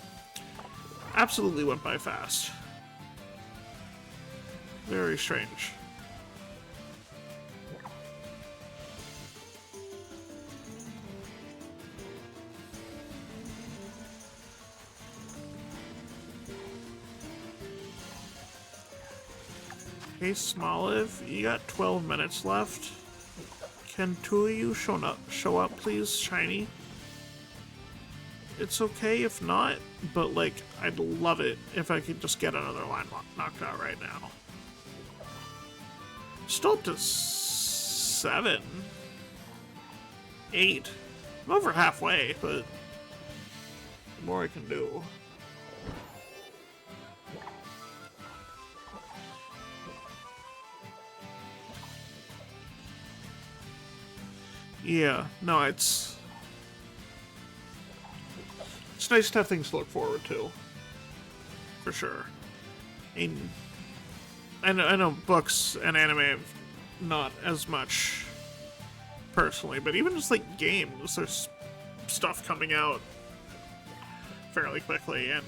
Absolutely went by fast. Very strange. Hey Smoliv, you got 12 minutes left. Can 2 of you show up please, shiny? It's okay if not, but like, I'd love it if I could just get another line knocked out right now. Still up to 7. 8. I'm over halfway, but the more I can do. Yeah, no, it's nice to have things to look forward to. For sure. I know books and anime have not as much personally, but even just like games, there's stuff coming out fairly quickly, and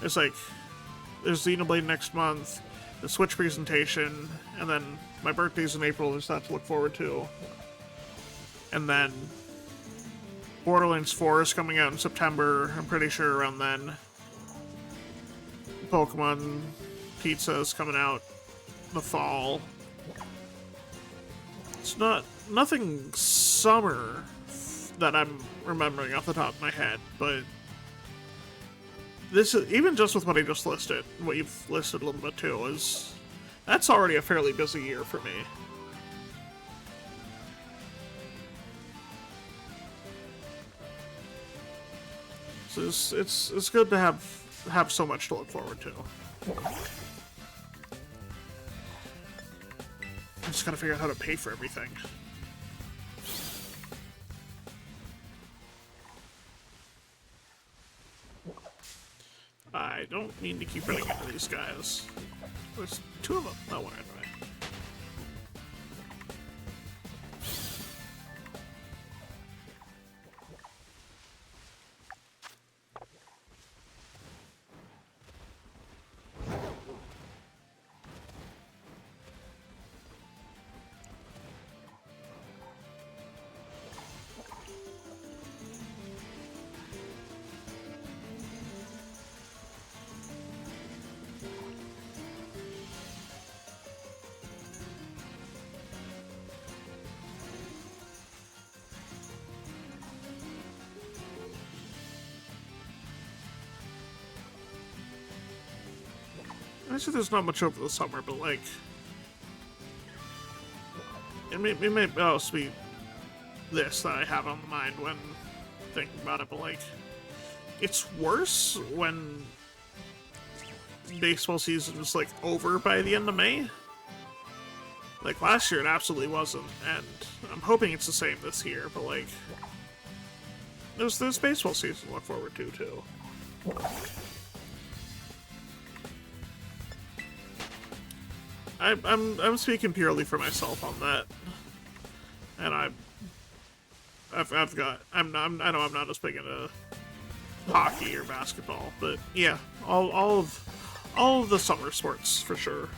there's Xenoblade next month, the Switch presentation, and then my birthday's in April, there's that to look forward to. And then Borderlands 4 is coming out in September, I'm pretty sure around then. Pokémon Pizza is coming out in the fall. It's nothing summer that I'm remembering off the top of my head, but this is, even just with what I just listed, what you've listed a little bit too, that's already a fairly busy year for me. So it's good to have so much to look forward to. I just gotta figure out how to pay for everything. I don't mean to keep running into these guys. There's two of them. Oh, one anyway. Actually, there's not much over the summer, but like, it may also be this that I have on mind when thinking about it, but like, it's worse when baseball season is like over by the end of May. Like last year, it absolutely wasn't, and I'm hoping it's the same this year. But like, there's baseball season to look forward to too. I'm speaking purely for myself on that, and I know I'm not as big into hockey or basketball, but yeah, all of the summer sports for sure.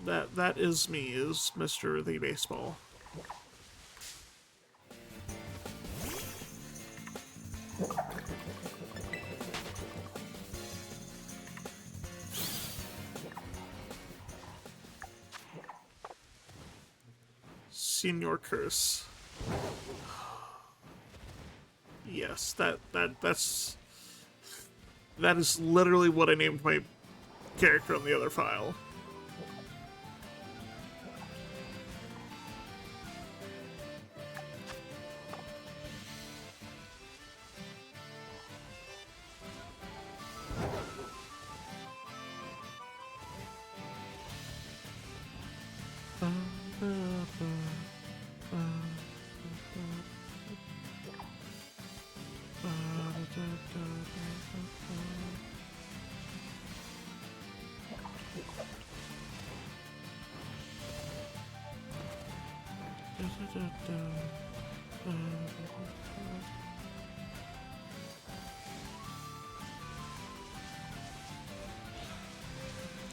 That is me, is Mr. the Baseball. Senior Curse. Yes, that is literally what I named my character on the other file.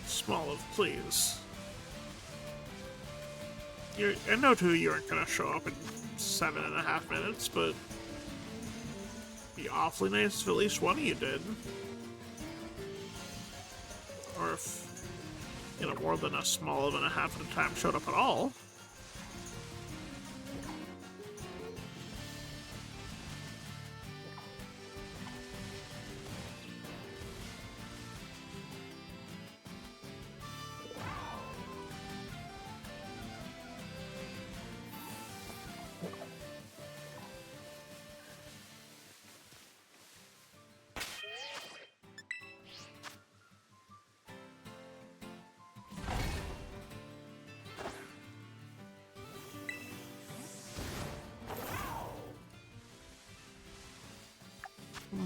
Small of, please. I know too you aren't gonna show up in 7.5 minutes, but it'd be awfully nice if at least one of you did. Or if, more than a small of and a half at a time showed up at all.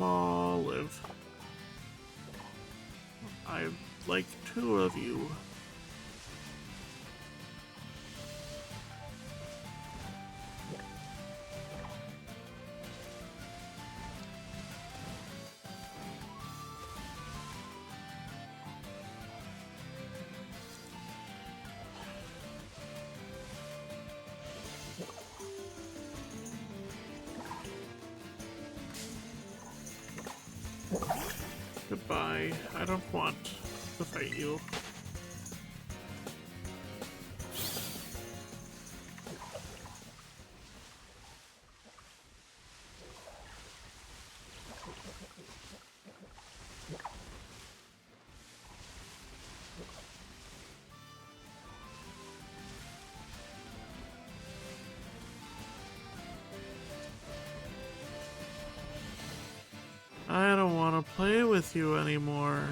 Olive. I'd like 2 of you. Goodbye. I don't want to fight you. I don't want to play with you anymore.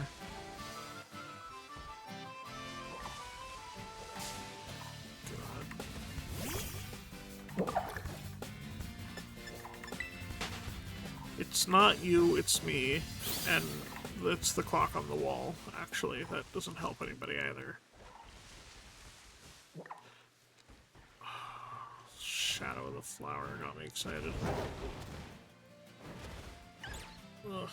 God. It's not you, it's me. And it's the clock on the wall, actually. That doesn't help anybody either. Shadow of the flower got me excited. Ugh.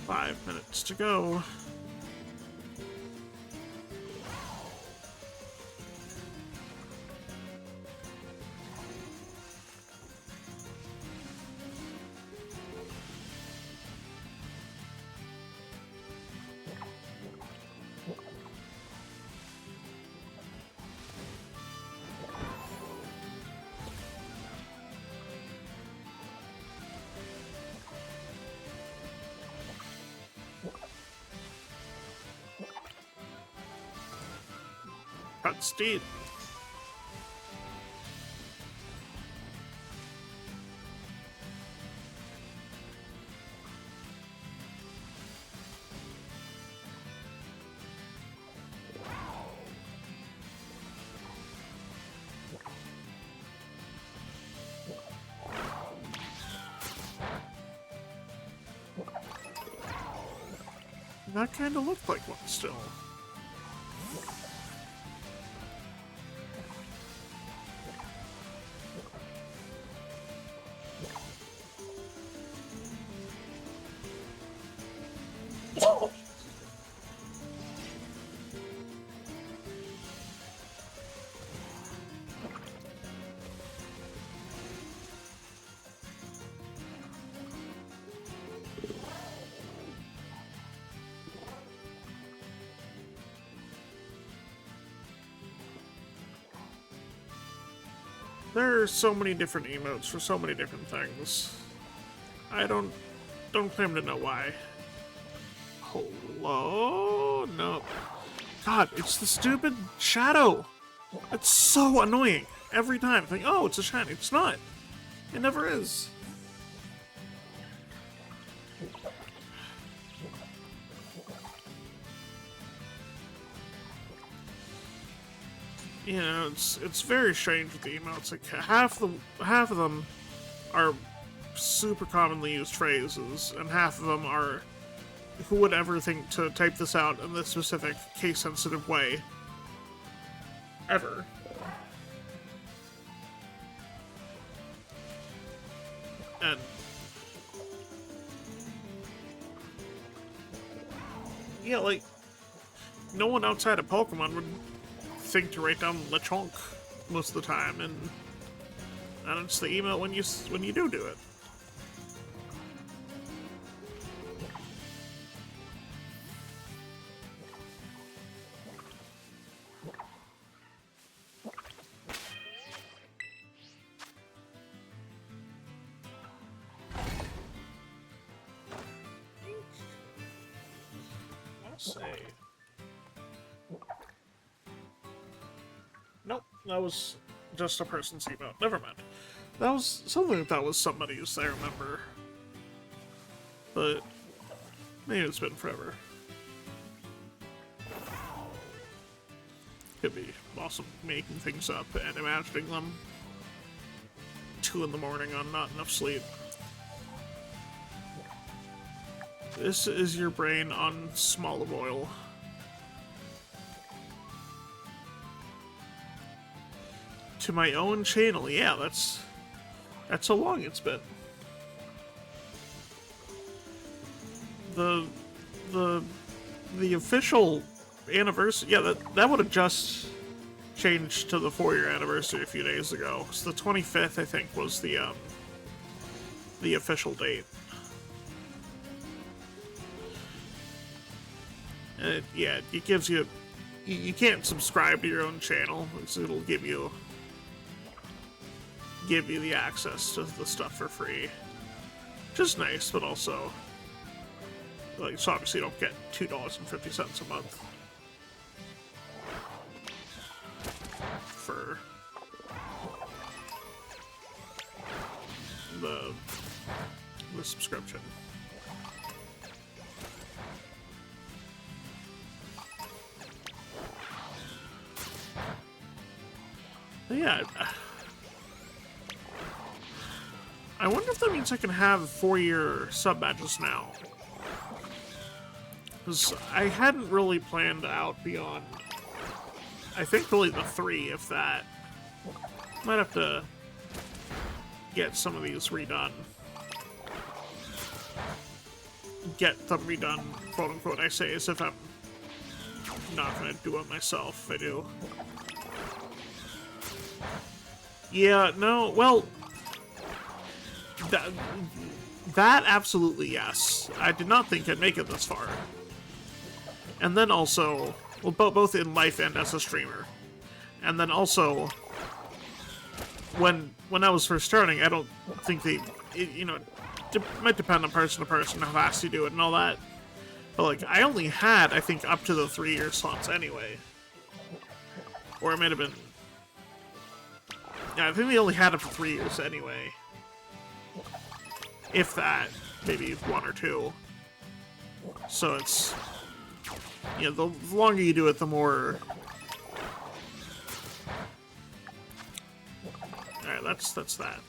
Five minutes to go. Cut steed. That kind of looked like one still. There are so many different emotes for so many different things. I don't claim to know why. Hello? No. God, it's the stupid shadow. It's so annoying. Every time. I think, oh, it's a shiny. It's not. It never is. You know, it's very strange with the emotes. Like half of them are super commonly used phrases, and half of them are who would ever think to type this out in this specific case-sensitive way ever. And yeah, like no one outside of Pokemon would think to write down Lechonk most of the time, and it's the email when you do it. I'll say. Nope, that was just a person's email. Never mind. That was something that was somebody's, I remember. But maybe it's been forever. Could be awesome making things up and imagining them. 2 in the morning on not enough sleep. This is your brain on small of oil. To my own channel, yeah, that's how long it's been. The the official anniversary, yeah, that would have just changed to the 4-year anniversary a few days ago. So the 25th, I think, was the official date. And it gives you... You can't subscribe to your own channel, so it'll give you the access to the stuff for free. Which is nice, but also... Like, so obviously you don't get $2.50 a month. For... the subscription. But yeah, I wonder if that means I can have 4-year sub badges now. Because I hadn't really planned out beyond, I think really the 3, if that. Might have to get some of these redone. Get them redone, quote unquote, I say, as if I'm not gonna do it myself, if I do. Yeah, no, well... That absolutely yes. I did not think I'd make it this far. And then also, well, both in life and as a streamer. And then also, when I was first starting, I don't think you know, it might depend on person to person how fast you do it and all that. But like, I only had, I think, up to the 3-year slots anyway. Or it might have been... Yeah, I think they only had it for 3 years anyway. If that, maybe 1 or 2. So it's... You know, the longer you do it, the more... Alright, that's that.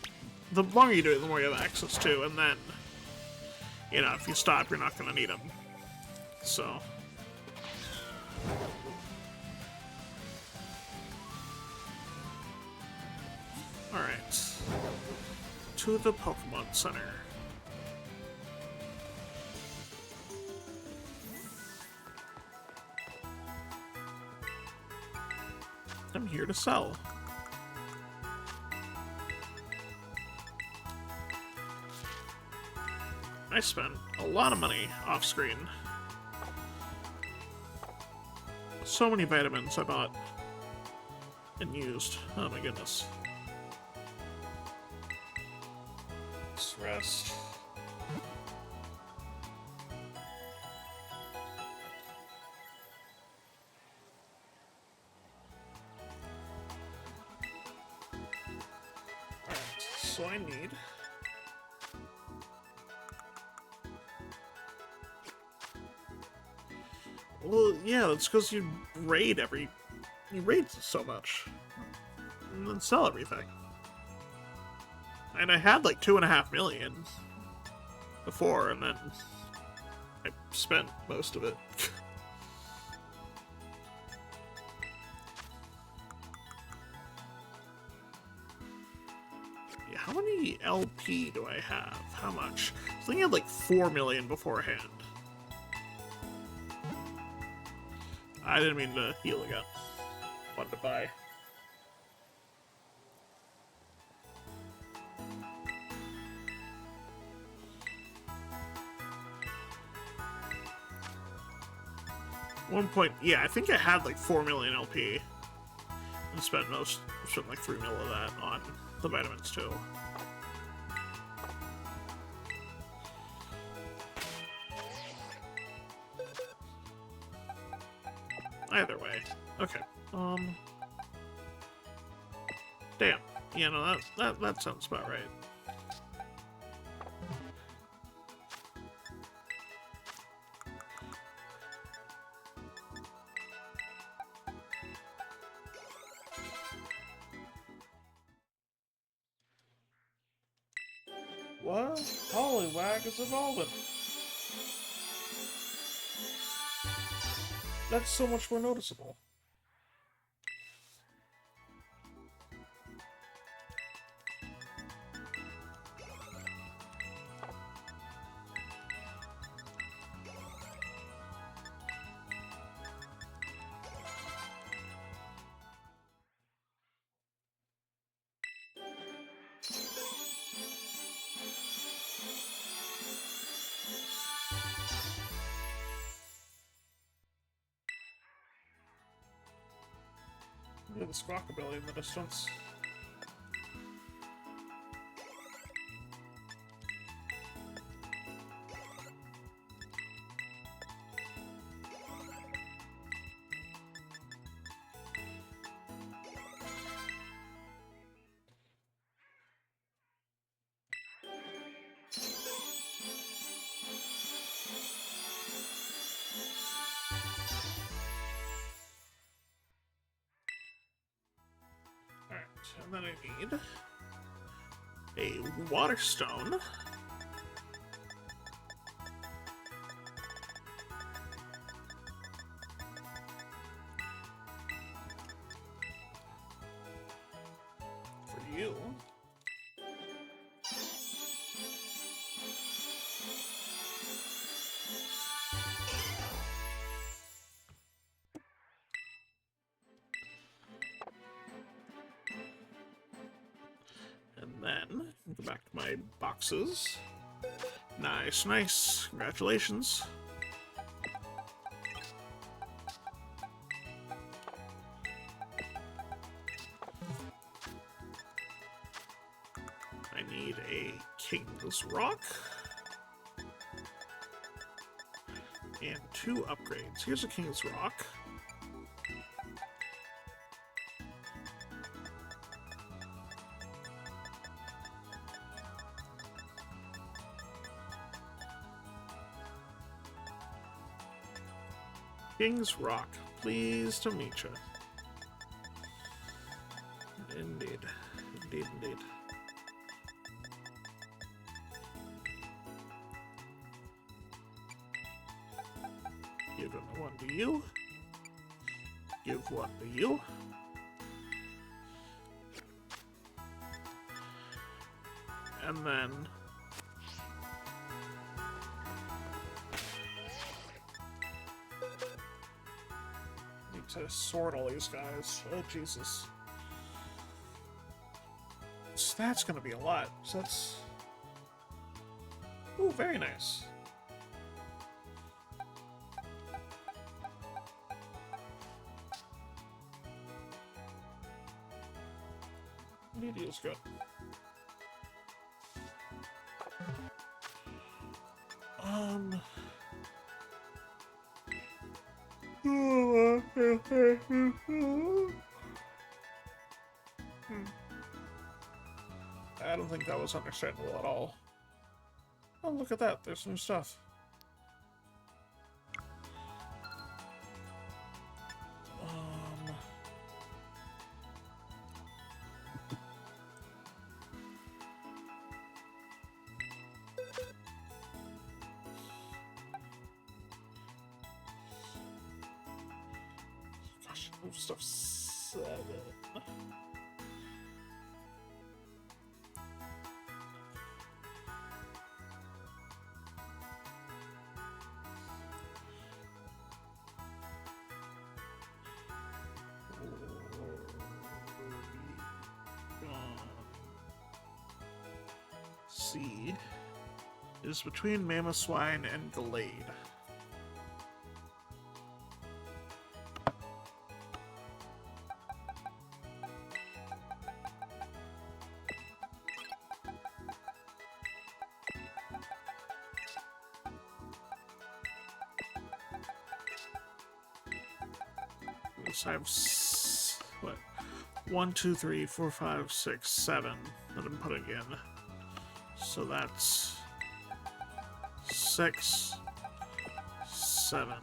The longer you do it, the more you have access to, and then... You know, if you stop, you're not gonna need them. So... Alright. To the Pokémon Center. I'm here to sell. I spent a lot of money off screen. So many vitamins I bought and used. Oh my goodness. Let's rest. Alright, so I need... Well, yeah, that's because you raid so much. And then sell everything. And I had like 2.5 million before, and then I spent most of it. Yeah, how many LP do I have? How much? I think I had like 4 million beforehand. I didn't mean to heal again. Wanted to buy. Yeah, I think I had like 4 million LP. And spent like 3 mil of that on the vitamins too. Either way. Okay. Damn. Yeah, no, that sounds about right. What? Poliwag is evolving. That's so much more noticeable. Yeah, the squawkabilly in the distance. Alright, and then I need a water stone. For you. And then, go back to my boxes. Nice, nice. Congratulations. I need a King's Rock. And 2 upgrades. Here's a King's Rock. King's Rock, pleased to meet you. Indeed. Indeed, indeed. Give one to you. Give one to you. And then... need to sort all these guys. Oh, Jesus. So that's gonna be a lot. So that's... Ooh, very nice. Media is good. I don't think that was understandable at all. Oh, look at that. There's new stuff. Gosh, new stuff 7. C is between Mamoswine and Glade. So I have what? 1, 2, 3, 4, 5, 6, 7 that I'm putting in. So that's 6, 7.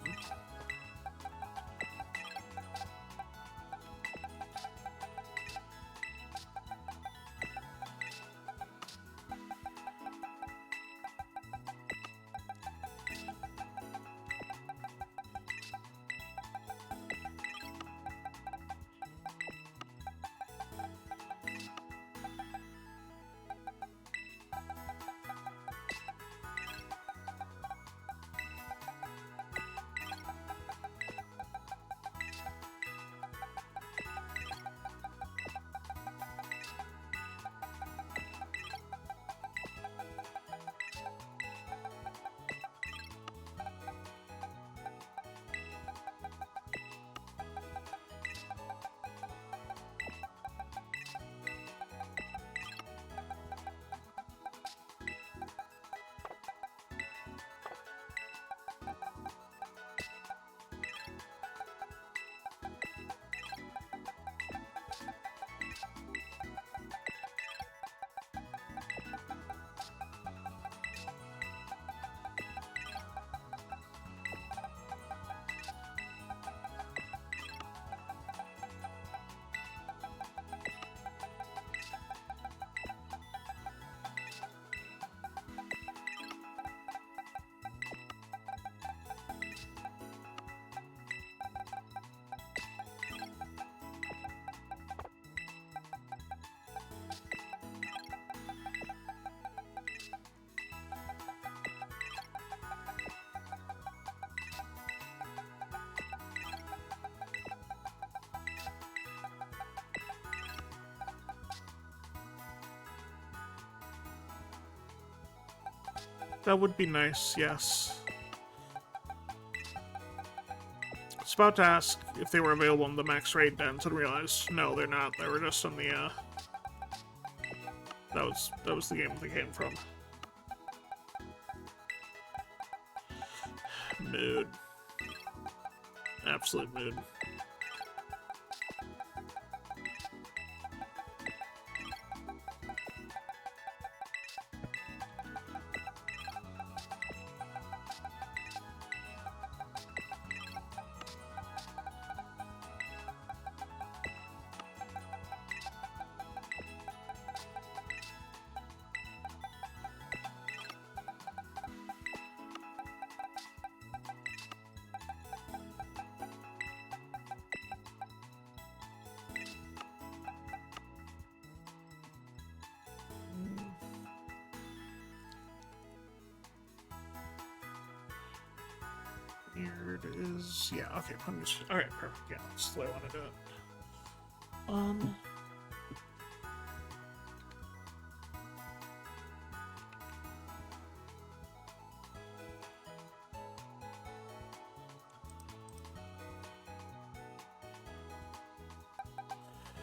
That would be nice, yes. I was about to ask if they were available in the max raid dens and realized no, they're not. They were just on the that was the game they came from. Mood. Absolute mood. Here it is. Yeah, okay. Alright, perfect. Yeah, that's the way I want to do it.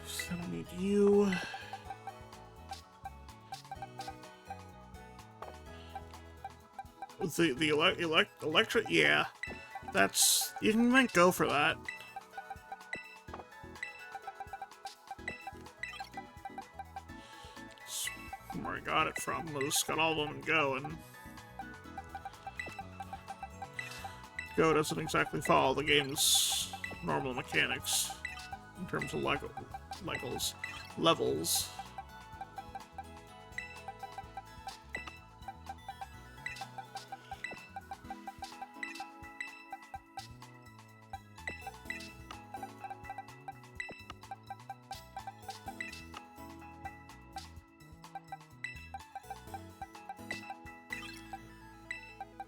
So I need you. The electric, yeah. That's, you can might go for that. That's where I got it from. I just got all of them and go, and Go doesn't exactly follow the game's normal mechanics in terms of levels.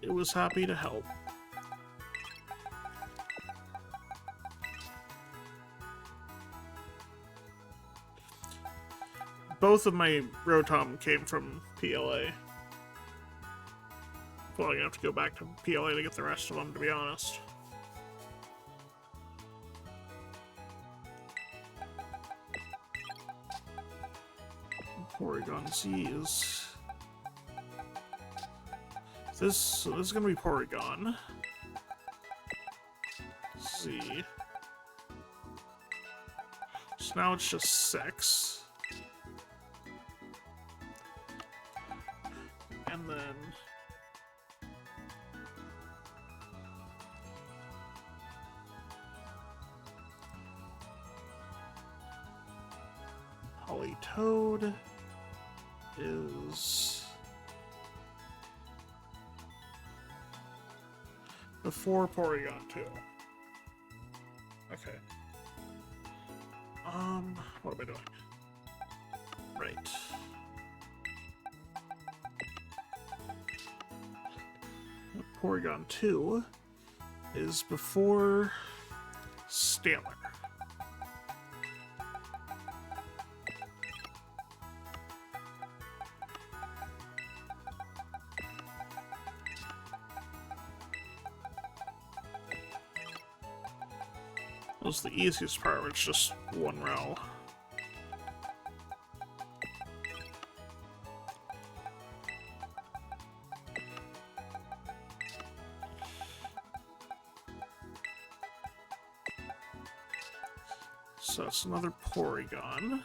It was happy to help. Both of my Rotom came from PLA. Well, I'm gonna have to go back to PLA to get the rest of them, to be honest. Porygon Z is... So this is gonna be Porygon Z. So now it's just 6. And then... Politoed is... before Porygon 2. Okay. What am I doing? Right. Porygon 2 is before Stellar. That was the easiest part, it's just one row. So it's another Porygon.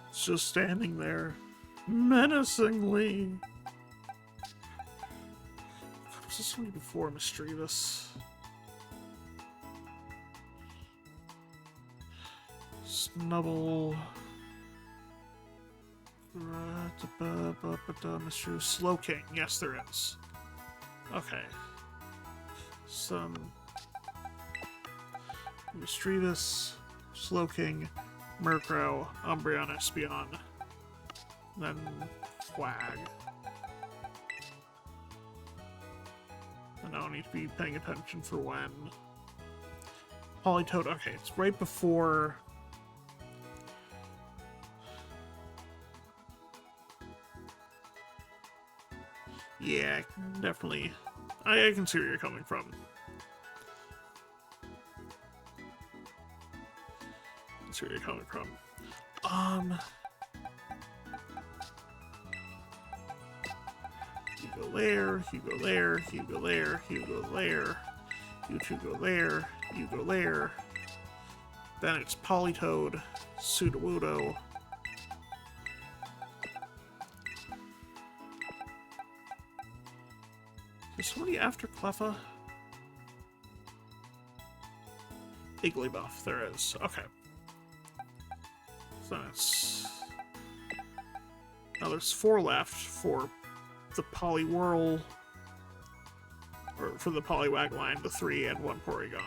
It's just standing there, menacingly. Was this one before Mischievous? Snubble. Mischievous. Slow King. Yes, there is. Okay. Some Mischievous. Slowking, Murkrow, Umbreon, Espeon, then Flag. And I don't need to be paying attention for when. Politoed, okay, it's right before. Yeah, definitely. I can see where you're coming from. I see where you're coming from. You go there, you go there, you go there, you go there. You two go there, you go there. Then it's Politoed, Sudowoodo. Is somebody after Cleffa? Igglybuff, there is. Okay. So that's... Now there's 4 left for the Poliwhirl, or for the Poliwag line, the 3 and 1 Porygon.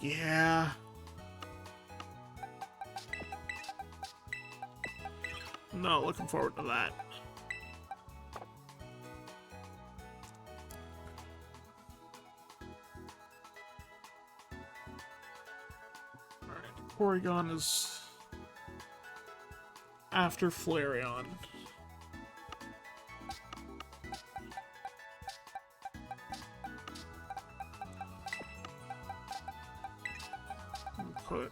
Yeah. No, looking forward to that. Alright, Porygon is after Flareon. Put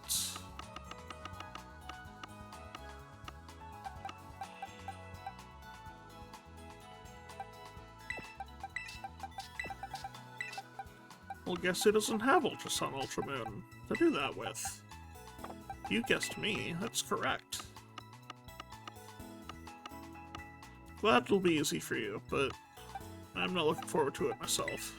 well, guess it doesn't have Ultra Sun, Ultra Moon to do that with. You guessed me, that's correct. Glad it'll be easy for you, but I'm not looking forward to it myself.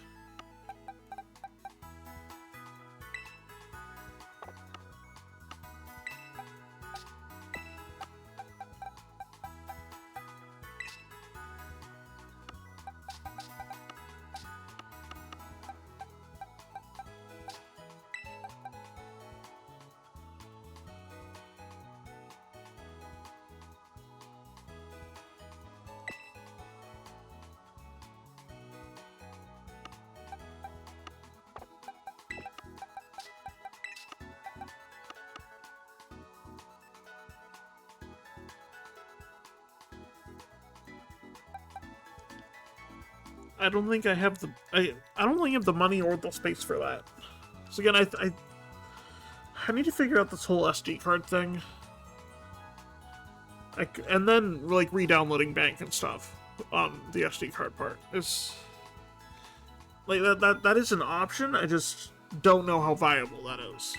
I don't think I have the I don't think I have the money or the space for that. So again, I need to figure out this whole SD card thing, and then like re-downloading Bank and stuff on the SD card part is like that is an option. I just don't know how viable that is.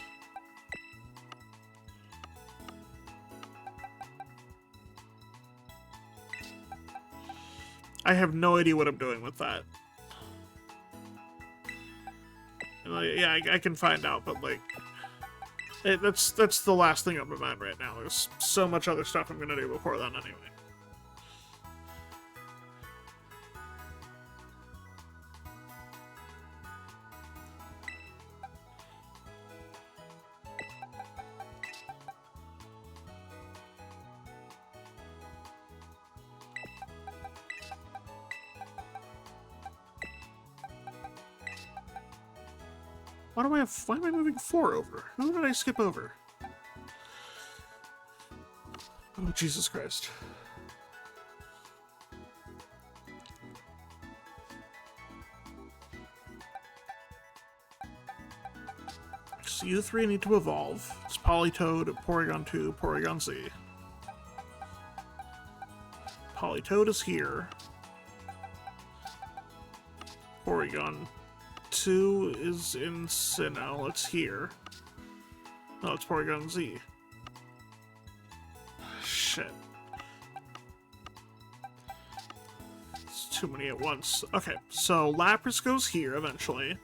I have no idea what I'm doing with that. And, like, yeah, I can find out, but like, that's the last thing on my mind right now. There's so much other stuff I'm gonna do before then anyway. Why am I moving 4 over? Who did I skip over? Oh, Jesus Christ. So you 3 need to evolve. It's Politoed, Porygon 2, Porygon Z. Politoed is here. Porygon 2 is in Sinnoh. It's here. No, it's Porygon Z. Shit. It's too many at once. Okay, so Lapras goes here eventually.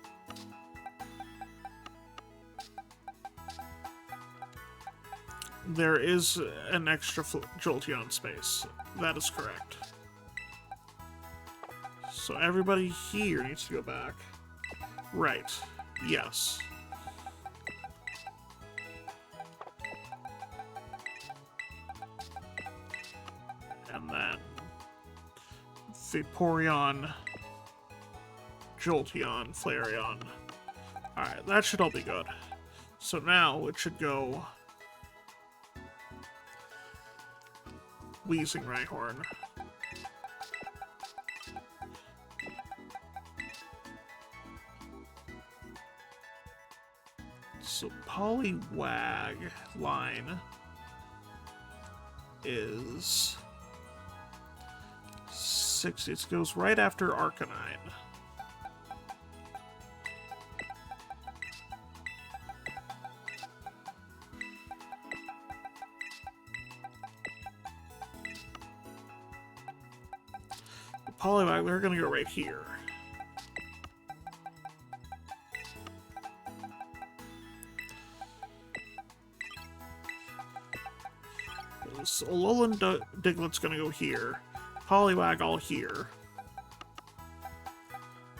There is an extra Jolteon space. That is correct. So everybody here needs to go back. Right. Yes. And then Vaporeon, Jolteon, Flareon. Alright, that should all be good. So now it should go Wheezing Rhyhorn. So Poliwag line is 60. It goes right after Arcanine. The Poliwag, they're gonna go right here. So Alolan Diglett's gonna go here. Poliwag all here.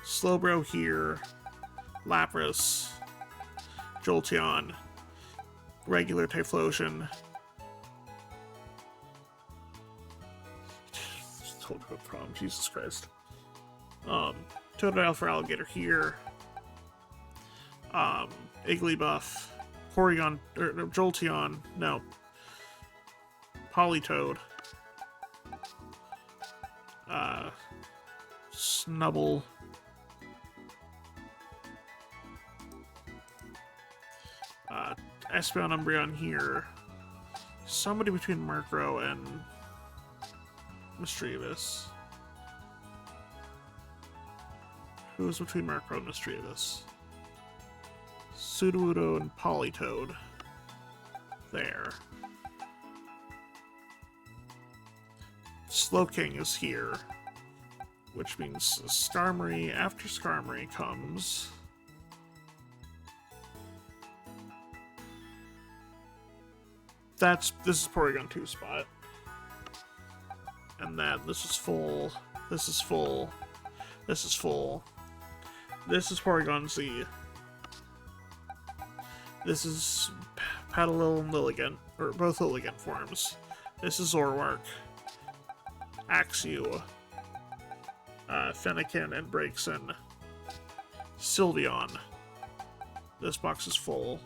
Slowbro here. Lapras. Jolteon. Regular Typhlosion. Totodile Prom, Jesus Christ. Totodile for Alligator here. Igglybuff. Porygon, or no, Jolteon, no. Politoed. Snubble. Espeon, Umbreon here. Somebody between Murkrow and Mischievous. Who's between Murkrow and Mischievous? Sudowoodo and Politoed. There. Slowking is here, which means Skarmory. After Skarmory comes this is Porygon 2 spot, and then this is full. This is full. This is full. This is Porygon Z. This is Petalil and Lilligant, or both Lilligant forms. This is Zoroark. Axew, Fennekin, and Braixen. Sylveon. This box is full.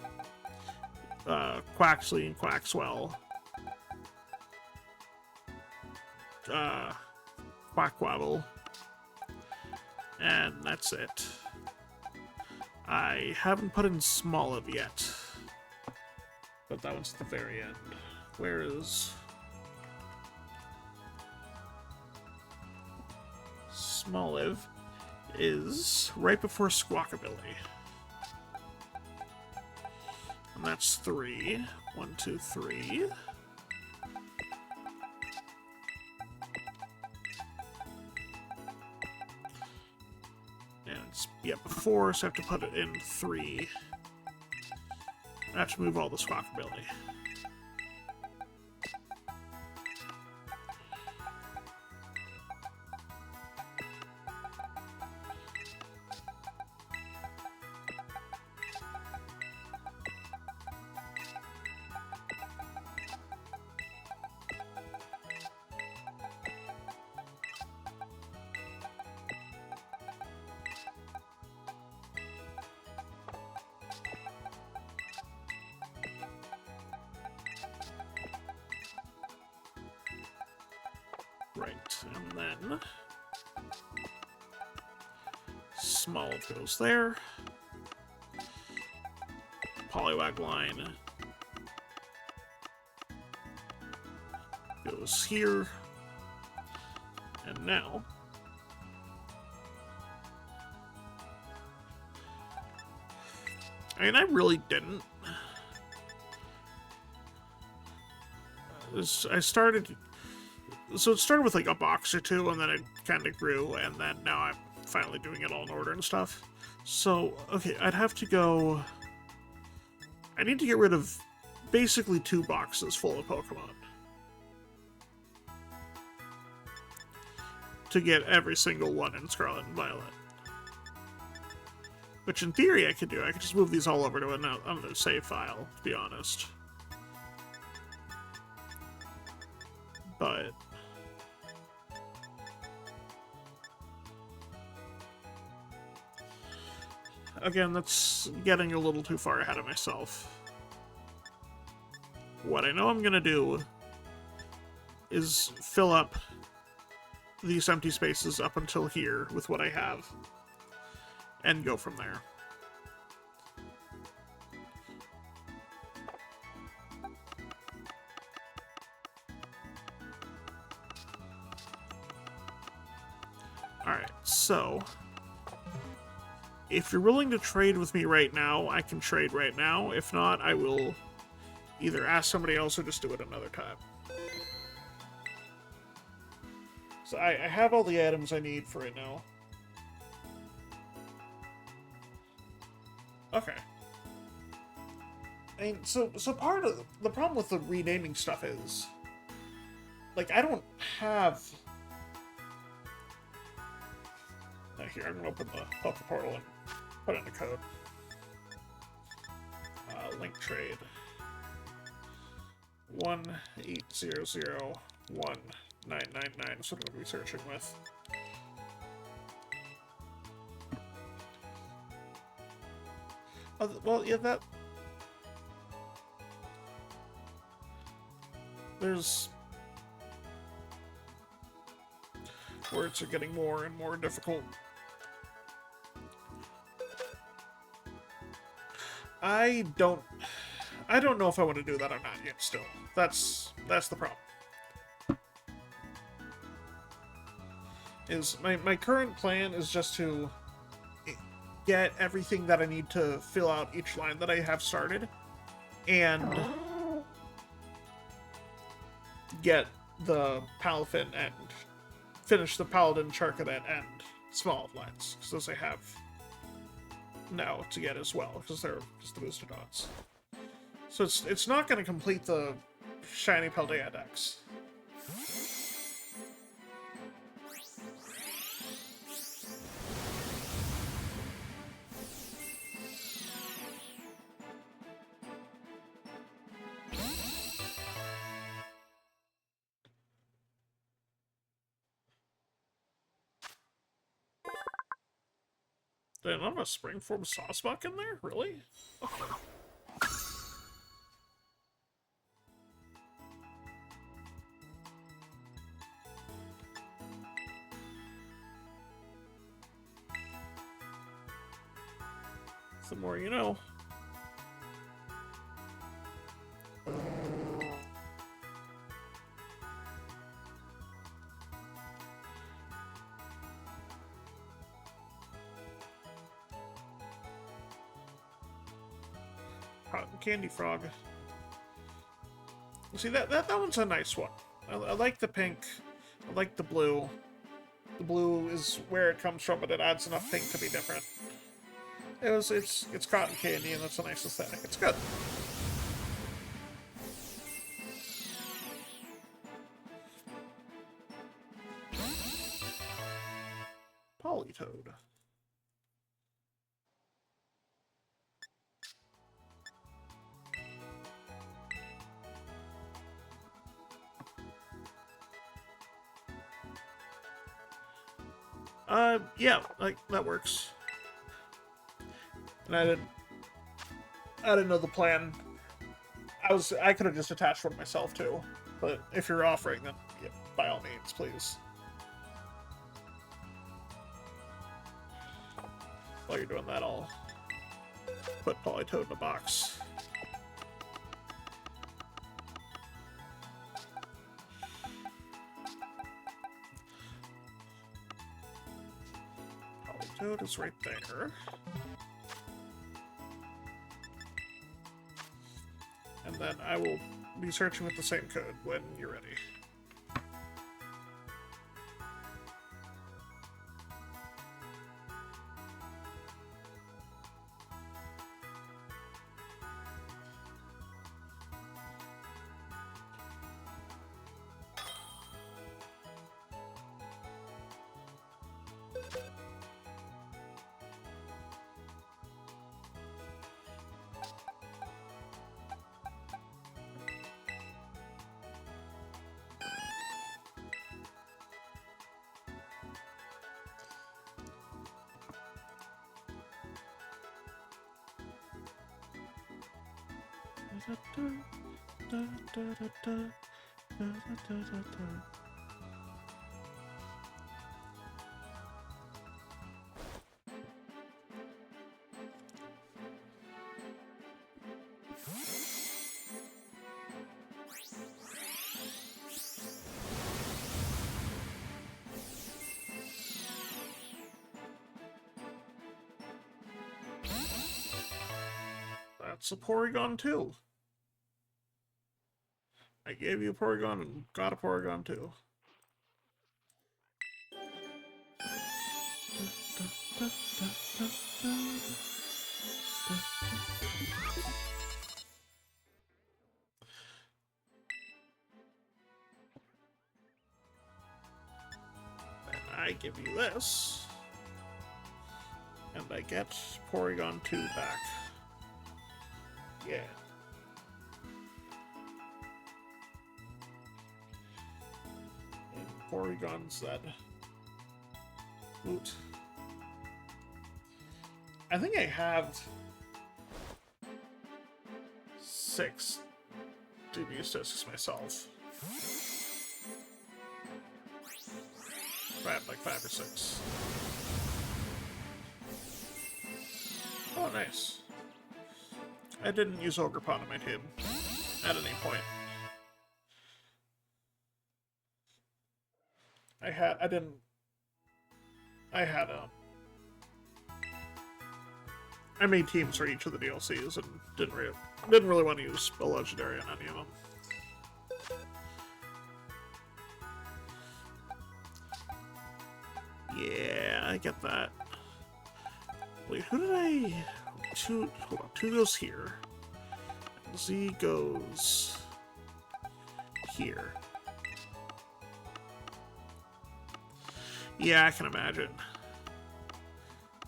Quaxley and Quaxwell. Quackquavel. And that's it. I haven't put in Smoliv yet. But that one's at the very end. Where is... Smoliv is right before Squawkabilly. And that's 3. 1, 2, 3. And it's, yeah, before, so I have to put it in 3. I have to move all the Squawkabilly. Right, and then Smoliv goes there. Poliwag line goes here. And now I mean, I really didn't. I started... So it started with like a box or two, and then it kind of grew, and then now I'm finally doing it all in order and stuff. So, okay, I'd have to go... I need to get rid of basically 2 boxes full of Pokemon to get every single one in Scarlet and Violet. Which in theory I could do. I could just move these all over to another save file, to be honest. But again, that's getting a little too far ahead of myself. What I know I'm gonna do is fill up these empty spaces up until here with what I have, and go from there. Alright, so if you're willing to trade with me right now, I can trade right now. If not, I will either ask somebody else or just do it another time. So I have all the items I need for it now. Okay. I mean, so part of the problem with the renaming stuff is, like, I don't have... Now here, I'm gonna open the Poké Portal and put in the code. Link trade. 1800199. That's what I'm gonna be searching with. Well, yeah, that... There's... Words are getting more and more difficult. I don't know if I want to do that or not yet still. That's the problem. Is my current plan is just to get everything that I need to fill out each line that I have started, and get the Palafin and finish the Paladin, Charcadet, and Small lines, because those I have now to get as well, because they're just the boosted odds. So it's not going to complete the Shiny Paldea Dex. Did I not have a Springform Sawsbuck in there? Really? Okay. The more you know. Cotton Candy Frog. See, that one's a nice one. I like the pink. I like the blue. The blue is where it comes from, but it adds enough pink to be different. It's cotton candy, and that's a nice aesthetic. It's good. Politoed. Yeah, like, that works. And I didn't know the plan. I could have just attached one myself too, but if you're offering, then yeah, by all means, please. While you're doing that, I'll put Politoed in a box. Politoed is right there. And then I will be searching with the same code when you're ready. That's a Porygon too. I gave you a Porygon and got a Porygon too. And I give you this. And I get Porygon 2 back. Yeah. And Porygon Z. Oot. I think I have 6 dubious discs myself. I have like 5 or 6. Oh, nice. I didn't use Ogerpon on my team at any point. I made teams for each of the DLCs and didn't really want to use a legendary on any of them. Yeah, I get that. Wait, who did I... Hold on, 2 goes here. Z goes... here. Yeah, I can imagine.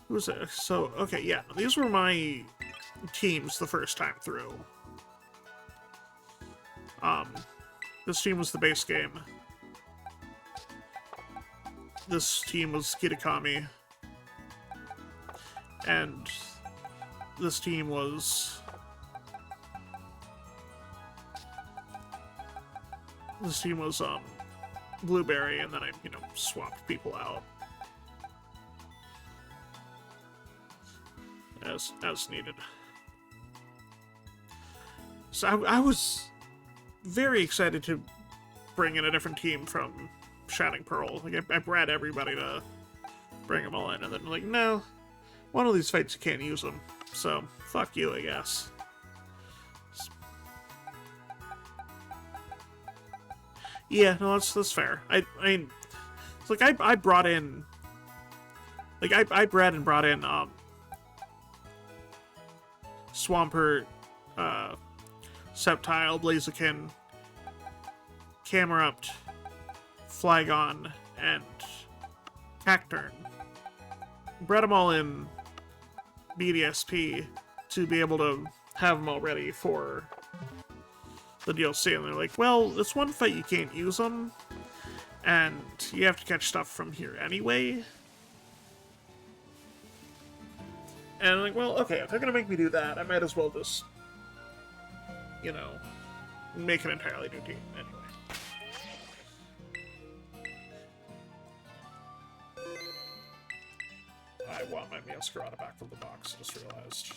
Who's it? So, okay, yeah. These were my teams the first time through. This team was the base game. This team was Kitakami. And this team was... Blueberry, and then I, swapped people out. As needed. So I was very excited to bring in a different team from Shining Pearl. Like, I bred everybody to bring them all in, and then, like, no, one of these fights you can't use them, so fuck you, I guess. Yeah, no, that's fair. I mean, it's like I brought in, like, I bred and brought in, Swampert, Sceptile, Blaziken, Camerupt, Flygon, and Cacturn. Bred them all in BDSP to be able to have them all ready for the DLC, and they're like, well, this one fight you can't use them, and you have to catch stuff from here anyway. And I'm like, well, okay, if they're gonna make me do that, I might as well just, make an entirely new team anyway. I want my Meowscarada back from the box, just realized.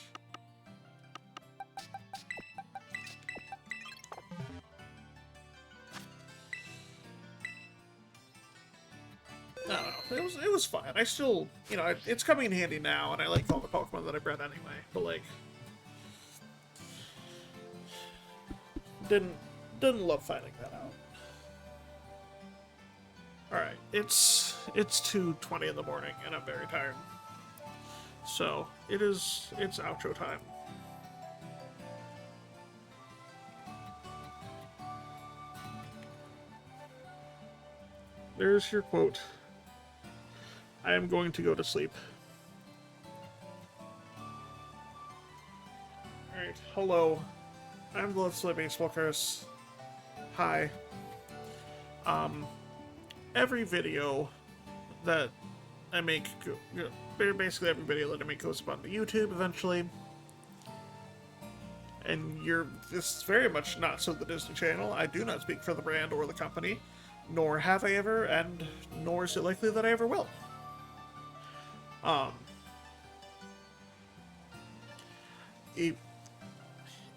No, it was fine. I still, it's coming in handy now, and I like all the Pokemon that I bred anyway, but, like, didn't love finding that out. Alright, it's 2:20 in the morning, and I'm very tired. So, it's outro time. There's your quote. I am going to go to sleep. Alright, hello. I'm the Let's Play Baseball Curse. Hi. Every video that I make, basically every video that I make goes up on the YouTube eventually. And this is very much not so the Disney Channel. I do not speak for the brand or the company, nor have I ever, and nor is it likely that I ever will.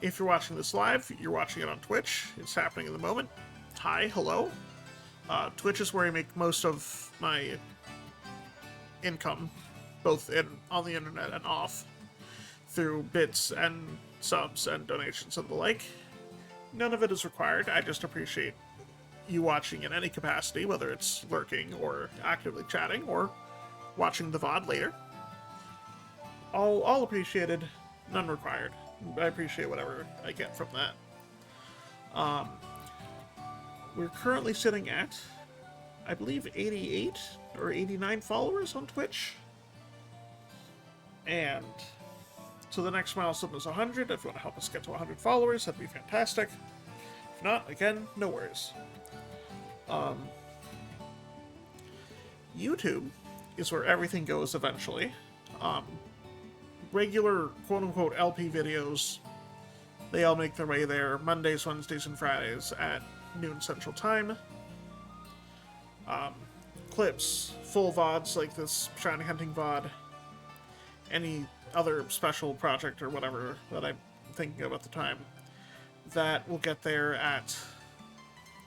If you're watching this live, you're watching it on Twitch. It's happening in the moment. Hi, hello. Twitch is where I make most of my income, both on the internet and off, through bits and subs and donations and the like. None of it is required. I just appreciate you watching in any capacity, whether it's lurking or actively chatting or watching the VOD later. All appreciated, none required. I appreciate whatever I get from that. We're currently sitting at, I believe, 88 or 89 followers on Twitch. And so the next milestone is 100. If you want to help us get to 100 followers, that'd be fantastic. If not, again, no worries. YouTube is where everything goes eventually. Regular quote-unquote LP videos, they all make their way there Mondays, Wednesdays, and Fridays at noon Central Time. Clips, full VODs like this shiny hunting VOD, any other special project or whatever that I'm thinking of at the time, that will get there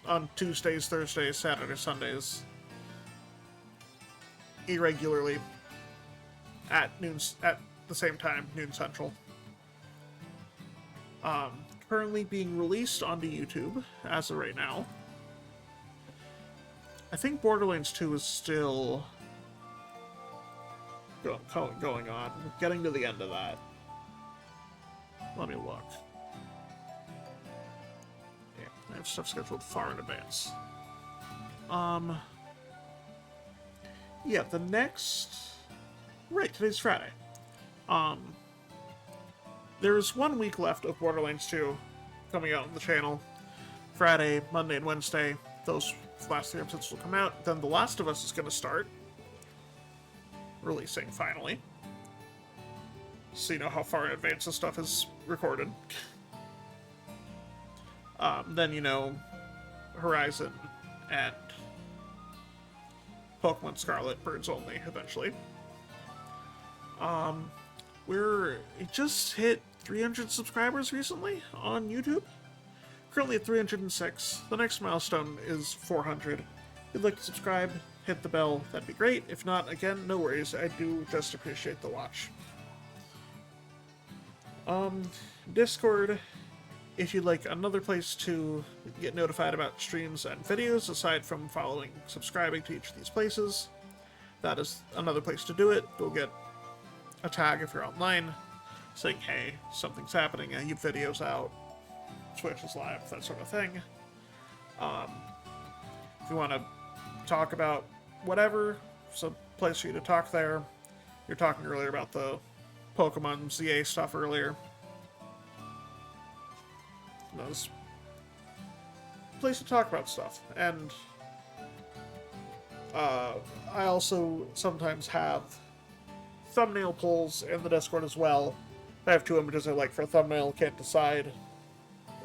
on Tuesdays, Thursdays, Saturdays, Sundays, irregularly at the same time, noon Central. Currently being released onto YouTube as of right now. I think Borderlands 2 is still going on. Getting to the end of that. Let me look. Yeah, I have stuff scheduled far in advance. Yeah, the next... Right, today's Friday. There's 1 week left of Borderlands 2 coming out on the channel. Friday, Monday, and Wednesday. Those last 3 episodes will come out. Then The Last of Us is going to start. Releasing, finally. So you know how far in advance this stuff is recorded. Then, you know, Horizon and Pokémon Scarlet, Birds Only, eventually. It just hit 300 subscribers recently on YouTube. Currently at 306. The next milestone is 400. If you'd like to subscribe, hit the bell, that'd be great. If not, again, no worries. I do just appreciate the watch. Discord, if you'd like another place to get notified about streams and videos, aside from subscribing to each of these places, that is another place to do it. You'll get a tag if you're online, saying, hey, something's happening, a video's out, Twitch is live, that sort of thing. If you want to talk about whatever, it's a place for you to talk there. You're talking earlier about the Pokemon ZA stuff earlier. There's a place to talk about stuff. And I also sometimes have thumbnail polls in the Discord as well. I have 2 images I like for a thumbnail, can't decide,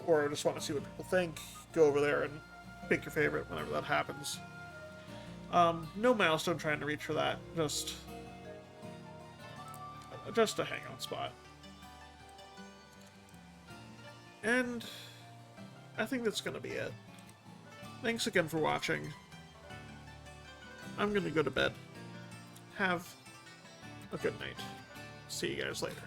or just want to see what people think, go over there and pick your favorite whenever that happens. No milestone trying to reach for that, just a hangout spot. And I think that's gonna be it. Thanks again for watching. I'm gonna go to bed. Have a good night. See you guys later.